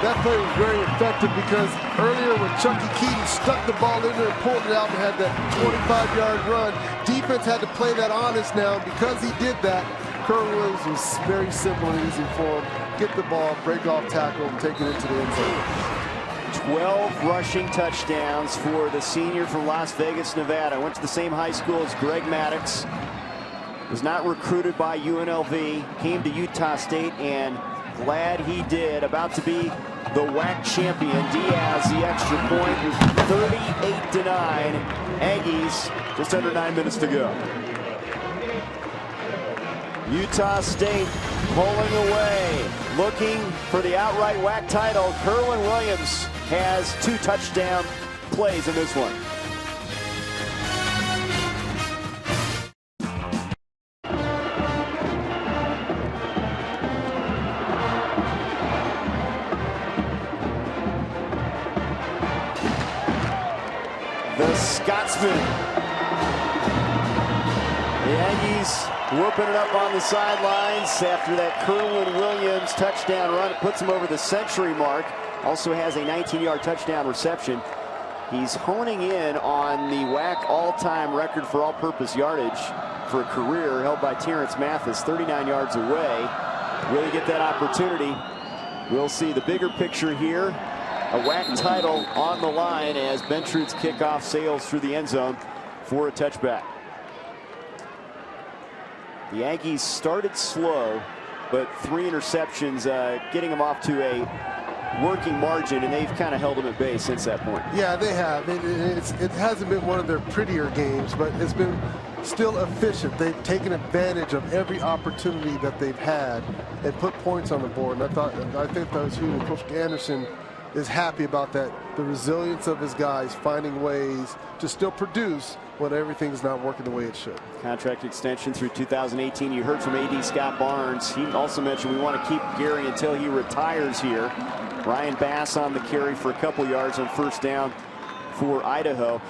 That play was very effective because earlier when Chucky Keaton stuck the ball in there and pulled it out and had that 25-yard run, defense had to play that honest now. Because he did that, Kerwin Williams was very simple and easy for him. Get the ball, break off tackle, and take it into the end zone. 12 rushing touchdowns for the senior from Las Vegas, Nevada. Went to the same high school as Greg Maddox. Was not recruited by UNLV. Came to Utah State, and glad he did. About to be the WAC champion. Diaz, the extra point, 38-9. Aggies, just under 9 minutes to go. Utah State pulling away, looking for the outright WAC title. Kerwin Williams has 2 touchdown plays in this one. The Scotsman. The Aggies whooping it up on the sidelines after that Kerwin Williams touchdown run. It puts him over the century mark. Also has a 19-yard touchdown reception. He's honing in on the WAC all-time record for all-purpose yardage for a career held by Terrence Mathis, 39 yards away. Will he get that opportunity? We'll see. The bigger picture here, a WAC title on the line as Bentrud's kickoff sails through the end zone for a touchback. The Aggies started slow, but 3 interceptions, getting them off to a working margin, and they've kind of held them at bay since that point. Yeah, they have. It hasn't been one of their prettier games, but it's been still efficient. They've taken advantage of every opportunity that they've had and put points on the board. And I think that's who Coach Anderson is happy about, that the resilience of his guys finding ways to still produce when everything's not working the way it should. Contract extension through 2018. You heard from AD Scott Barnes. He also mentioned we want to keep Gary until he retires here. Ryan Bass on the carry for a couple yards on first down for Idaho.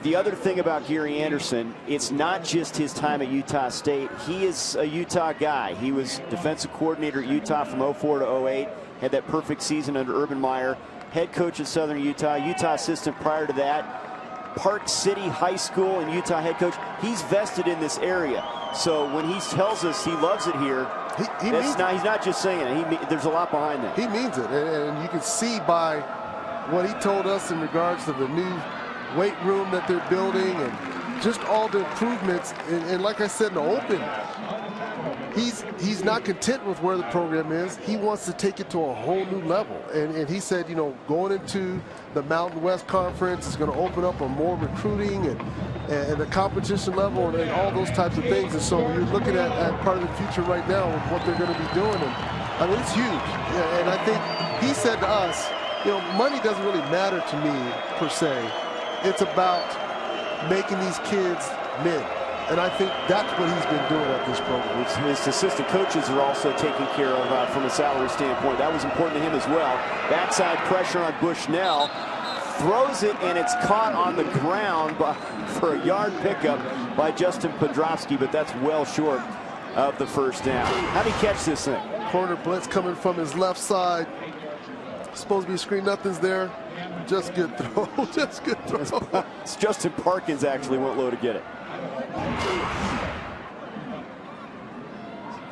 The other thing about Gary Anderson, it's not just his time at Utah State. He is a Utah guy. He was defensive coordinator at Utah from 04 to 08. Had that perfect season under Urban Meyer. Head coach at Southern Utah. Utah assistant prior to that. Park City High School and Utah head coach. He's vested in this area. So when he tells us he loves it here, he's not just saying it. There's a lot behind that. He means it. And you can see by what he told us in regards to the new weight room that they're building and just all the improvements. And like I said in the open, he's not content with where the program is. He wants to take it to a whole new level. And he said, you know, going into the Mountain West Conference is going to open up on more recruiting and the competition level and all those types of things. And so you're looking at part of the future right now with what they're going to be doing. And I mean, it's huge. Yeah, and I think he said to us, you know, money doesn't really matter to me per se. It's about making these kids men. And I think that's what he's been doing at this program. His assistant coaches are also taken care of from a salary standpoint. That was important to him as well. Backside pressure on Bushnell. Throws it, and it's caught on the ground for a yard pickup by Justin Podrofsky, but that's well short of the first down. How'd he catch this thing? Corner blitz coming from his left side. Supposed to be a screen. Nothing's there. Just good throw. Just good throw. It's Justin Parkins actually went low to get it.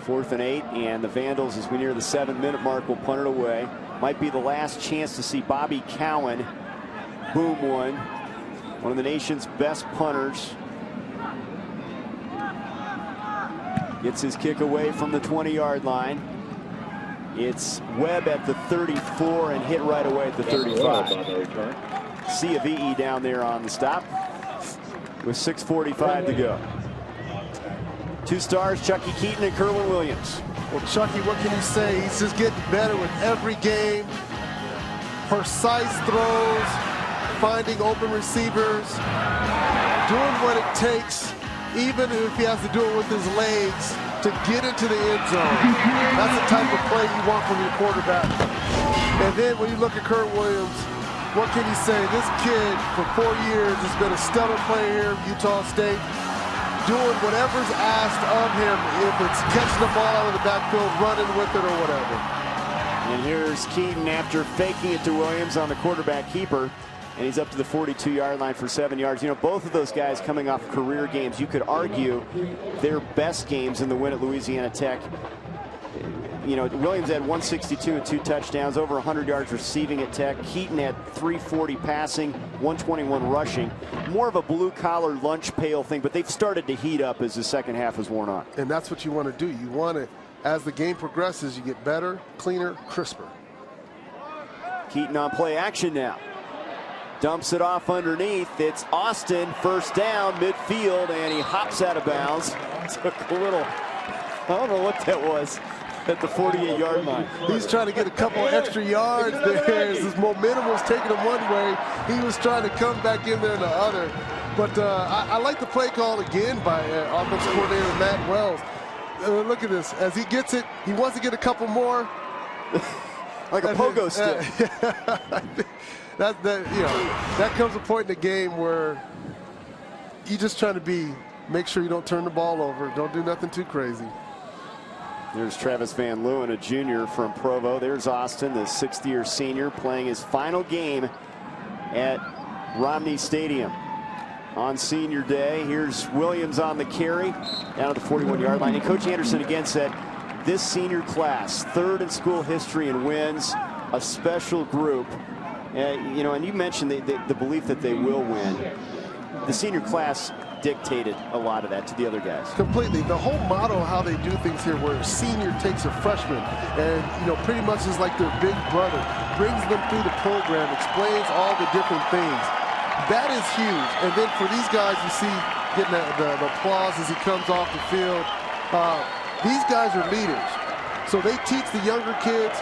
4th and 8, and the Vandals, as we near the 7-minute mark, will punt it away. Might be the last chance to see Bobby Cowan boom one of the nation's best punters. Gets his kick away from the 20-yard line. It's Webb at the 34 and hit right away at the 35. C of EE down there on the stop with 6:45 to go. 2 stars, Chucky Keaton and Kerwin Williams. Well, Chucky, what can you say? He's just getting better with every game. Precise throws, finding open receivers. doing what it takes, even if he has to do it with his legs, to get into the end zone. That's the type of play you want from your quarterback. And then when you look at Kurt Williams, what can you say? This kid, for 4 years, has been a stellar player here at Utah State, doing whatever's asked of him, if it's catching the ball out of the backfield, running with it, or whatever. And here's Keaton after faking it to Williams on the quarterback keeper. And he's up to the 42-yard line for 7 yards. You know, both of those guys coming off career games, you could argue their best games in the win at Louisiana Tech. You know, Williams had 162 and 2 touchdowns, over 100 yards receiving at Tech. Keaton had 340 passing, 121 rushing. More of a blue-collar lunch pail thing, but they've started to heat up as the second half has worn on. And that's what you want to do. You want to, as the game progresses, you get better, cleaner, crisper. Keaton on play action now. Dumps it off underneath. It's Austin, first down, midfield, and he hops out of bounds. Took a little, I don't know what that was, at the 48-yard line. He's trying to get a couple extra yards there. His momentum was taking him one way. He was trying to come back in there the other. But I like the play call again by offensive coordinator Matt Wells. Look at this. As he gets it, he wants to get a couple more. Like a pogo stick. That comes a point in the game where you just trying to make sure you don't turn the ball over. Don't do nothing too crazy. There's Travis Van Leeuwen, a junior from Provo. There's Austin, the sixth-year senior, playing his final game at Romney Stadium on senior day. Here's Williams on the carry down at the 41-yard line. And Coach Anderson again said this senior class, third in school history in wins, a special group. You know, and you mentioned the belief that they will win. The senior class dictated a lot of that to the other guys. Completely. The whole motto, how they do things here, where a senior takes a freshman and, you know, pretty much is like their big brother, brings them through the program, explains all the different things. That is huge. And then for these guys, you see getting the applause as he comes off the field. These guys are leaders. So they teach the younger kids.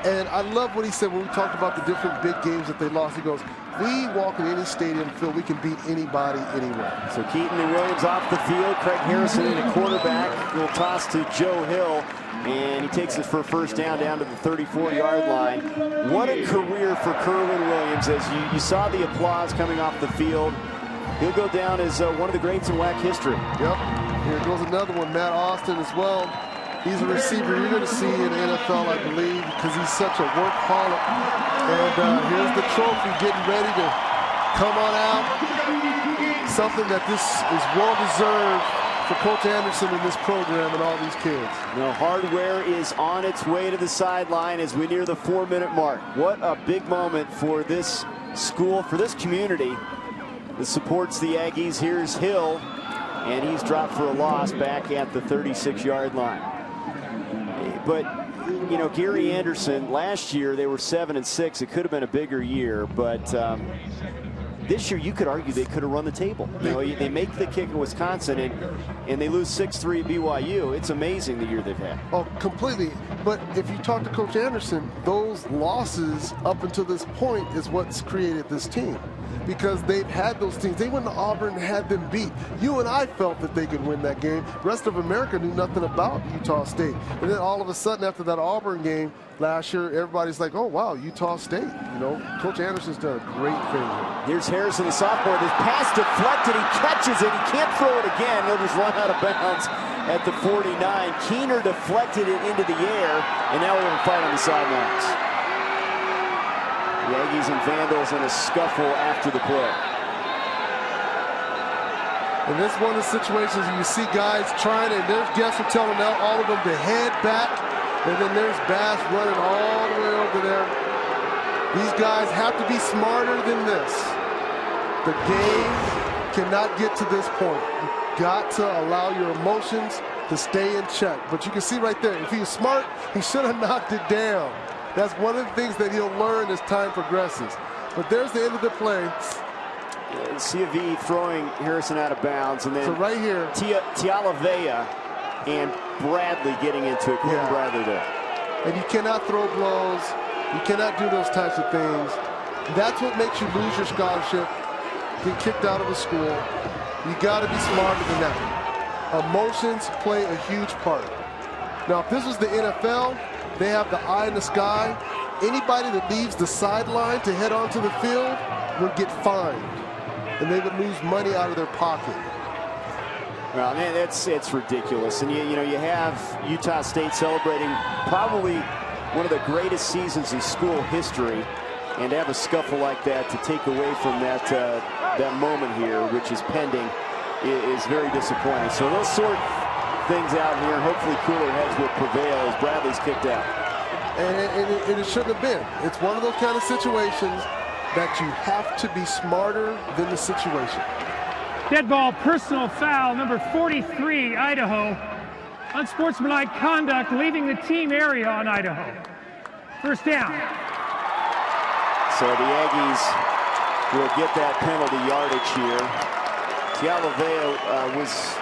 And I love what he said when we talked about the different big games that they lost. He goes, we walk in any stadium, feel we can beat anybody anywhere. So Keaton and Williams off the field. Craig Harrison in a quarterback. Will toss to Joe Hill. And he takes it for a first down to the 34-yard line. What a career for Kerwin Williams. As you saw the applause coming off the field. He'll go down as one of the greats in WAC history. Yep. Here goes another one. Matt Austin as well. He's a receiver you're going to see in the NFL, I believe, because he's such a workaholic. And here's the trophy getting ready to come on out. Something that this is well-deserved for Coach Anderson in this program and all these kids. Now, hardware is on its way to the sideline as we near the 4-minute mark. What a big moment for this school, for this community that supports the Aggies. Here's Hill, and he's dropped for a loss back at the 36-yard line. But, you know, Gary Anderson, last year they were 7-6. It could have been a bigger year, but this year you could argue they could have run the table. You know, they make the kick at Wisconsin and they lose 6-3 at BYU. It's amazing the year they've had. Oh, completely. But if you talk to Coach Anderson, those losses up until this point is what's created this team. Because they've had those teams. They went to Auburn and had them beat. You and I felt that they could win that game. The rest of America knew nothing about Utah State. And then all of a sudden after that Auburn game last year, everybody's like, oh, wow, Utah State. You know, Coach Anderson's done a great thing here. Here's Harrison, the sophomore. This pass deflected. He catches it. He can't throw it again. He'll just run out of bounds at the 49. Keener deflected it into the air, and now we're going to fight on the sidelines. The Aggies and Vandals in a scuffle after the play. And this is one of the situations you see guys trying, and there's Jesser telling all of them to head back, and then there's Bass running all the way over there. These guys have to be smarter than this. The game cannot get to this point. You've got to allow your emotions to stay in check. But you can see right there, if he was smart, he should have knocked it down. That's one of the things that he'll learn as time progresses. But there's the end of the play. C of E throwing Harrison out of bounds, and then so right here, Tialavea and Bradley getting into it. Yeah. Bradley there. And you cannot throw blows. You cannot do those types of things. That's what makes you lose your scholarship, get kicked out of a school. You got to be smarter than that. Emotions play a huge part. Now, if this was the NFL, they have the eye in the sky. Anybody that leaves the sideline to head onto the field would get fined, and they would lose money out of their pocket. Well, man, it's ridiculous. And you know, you have Utah State celebrating probably one of the greatest seasons in school history, and to have a scuffle like that to take away from that that moment here, which is pending, is very disappointing. So those sort things out here, hopefully cooler heads will prevail as Bradley's kicked out. And it shouldn't have been. It's one of those kind of situations that you have to be smarter than the situation. Dead ball, personal foul, number 43, Idaho. Unsportsmanlike conduct, leaving the team area on Idaho. First down. So the Aggies will get that penalty yardage here. Tialaveo was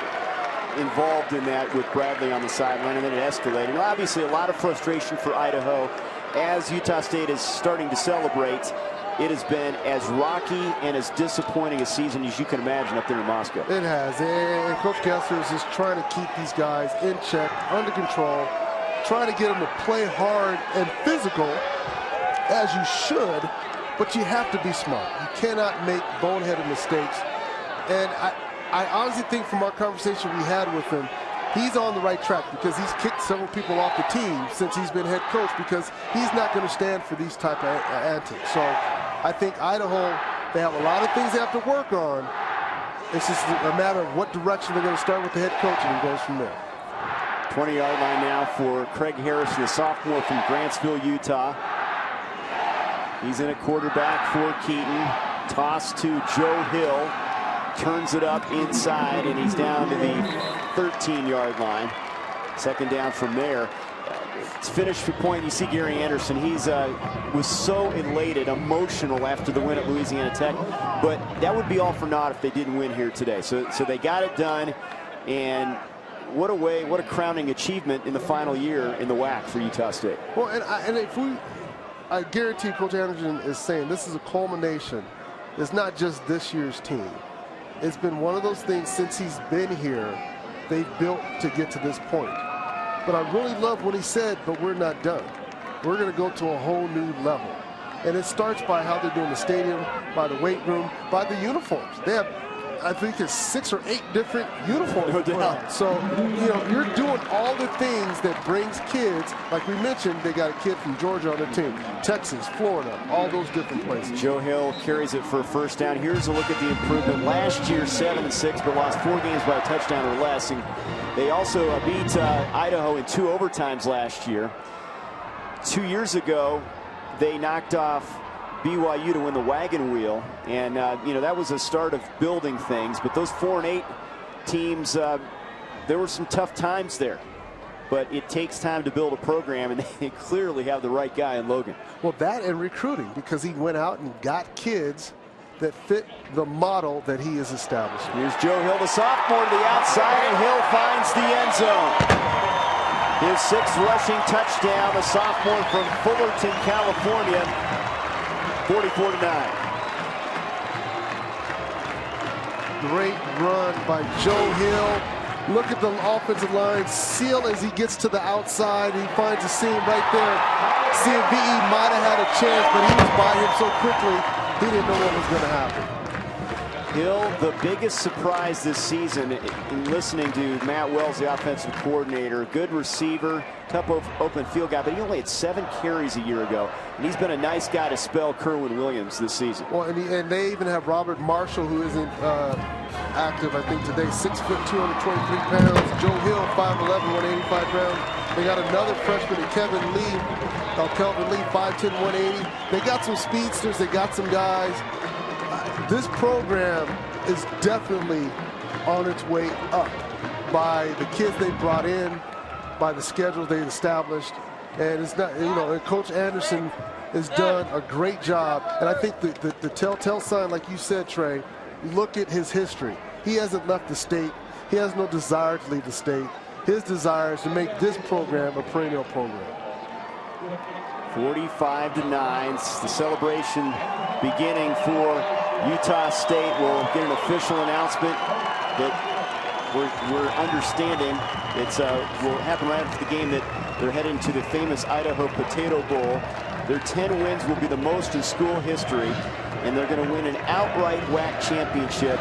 involved in that with Bradley on the sideline, and then it escalated. And obviously a lot of frustration for Idaho as Utah State is starting to celebrate. It has been as rocky and as disappointing a season as you can imagine up there in Moscow. It has, and Coach Kessler is just trying to keep these guys in check, under control, trying to get them to play hard and physical, as you should, but you have to be smart. You cannot make boneheaded mistakes. And I honestly think from our conversation we had with him, he's on the right track because he's kicked several people off the team since he's been head coach because he's not going to stand for these type of antics. So I think Idaho, they have a lot of things they have to work on. It's just a matter of what direction they're going to start with the head coach, and he goes from there. 20-yard line now for Craig Harrison, the sophomore from Grantsville, Utah. He's in a quarterback for Keaton. Toss to Joe Hill. Turns it up inside, and he's down to the 13-yard line. Second down from there. It's finished point. You see Gary Anderson. He's was so elated, emotional after the win at Louisiana Tech, but that would be all for naught if they didn't win here today. So they got it done, and what a crowning achievement in the final year in the WAC for Utah State. Well, I guarantee Coach Anderson is saying this is a culmination. It's not just this year's team. It's been one of those things since he's been here, they've built to get to this point. But I really love what he said, but we're not done. We're going to go to a whole new level. And it starts by how they're doing the stadium, by the weight room, by the uniforms. They have, I think it's 6 or 8 different uniforms. No doubt. So, you know, you're doing all the things that brings kids, like we mentioned, they got a kid from Georgia on the team, Texas, Florida, all those different places. Joe Hill carries it for a first down. Here's a look at the improvement. Last year, 7-6, but lost 4 games by a touchdown or less. And they also beat Idaho in 2 overtimes last year. 2 years ago, they knocked off BYU to win the wagon wheel, and you know, that was a start of building things. But those 4-8 teams, there were some tough times there, but it takes time to build a program, and they clearly have the right guy in Logan. Well, that and recruiting, because he went out and got kids that fit the model that he is establishing. Here's Joe Hill, the sophomore, to the outside, and Hill finds the end zone. His 6th rushing touchdown, the sophomore from Fullerton, California. 44-9. Great run by Joe Hill. Look at the offensive line seal as he gets to the outside. He finds a seam right there. CMVE might have had a chance, but he was by him so quickly, he didn't know what was going to happen. Hill, the biggest surprise this season, in listening to Matt Wells, the offensive coordinator, good receiver, tough open field guy, but he only had 7 carries a year ago, and he's been a nice guy to spell Kerwin Williams this season. Well, and they even have Robert Marshall, who isn't active, I think, today, 6 foot 223 pounds. Joe Hill, 5'11", 185 pounds. They got another freshman, Kelvin Lee, 5'10", 180. They got some speedsters. They got some guys. This program is definitely on its way up by the kids they brought in, by the schedule they established, and it's not, you know, and Coach Anderson has done a great job. And I think the telltale sign, like you said, Trey, look at his history. He hasn't left the state. He has no desire to leave the state. His desire is to make this program a perennial program. 45-9. The celebration beginning for Utah State will get an official announcement that we're understanding will happen right after the game, that they're heading to the famous Idaho Potato Bowl. Their 10 wins will be the most in school history, and they're going to win an outright WAC championship.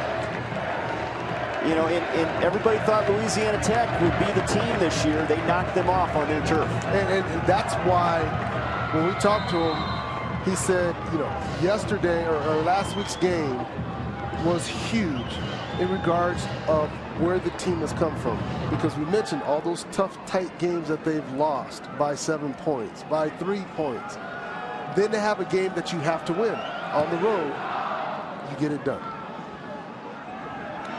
You know, and everybody thought Louisiana Tech would be the team this year. They knocked them off on their turf. And that's why when we talked to him, he said, you know, yesterday or last week's game was huge in regards of where the team has come from, because we mentioned all those tough, tight games that they've lost by 7 points, by 3 points. Then they have a game that you have to win on the road. You get it done.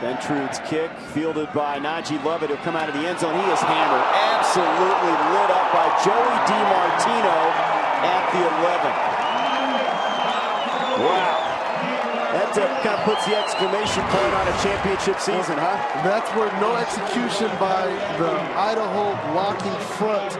Ventrude's kick fielded by Najee Lovett. He'll come out of the end zone. He is hammered, absolutely lit up by Joey DiMartino at the 11. Wow. That kind of puts the exclamation point on a championship season, huh? That's where no execution by the Idaho blocking front,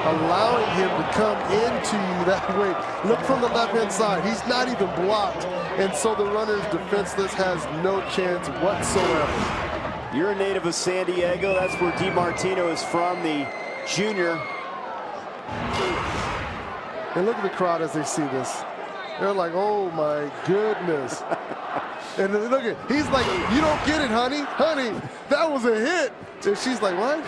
allowing him to come into you that way. Look from the left-hand side. He's not even blocked. And so the runner's defenseless, has no chance whatsoever. You're a native of San Diego. That's where DiMartino is from, the junior. And look at the crowd as they see this. They're like, oh my goodness. And look at, he's like, you don't get it, honey. Honey, that was a hit. And she's like, what?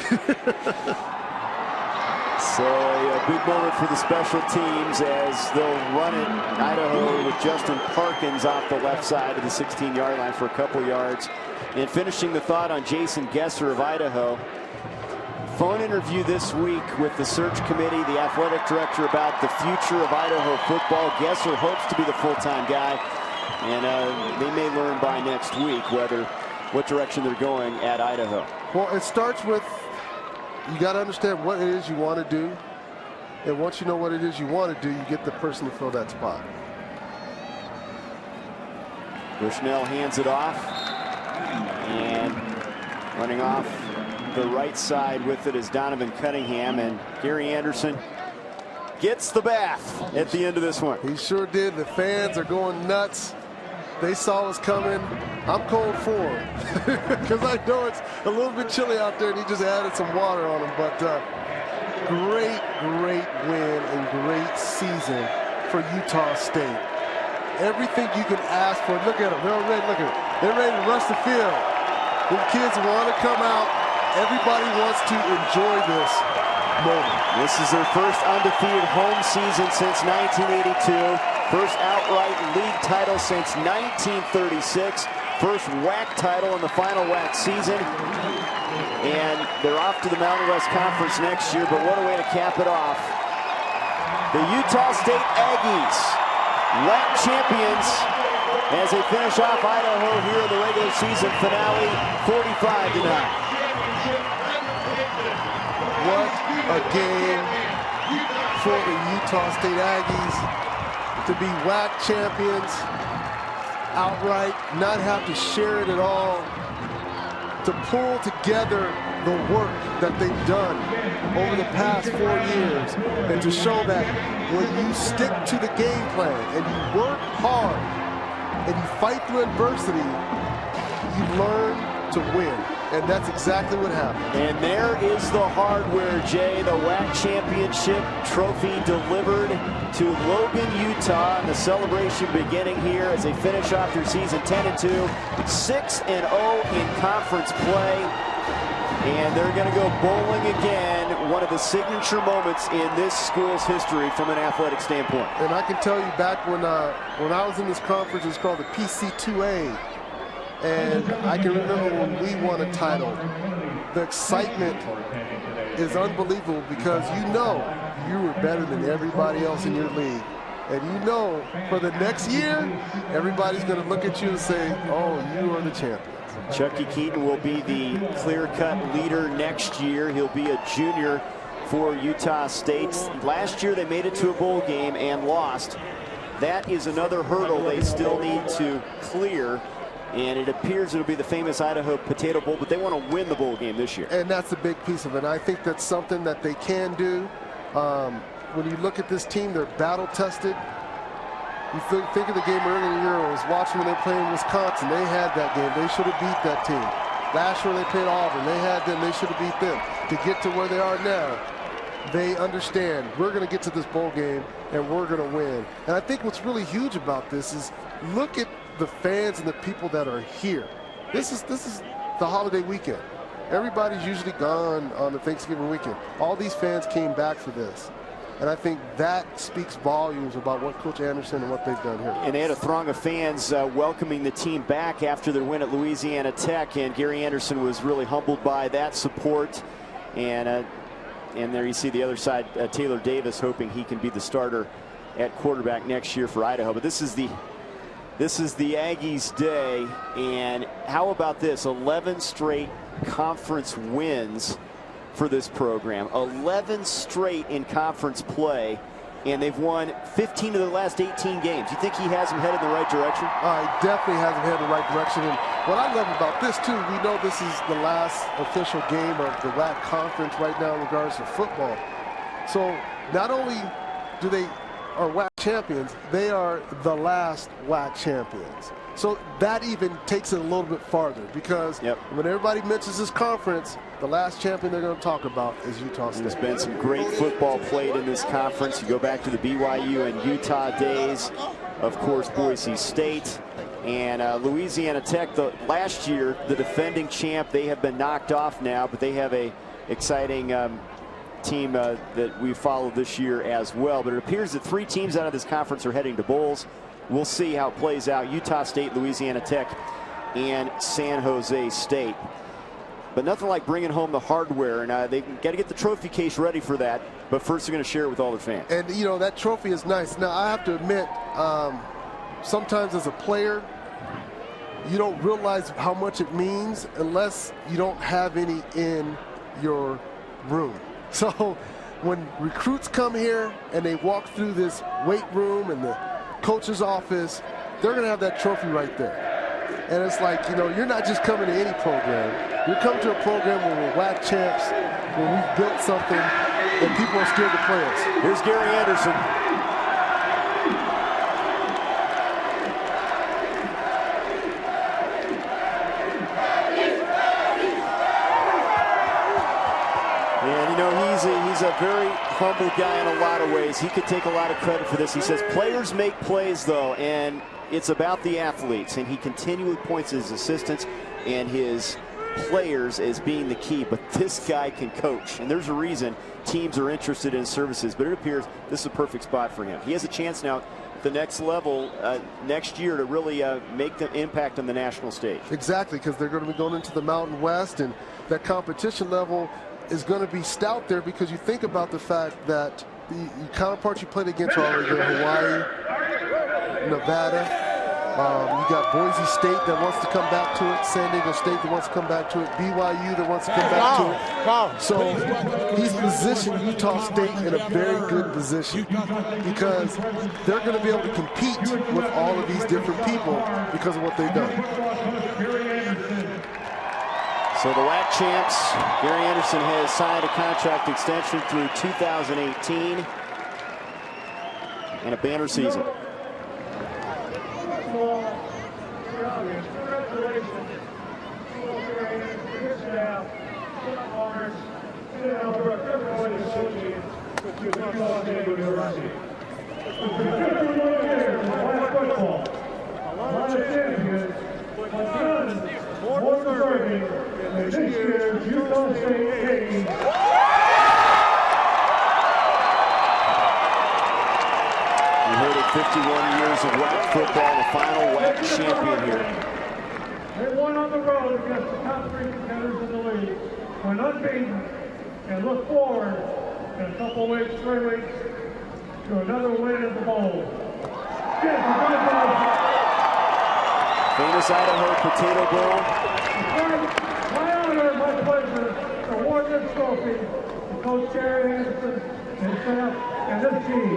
So a big moment for the special teams as they'll run it. Idaho with Justin Parkins off the left side of the 16-yard line for a couple yards. And finishing the thought on Jason Gesser of Idaho. Phone interview this week with the search committee, the athletic director, about the future of Idaho football. Gesser hopes to be the full-time guy, and they may learn by next week what direction they're going at Idaho. Well, it starts with, you got to understand what it is you want to do, and once you know what it is you want to do, you get the person to fill that spot. Bushnell hands it off, and running off the right side with it is Donovan Cunningham, and Gary Anderson gets the bath at the end of this one. He sure did. The fans are going nuts. They saw us coming. I'm cold for him because I know it's a little bit chilly out there, and he just added some water on him. But great win and great season for Utah State. Everything you can ask for. Look at them. They're already, look at them. They're ready to rush the field. The kids want to come out. Everybody wants to enjoy this moment. This is their first undefeated home season since 1982. First outright league title since 1936. First WAC title in the final WAC season. And they're off to the Mountain West Conference next year, but what a way to cap it off. The Utah State Aggies, WAC champions, as they finish off Idaho here in the regular season finale, 45-9. What a game for the Utah State Aggies to be WAC champions outright, not have to share it at all, to pull together the work that they've done over the past 4 years, and to show that when you stick to the game plan and you work hard and you fight through adversity, you learn to win. And that's exactly what happened. And there is the hardware, Jay. The WAC championship trophy delivered to Logan, Utah. And the celebration beginning here as they finish off their season 10-2, 6-0 in conference play. And they're going to go bowling again. One of the signature moments in this school's history from an athletic standpoint. And I can tell you, back when I was in this conference, it was called the PC2A. And I can remember when we won a title, the excitement is unbelievable because you know you were better than everybody else in your league. And you know for the next year, everybody's going to look at you and say, oh, you are the champions. Chucky Keaton will be the clear-cut leader next year. He'll be a junior for Utah State. Last year they made it to a bowl game and lost. That is another hurdle they still need to clear. And it appears it'll be the famous Idaho Potato Bowl, but they want to win the bowl game this year. And that's a big piece of it. I think that's something that they can do. When you look at this team, they're battle-tested. You think of the game earlier in the year. I was watching when they played in Wisconsin. They had that game. They should have beat that team. Last year they played Auburn. They had them. They should have beat them. To get to where they are now, they understand we're going to get to this bowl game and we're going to win. And I think what's really huge about this is look at the fans and the people that are here. This is the holiday weekend. Everybody's usually gone on the Thanksgiving weekend. All these fans came back for this. And I think that speaks volumes about what Coach Anderson and what they've done here. And they had a throng of fans welcoming the team back after their win at Louisiana Tech. And Gary Anderson was really humbled by that support. And there you see the other side, Taylor Davis, hoping he can be the starter at quarterback next year for Idaho. But this is the Aggies' day. And how about this? 11 straight conference wins for this program. 11 straight in conference play, and they've won 15 of the last 18 games. You think he has them headed in the right direction? He definitely has them headed in the right direction. And what I love about this, too, we know this is the last official game of the WAC conference right now in regards to football. So not only are WAC champions, they are the last WAC champions. So that even takes it a little bit farther, because when everybody mentions this conference, the last champion they're going to talk about is Utah State. There's been some great football played in this conference. You go back to the BYU and Utah days, of course, Boise State and Louisiana Tech. Last year, the defending champ, they have been knocked off now, but they have a exciting team that we followed this year as well. But it appears that 3 teams out of this conference are heading to bowls. We'll see how it plays out. Utah State, Louisiana Tech, and San Jose State. But nothing like bringing home the hardware, and they got to get the trophy case ready for that. But first, they're going to share it with all their fans. And, you know, that trophy is nice. Now, I have to admit, sometimes as a player, you don't realize how much it means unless you don't have any in your room. So when recruits come here and they walk through this weight room and the coach's office, they're going to have that trophy right there. And it's like, you know, you're not just coming to any program. You're coming to a program where we're WAC champs, where we've built something, and people are scared to play us. Here's Gary Anderson. And, you know, he's a very humble guy in a lot of ways. He could take a lot of credit for this. He says players make plays, though, and it's about the athletes. And he continually points to his assistants and his players as being the key. But this guy can coach, and there's a reason teams are interested in his services. But it appears this is a perfect spot for him. He has a chance now at the next level next year to really make the impact on the national stage. Exactly, because they're going to be going into the Mountain West, and that competition level is going to be stout there, because you think about the fact that the counterparts you played against are already there: Hawaii, Nevada. You got Boise State that wants to come back to it, San Diego State that wants to come back to it, BYU that wants to come back to it. So he's positioned Utah State in a very good position, because they're going to be able to compete with all of these different people because of what they've done. So the WAC champs, Gary Anderson has signed a contract extension through 2018 and a banner season. You heard it, 51 years of WAC football, the final WAC champion here. They won on the road against the top 3 contenders in the league, went unbeaten, and look forward in a couple weeks, 3 weeks, to another win in the bowl. Famous Idaho Potato Bowl. My honor, my pleasure to award this trophy to Coach Gary Anderson and staff and this team.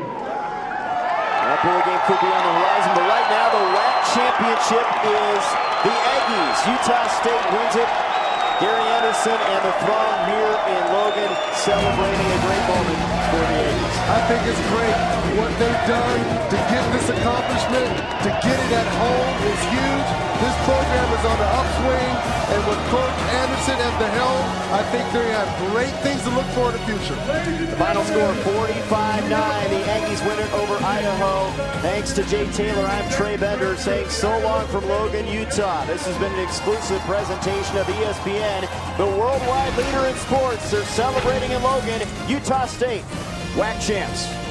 That bowl game could be on the horizon, but right now the WAC championship is the Aggies. Utah State wins it Gary Anderson and the throng here in Logan celebrating a great moment for the Aggies. I think it's great what they've done to get this accomplishment, to get it at home is huge. This program is on the upswing, and with Coach Anderson at the helm, I think they have great things to look for in the future. The final score 45-9. The Aggies win it over Idaho. Thanks to Jay Taylor, I'm Trey Bender saying so long from Logan, Utah. This has been an exclusive presentation of ESPN, the worldwide leader in sports. They're celebrating in Logan, Utah State, WAC champs.